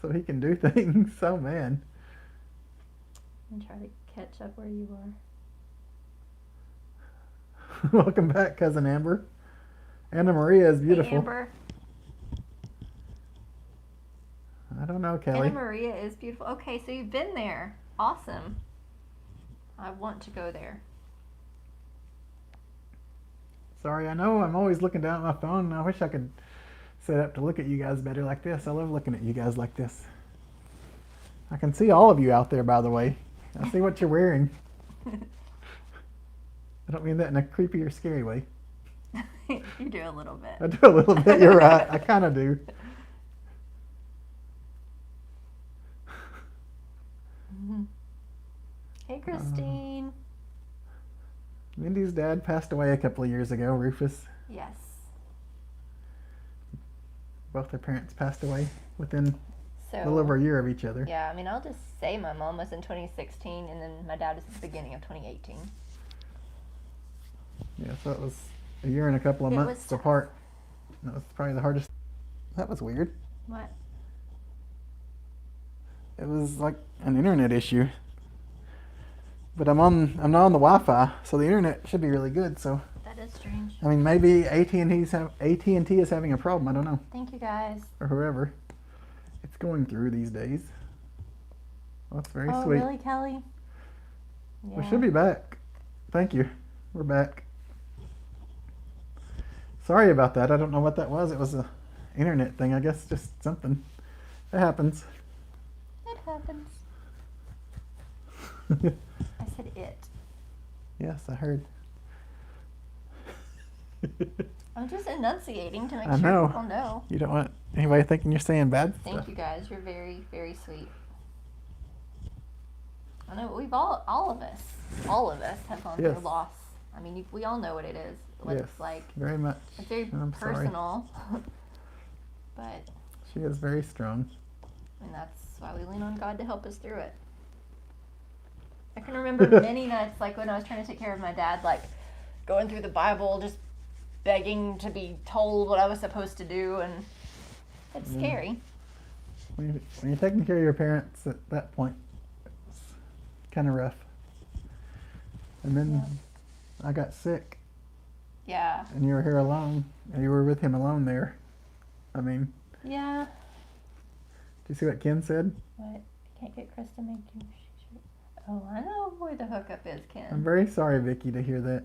So he can do things. Oh, man. I'm trying to catch up where you are. Welcome back, Cousin Amber. Anna Maria is beautiful. Hey, Amber. I don't know, Kelly. Anna Maria is beautiful. Okay, so you've been there. Awesome. I want to go there. Sorry, I know I'm always looking down at my phone. I wish I could set up to look at you guys better like this. I love looking at you guys like this. I can see all of you out there, by the way. I see what you're wearing. I don't mean that in a creepy or scary way. You do a little bit. I do a little bit. You're right. I kind of do. Hey, Christine. Mindy's dad passed away a couple of years ago, Rufus. Yes. Both their parents passed away within So, a little over a year of each other. yeah, I mean, I'll just say my mom was in 2016, and then my dad was at the beginning of 2018. Yeah, so it was a year and a couple of It was months tough. apart. That was probably the hardest. That was weird. What? It was like an internet issue. But I'm not on the Wi-Fi, so the internet should be really good. So That is strange. I mean, maybe AT&T is having a problem. I don't know, Thank you, guys. or whoever it's going through these days. Well, that's very Oh, sweet. really, Kelly? Yeah. We should be back. Thank you. We're back. Sorry about that. I don't know what that was. It was a internet thing, I guess. Just something. It happens. It happens. I said it. Yes, I heard. I'm just enunciating to make I sure know. people know. You don't want anybody thinking you're saying bad Thank stuff. you, guys. You're very, very sweet. I know we've all of us have gone Yes. through loss. I mean, we all know what it is. What Yes, it's like. very much. It's very I'm sorry. personal. But, She is very strong. and that's why we lean on God to help us through it. I can remember many nights, like when I was trying to take care of my dad, like going through the Bible, just begging to be told what I was supposed to do, and it's Yeah. scary. When you're taking care of your parents at that point, it's kind of rough. And then I got sick, Yeah. and you were here alone, and you were with him alone there. I mean, Yeah. you see what Ken said? What? Can't get Chris to make you. Oh, I know where the hookup is, Ken. I'm very sorry, Vicky, to hear that.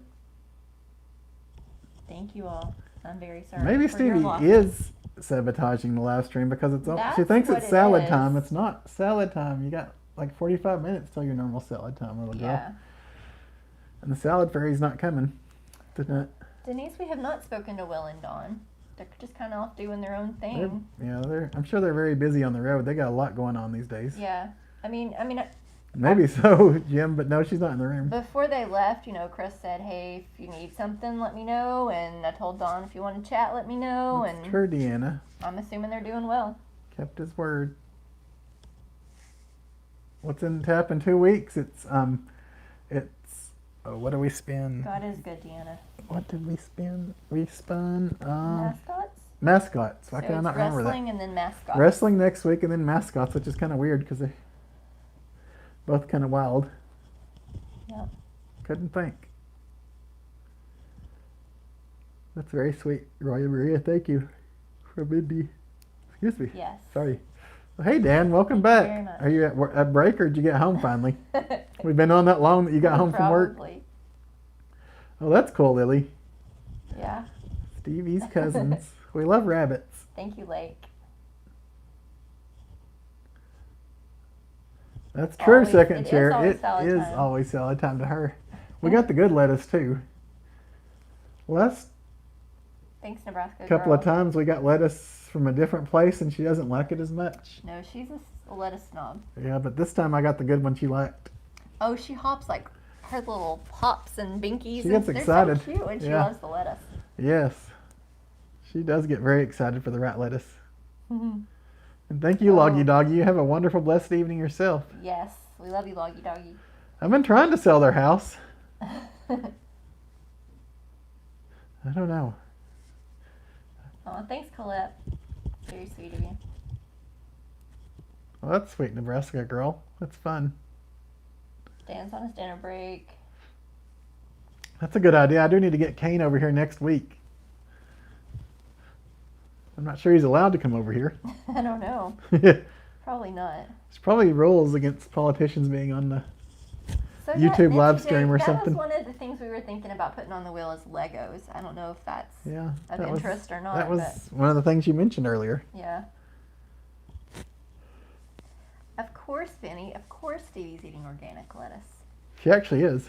Thank you all. I'm very sorry. Maybe for your Stevie losses. is sabotaging the live stream because she That's thinks what it's it salad is. time. It's not salad time. You got like 45 minutes till your normal salad time, little girl. Yeah. And the salad fairy's not coming tonight. Denise, we have not spoken to Will and Dawn. They're just kind of off doing their own thing. I'm sure they're very busy on the road. They got a lot going on these days. Yeah. I mean, Maybe so, Jim, but no, she's not in the room. before they left, Chris said, "Hey, if you need something, let me know." And I told Dawn, "If you want to chat, let me know." That's and true, Deanna. I'm assuming they're doing well. Kept his word. What's in tap in 2 weeks? What do we spin? God is good, Deanna. What did we spin? We spun Mascots? mascots. Why So can I it's not remember that? wrestling and then mascots. Wrestling next week and then mascots, which is kind of weird because they're both kind of wild. Yep. Couldn't think. That's very sweet, Roya Maria. Thank you for Mindy. Excuse me. Yes. Sorry. Well, hey, Dan. Welcome Thank you back. very much. Are you at break or did you get home finally? We've been on that long that you got home from work. Probably. Oh, that's cool, Lily. Yeah. Stevie's cousins. We love rabbits. Thank you, Lake. That's true, Always- second it is chair. always It salad is time. always salad time to her. We got the good lettuce too. Last Thanks, Nebraska couple girl. of times we got lettuce from a different place and she doesn't like it as much. No, she's a lettuce snob. Yeah, but this time I got the good one she liked. Oh, she hops like her little hops and binkies. She gets and excited. They're so cute, and she Yeah. loves the lettuce. Yes. She does get very excited for the rat lettuce. Mhm. And thank you, Oh. Loggy Doggy. You have a wonderful, blessed evening yourself. Yes, we love you, Loggy Doggy. I've been trying to sell their house. I don't know. Oh, thanks, Colette. Very sweet of you. Well, that's sweet, Nebraska girl. That's fun. Dan's on his dinner break. That's a good idea. I do need to get Kane over here next week. I'm not sure he's allowed to come over here. I don't know. There's Probably not. probably rules against politicians being on the. So YouTube Nancy live J, stream or that something. was one of the things we were thinking about putting on the wheel is Legos. I don't know if that's Yeah. of that was- interest or not. That was one of the things you mentioned earlier. But yeah. Of course, Benny. Of course, Stevie's eating organic lettuce. She actually is.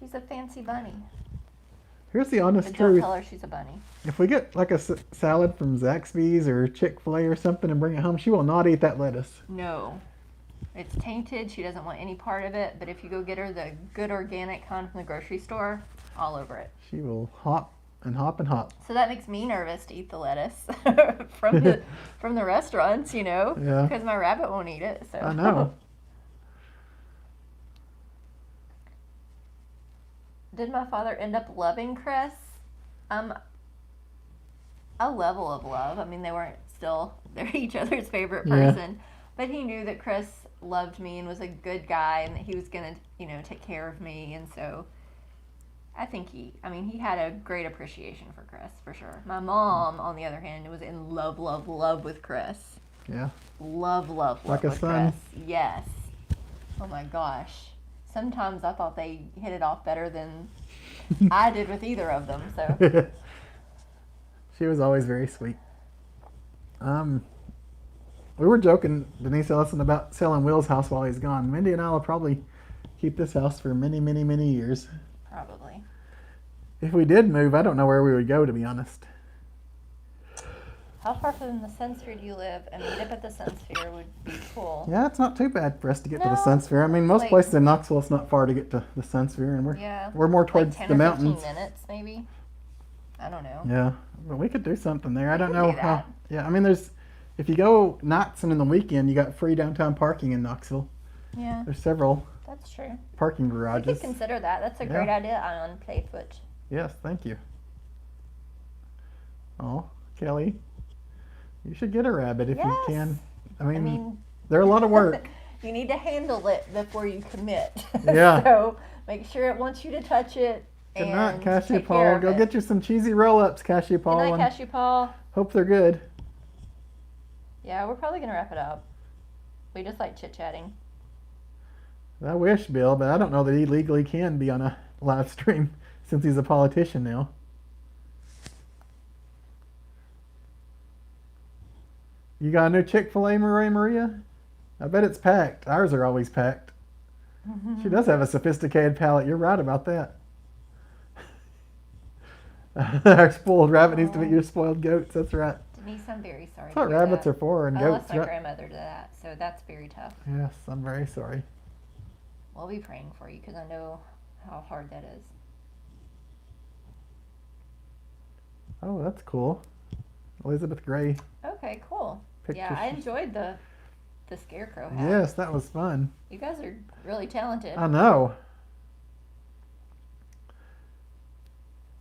She's a fancy bunny. Here's the honest But don't truth. tell her she's a bunny. If we get like a salad from Zaxby's or Chick-fil-A or something and bring it home, she will not eat that lettuce. No. It's tainted. She doesn't want any part of it. But if you go get her the good organic kind from the grocery store, all over it. She will hop and hop and hop. So that makes me nervous to eat the lettuce from the restaurants, Yeah. because my rabbit won't eat it. So I know. Did my father end up loving Chris? A level of love. I mean, they're each other's favorite Yeah. person. But he knew that Chris loved me and was a good guy and that he was going to, take care of me. And so I think he had a great appreciation for Chris, for sure. My mom, on the other hand, was in love, love, love with Chris. Yeah. Love, love, love Like a with son. Chris. Yes. Oh my gosh. Sometimes I thought they hit it off better than I did with either of them. So She was always very sweet. We were joking, Denise Ellison, about selling Will's house while he's gone. Mindy and I will probably keep this house for many, many, many years. probably. If we did move, I don't know where we would go, to be honest. How far from the Sun Sphere do you live? A meetup at the Sun Sphere would be cool. Yeah, it's not too bad for us to get to the No, Sun Sphere. I mean, most like- places in Knoxville, it's not far to get to the Sun Sphere, and Yeah. we're more Like towards 10 the or mountains. 15 minutes, maybe. I don't know. Yeah, but we could do something there. I don't could know do how. that. Yeah, I mean, if you go Knox and in the weekend, you got free downtown parking in Knoxville. Yeah, There's several that's true. parking We could garages. consider that. That's a great idea on Playfoot. Yes, thank you. Oh, Kelly, you should get a rabbit if you Yes. can. I I mean, mean, they're a lot of work. you need to handle it before you commit. Yeah. So make sure it wants you to touch it. Good and night, Cassia take care Paul. of Go it. get you some cheesy roll-ups, Cassia Good Paul. night, and Cassia Paul. hope they're good. Yeah, we're probably gonna wrap it up. We just like chit-chatting. I wish, Bill, but I don't know that he legally can be on a live stream since he's a politician now. You got a new Chick-fil-A, Maria? I bet it's packed. Ours are always packed. She does have a sophisticated palate. You're right about that. Our spoiled rabbit needs to meet your spoiled goats. That's right. Denise, I'm very sorry. That's what rabbits are for, and I goats. lost my grandmother to that, so that's very tough. Yes, I'm very sorry. We'll be praying for you because I know how hard that is. Oh, that's cool. Elizabeth Gray. Okay, cool. Picture. Yeah, I enjoyed the scarecrow hat. Yes, that was fun. You guys are really talented. I know.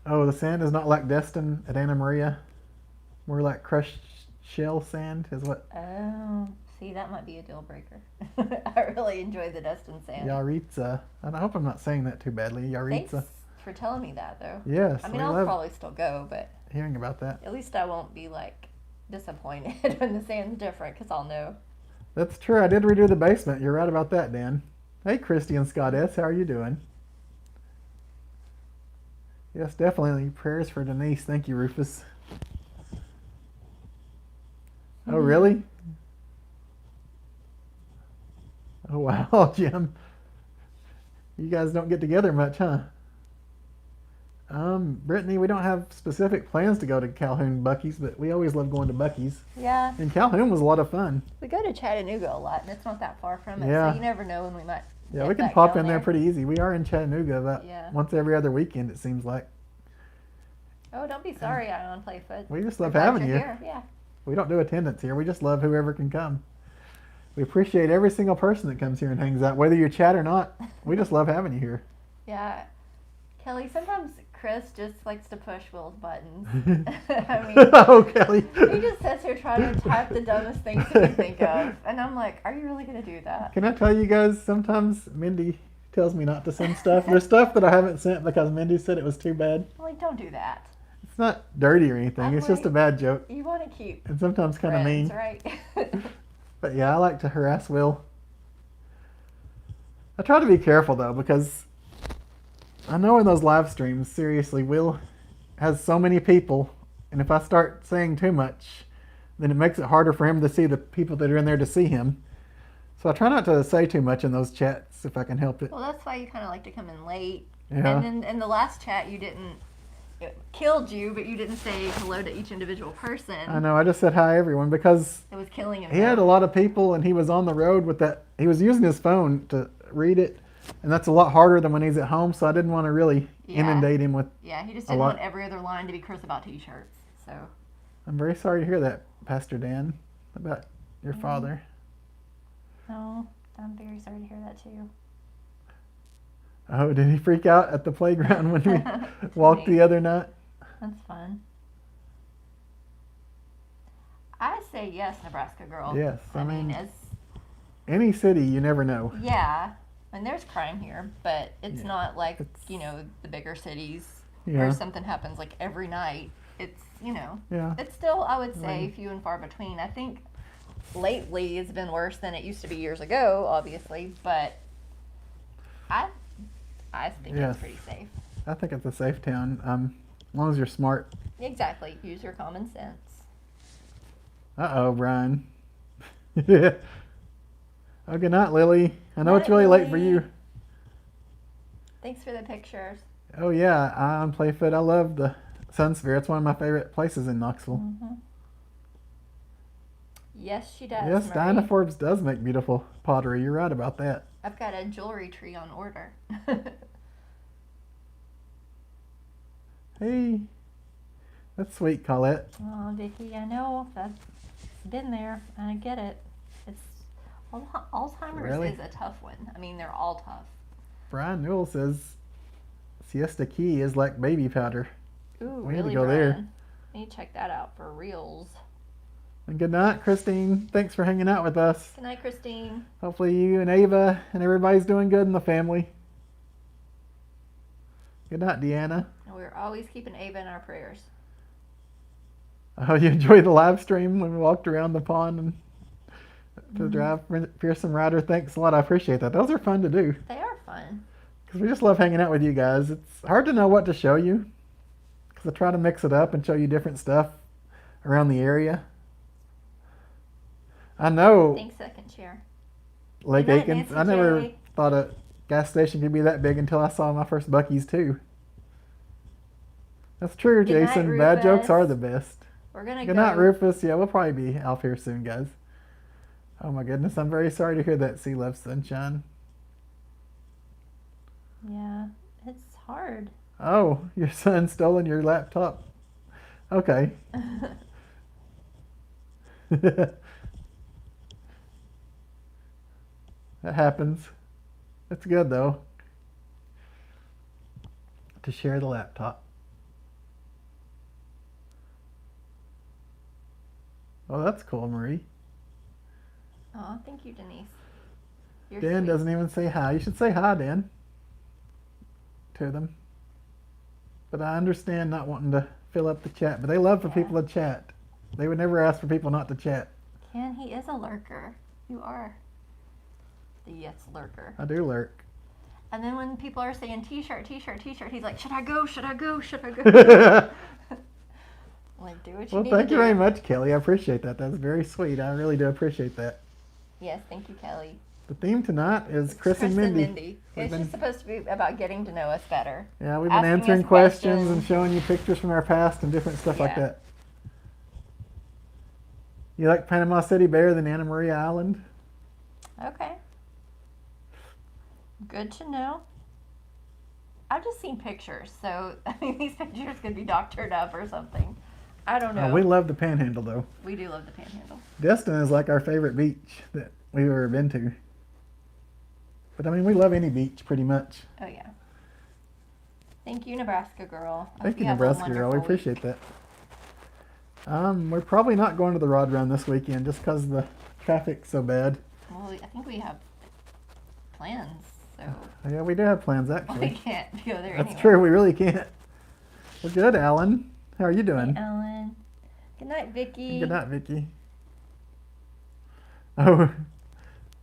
Oh, the sand is not like Destin at Anna Maria. More like crushed shell sand is what. Oh, see, that might be a deal breaker. I really enjoy the Destin sand. Yaritza. I hope I'm not saying that too badly. Yaritza. Thanks for telling me that, though. Yes. I mean, I'll probably still go, but hearing about that. At least I won't be like disappointed when the sand's different because I'll know. That's true. I did redo the basement. You're right about that, Dan. Hey, Christy and Scott S. How are you doing? Yes, definitely. Prayers for Denise. Thank you, Rufus. Oh, really? Oh, wow, Jim. You guys don't get together much, huh? Brittany, we don't have specific plans to go to Calhoun Buc-ee's, but we always love going to Buc-ee's. Yeah. And Calhoun was a lot of fun. We go to Chattanooga a lot, and it's not that far from it, Yeah. so you never know when we might. Yeah, we can pop in there pretty easy. We are in Chattanooga about once every other weekend, it seems like. Oh, don't be sorry, I on Playfoot. We just love having you. Here. Yeah. We don't do attendance here. We just love whoever can come. We appreciate every single person that comes here and hangs out, whether you're chat or not. We just love having you here. Yeah. Kelly, sometimes Chris just likes to push Will's buttons. I mean, oh, Kelly. He just sits here trying to type the dumbest things he can think of. And I'm like, are you really going to do that? Can I tell you guys, sometimes Mindy tells me not to send stuff. There's stuff that I haven't sent because Mindy said it was too bad. I'm like, don't do that. It's not dirty or anything. It's just a bad joke. You want to keep and sometimes kind of mean. Right? But yeah, I like to harass Will. I try to be careful though, because I know in those live streams, seriously, Will has so many people, and if I start saying too much, then it makes it harder for him to see the people that are in there to see him. So I try not to say too much in those chats if I can help it. Well, that's why you kind of like to come in late. Yeah. And then in the last chat, you didn't. It killed you, but you didn't say hello to each individual person. I know, I just said hi everyone because it was killing him. He had a lot of people and he was on the road with that. He was using his phone to read it, and that's a lot harder than when he's at home, so I didn't want to really inundate him with. Yeah, he just didn't want every other line to be Chris about t-shirts. So I'm very sorry to hear that, Pastor Dan, about your father. Oh, I'm very sorry to hear that too. Oh, did he freak out at the playground when we walked the other night? That's fun. I say yes, Nebraska girl. Yes, I mean, as any city, you never know. Yeah, and there's crime here, but it's not like the bigger cities where something happens like every night. It's it's still, I would say, few and far between. I think lately it's been worse than it used to be years ago, obviously, but I think it's pretty safe. I think it's a safe town, as long as you're smart. Exactly. Use your common sense. Uh-oh, Brian. Oh, good night, Lily. I know it's really late for you. Thanks for the pictures. Oh, yeah. On Playfoot, I love the Sunsphere. It's one of my favorite places in Knoxville. Mm-hmm. Yes, she does. Yes, Marie. Dinah Forbes does make beautiful pottery. You're right about that. I've got a jewelry tree on order. Hey, that's sweet, Colette. Oh, Vicky, I know that's been there. I get it. It's Alzheimer's is a tough one. I mean, they're all tough. Brian Newell says Siesta Key is like baby powder. Ooh, we really, need to go Brian. there. I need to check that out for reals. And good night, Christine. Thanks for hanging out with us. Good night, Christine. Hopefully you and Ava and everybody's doing good in the family. Good night, Deanna. And we're always keeping Ava in our prayers. Oh, you enjoyed the live stream when we walked around the pond and to Mhm. drive Fearsome Rider. Thanks a lot. I appreciate that. Those are fun to do They are fun. because we just love hanging out with you guys. It's hard to know what to show you because I try to mix it up and show you different stuff around the area. I know Thanks, second chair. Lake Good night, Aikens. Nancy I never J. thought a gas station could be that big until I saw my first Buc-ee's too. That's true, Good night, Jason. Bad jokes Rufus. are the best. We're gonna Good go. night, Rufus. Yeah, we'll probably be off here soon, guys. Oh my goodness, I'm very sorry to hear that. Sea loves sunshine. Yeah, it's hard. Oh, your son stolen your laptop. Okay. That happens. It's good though to share the laptop. Oh, that's cool, Marie. Oh, thank you, Denise. You're Dan sweet. doesn't even say hi. You should say hi, Dan, to them. But I understand not wanting to fill up the chat. But they love for Yeah. people to chat. They would never ask for people not to chat. Ken, he is a lurker. You are the yes lurker. I do lurk. And then when people are saying t-shirt, t-shirt, t-shirt, he's like, should I go? Should I go? Should I go? Like, do what you Well, need thank to you do. very much, Kelly. I appreciate that. That's very sweet. I really do appreciate that. Yes, thank you, Kelly. The theme tonight is It's Chris and Mindy. We've We've It's just supposed to be about getting to know us better. Yeah, we've been asking answering us questions and questions. showing you pictures from our past and different stuff like Yeah. that. You like Panama City better than Anna Maria Island? Okay. Good to know. I've just seen pictures, so I mean these pictures could be doctored up or something. I don't know. We love the Panhandle though. We do love the Panhandle. Destin is like our favorite beach that we've ever been to. But I mean, we love any beach pretty much. Oh yeah. Thank you, Nebraska girl. I Thank hope you, have a Nebraska girl. We wonderful week. appreciate that. We're probably not going to the rod run this weekend just because the traffic's so bad. Well, I think we have plans, so Yeah, we do have plans we actually. can't go there That's anyway. true. We really can't. Well, good, Alan. How are you doing? Hey, Ellen. Good night, Vicky. Good night, Vicky. Oh,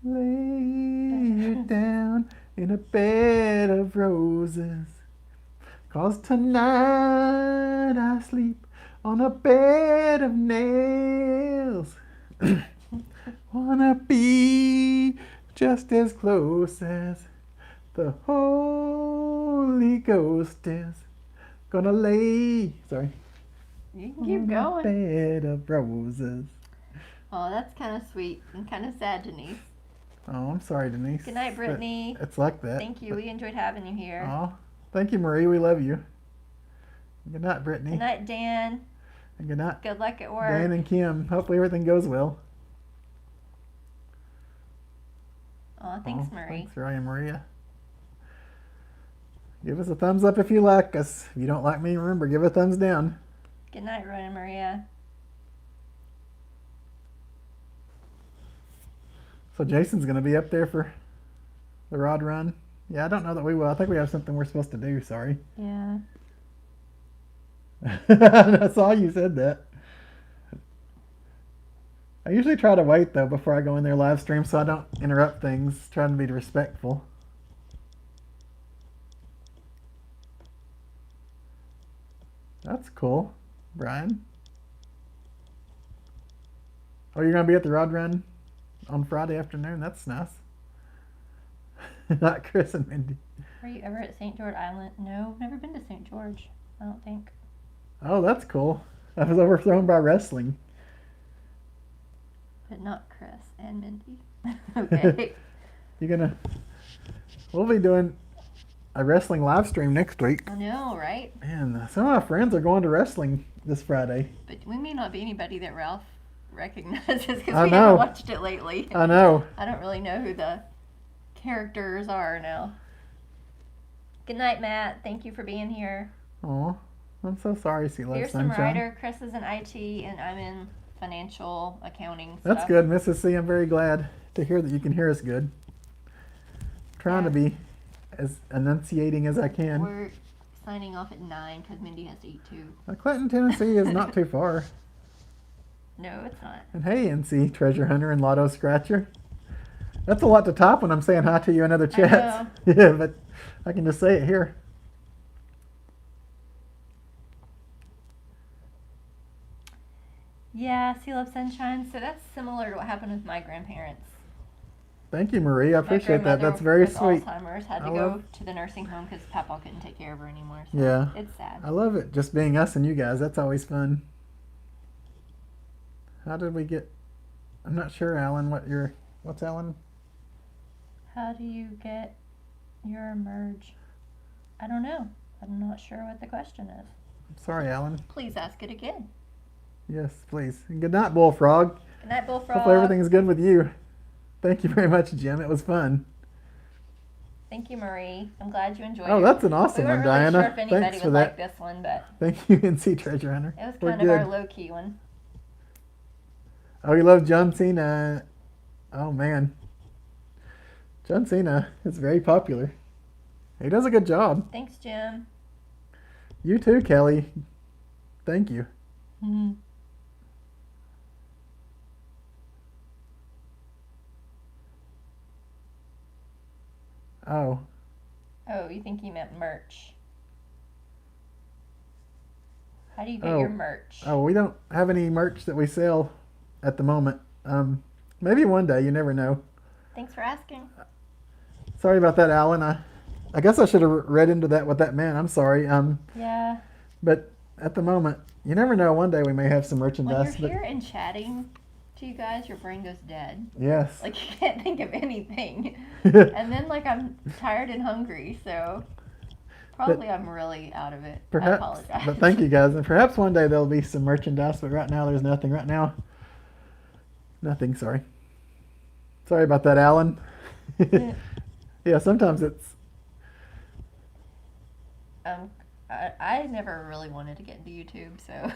lay you down in a bed of roses, 'cause tonight I sleep on a bed of nails. Wanna be just as close as the Holy Ghost is. Gonna lay, sorry, You can keep on a going. bed of roses. Oh, that's kind of sweet and kind of sad, Denise. Oh, I'm sorry, Denise. Good night, Brittany. But it's like that. Thank you. We enjoyed having you here. Oh, thank you, Marie. We love you. Good night, Brittany. Good night, Dan. And good night, Good luck at work. Dan and Kim. Hopefully everything goes well. Oh, thanks, Oh, Marie. Thanks, Ryan Maria. Give us a thumbs up if you like us. If you don't like me, remember, give a thumbs down. Good night, Roy and Maria. So Jason's going to be up there for the rod run. Yeah, I don't know that we will. I think we have something we're supposed to do. Sorry. Yeah. I saw you said that. I usually try to wait though before I go in their live stream so I don't interrupt things, trying to be respectful. That's cool, Brian. Oh, you're gonna be at the rod run on Friday afternoon? That's nice. Not Chris and Mindy. Were you ever at St. George Island? No, never been to St. George. I don't think. Oh, that's cool. I was overthrown by wrestling. But not Chris and Mindy. Okay. You're gonna. We'll be doing a wrestling live stream next week. I know, right? Man, some of my friends are going to wrestling this Friday. But we may not be anybody that Ralph recognizes because I we know. haven't watched it lately. I know. I don't really know who the characters are now. Good night, Matt. Thank you for being here. Oh, I'm so sorry, Sea Love Fearsome Sunshine. Rider. Chris is in IT, and I'm in financial accounting That's stuff. good, Mrs. C. I'm very glad to hear that you can hear us good. Trying to Yeah. be as enunciating as I can. We're signing off at 9 because Mindy has to eat too. Clinton, Tennessee is not too far. No, it's not. And hey, NC Treasure Hunter and Lotto Scratcher. That's a lot to top when I'm saying hi to you in other chats. Yeah, but I can just say it here. Yeah, Sea Love Sunshine. So that's similar to what happened with my grandparents. Thank you, Marie. I My appreciate that. That's very with sweet. Alzheimer's had to go to the nursing home because Papa couldn't take care of her anymore. So Yeah. it's sad. I love it. Just being us and you guys. That's always fun. How did we get... I'm not sure, Alan, what's Alan? How do you get your merge? I don't know. I'm not sure what the question is. I'm sorry, Alan. Please ask it again. Yes, please. And good night, Bullfrog. Good night, Bullfrog. Hopefully everything's good with you. Thank you very much, Jim. It was fun. Thank you, Marie. I'm glad you enjoyed it. Oh, that's an awesome we weren't one, really Diana. Sure if anybody Thanks for would that. like this one, but Thank you, NC Treasure Hunter. it was We're kind of good. our low-key one. Oh, you love John Cena. Oh, man. John Cena is very popular. He does a good job. Thanks, Jim. You too, Kelly. Thank you. Mm-hmm. Oh. Oh, you think he meant merch? How do you get your merch? Oh, we don't have any merch that we sell at the moment. Maybe one day. You never know. Thanks for asking. Sorry about that, Alan. I guess I should have read into that what that meant. I'm sorry. Yeah. But at the moment, you never know. One day we may have some merchandise. When you're here and chatting to you guys, your brain goes dead. Yes. Like you can't think of anything. And then like I'm tired and hungry, so probably I'm really out of it. Perhaps. I apologize. But thank you guys. And perhaps one day there'll be some merchandise, but right now there's nothing. Right now, nothing. Sorry. Sorry about that, Alan. Yeah, sometimes it's... I never really wanted to get into YouTube, so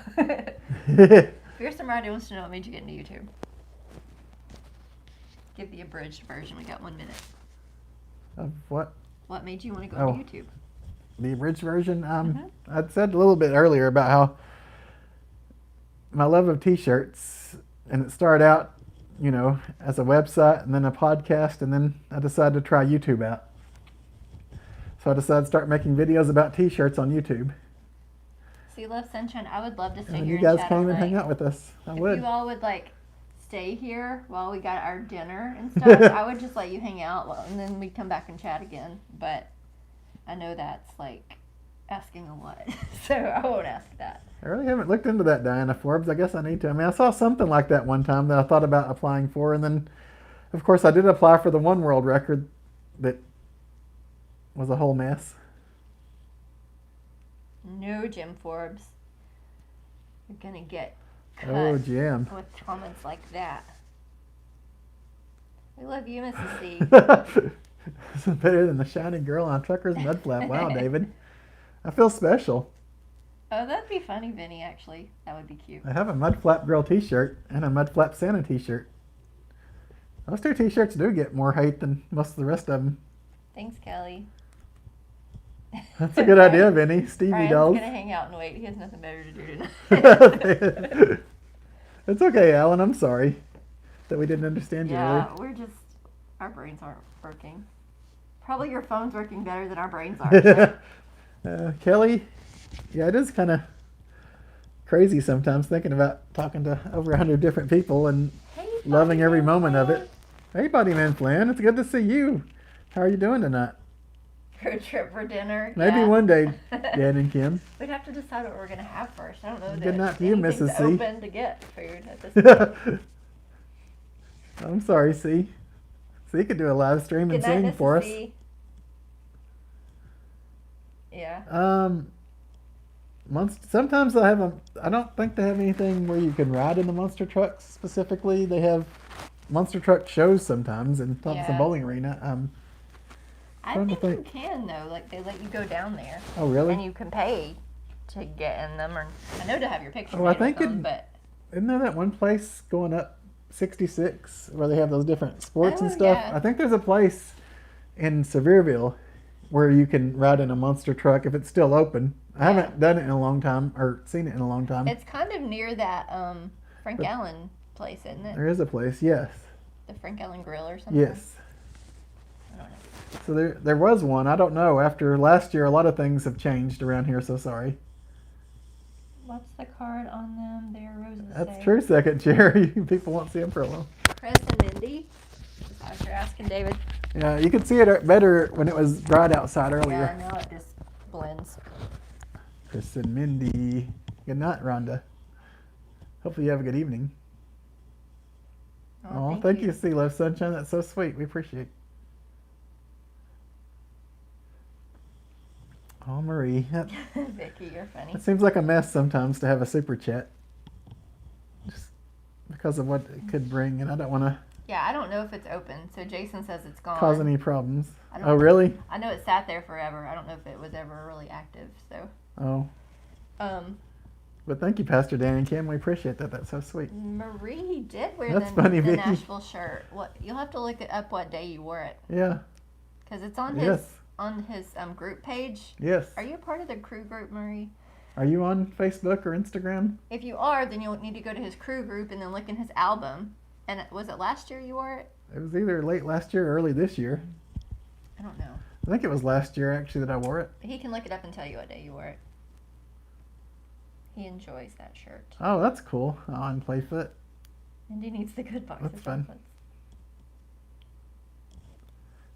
if you're somebody who wants to know what made you get into YouTube, give the abridged version. We got 1 minute. Of what? What made you want to go into YouTube? The abridged version? I'd said a little bit earlier about how my love of t-shirts, and it started out, you know, as a website and then a podcast, and then I decided to try YouTube out. So I decided to start making videos about t-shirts on YouTube. Sea Love Sunshine, I would love to stay And here you guys chat came all and night. hang out with us. I would. If you all would like stay here while we got our dinner and stuff, I would just let you hang out and then we'd come back and chat again. But I know that's like asking a lot, so I won't ask that. I really haven't looked into that, Diana Forbes. I guess I need to. I mean, I saw something like that one time that I thought about applying for, and then, of course, I did apply for the one world record that was a whole mess. No, Jim Forbes. You're gonna get cut Oh, Jim. with comments like that. We love you, Mrs. C. This is better than the shiny girl on Trucker's mud flap. Wow, David. I feel special. Oh, that'd be funny, Vinny, actually. That would be cute. I have a Mud Flap Girl t-shirt and a Mud Flap Santa t-shirt. Those two t-shirts do get more hate than most of the rest of them. Thanks, Kelly. That's a good idea, Vinny. Stevie Brian's dolls. gonna hang out and wait. He has nothing better to do tonight. It's okay, Alan. I'm sorry that we didn't understand you Yeah, earlier. our brains aren't working. Probably your phone's working better than our brains are. So. Kelly, yeah, it is kind of crazy sometimes thinking about talking to over 100 different people and Hey, loving Buddy every Man moment of Flynn. it. Hey, Buddy Man Flynn, it's good to see you. How are you doing tonight? Road trip for dinner. Maybe yeah. one day, Dan and Kim. We'd have to decide what we're gonna have first. I don't know. Good that night to you, anything's Mrs. C. open to get food at this point. I'm sorry, C. C could do a live stream and Good night, sing Mrs. for us. C. Yeah. Sometimes I don't think they have anything where you can ride in the monster trucks specifically. They have monster truck shows sometimes in Thompson Yeah. Bowling Arena. I trying to think you think. can though. Like they let you go down there, Oh, really? and you can pay to get in them. Or I know to have your picture Oh, I made think with them, it- but Isn't there that one place going up 66 where they have those different sports and Oh, stuff? yeah. I think there's a place in Sevierville where you can ride in a monster truck if it's still open. I haven't done it in a long time or seen it in a long time. it's kind of near that Frank Allen place, isn't it? There is a place, yes. The Frank Allen Grill or something? Yes. I don't know. So there was one. I don't know. After last year, a lot of things have changed around here, so sorry. What's the card on them? Their roses That's say. true, second chair. People won't see them for a while. Chris and Mindy. That's what you're asking, David. Yeah, you could see it better when it was bright outside earlier. Yeah, now it just blends. Chris and Mindy. Good night, Rhonda. Hopefully you have a good evening. Oh, thank you, Sea Love Sunshine. That's so sweet. We appreciate it. Oh, Marie. Vicky, you're funny. It seems like a mess sometimes to have a super chat. Just because of what it could bring, and I don't want to Yeah, I don't know if it's open. So Jason says it's gone. cause any problems. I don't Oh, really? I know it sat there forever. I don't know if it was ever really active. So, Oh. But thank you, Pastor Dan and Kim. We appreciate that. That's so sweet. Marie did wear That's funny, the Vicky. Nashville shirt. What you'll have to look it up what day you wore it Yeah. because it's on Yes. his group page. Yes. Are you a part of the crew group, Marie? Are you on Facebook or Instagram? If you are, then you'll need to go to his crew group and then look in his album. And was it last year you wore it? It was either late last year or early this year. I don't know. I think it was last year, actually, that I wore it. He can look it up and tell you what day you wore it. He enjoys that shirt. Oh, that's cool. On Playfoot. And he needs the good box. That's of fun. chocolates.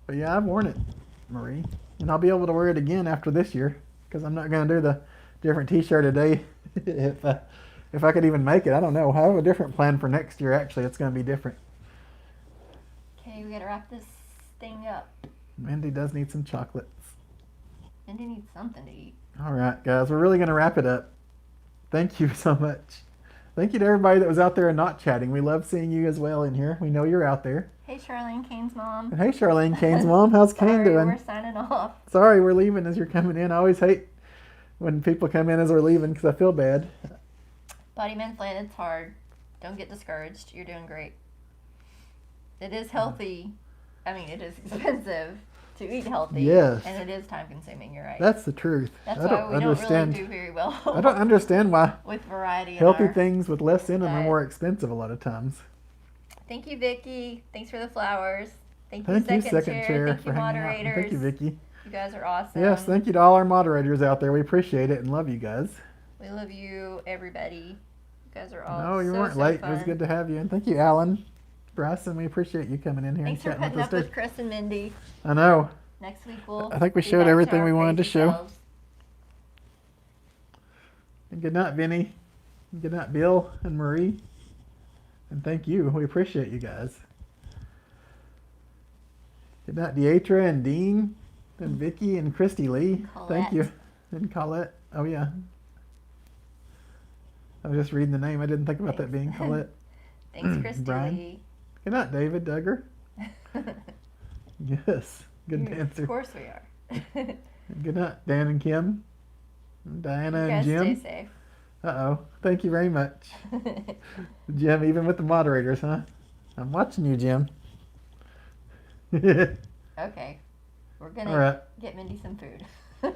But yeah, I've worn it, Marie. And I'll be able to wear it again after this year. Because I'm not going to do the different t-shirt a day if I could even make it. I don't know. I have a different plan for next year, actually. It's going to be different. Okay, we gotta wrap this thing up. Mindy does need some chocolates. And he needs something to eat. All right, guys. We're really going to wrap it up. Thank you so much. Thank you to everybody that was out there and not chatting. We love seeing you as well in here. We know you're out there. Hey, Charlene, Kane's mom. And hey, Charlene, Kane's mom. How's Kane Sorry, doing? we're signing off. Sorry, we're leaving as you're coming in. I always hate when people come in as we're leaving because I feel bad. Body Man's Land, it's hard. Don't get discouraged. You're doing great. It is healthy. I mean, it is expensive to eat healthy. Yes. And it is time consuming, you're right. That's the truth. That's I why don't we understand. don't really do very well I don't understand why with variety. in healthy our things with less in them are diet. more expensive a lot of times. Thank you, Vicky. Thanks for the flowers. Thank you, Thank you, second second chair, Thank for you, hanging out. moderators. And thank you, Vicky. You guys are awesome. Yes, thank you to all our moderators out there. We appreciate it and love you guys. We love you, everybody. You guys are all No, you so, weren't so late. fun. It was good to have you. And thank you, Alan, Bryson. We appreciate you coming in here Thanks for and chatting putting with up us with too. Chris and Mindy. I know. Next week we'll. I think we be showed back to everything our we wanted to crazy show. selves. And good night, Vinny. And good night, Bill and Marie. And thank you. We appreciate you guys. Good night, Deatra and Dean and Vicky and Christy Lee. Thank you. And Colette. Oh, yeah. I was just reading the name. I didn't think about that being Colette. Thanks, Christy Brian. Lee. Good night, David Duggar. Yes. Good dancer. Of course we are. Good night, Dan and Kim. Diana You and guys Jim. stay safe. Uh-oh. Thank you very much. Jim, even with the moderators, huh? I'm watching you, Jim. Okay. We're going All right. to get Mindy some food. All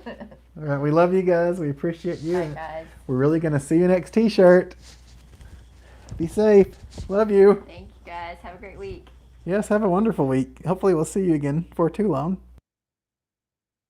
right. We love you guys. We appreciate you. Bye, and guys. We're really going to see you next t-shirt. Be safe. Love you. Thank you, guys. Have a great week. Yes, have a wonderful week. Hopefully we'll see you again for too long.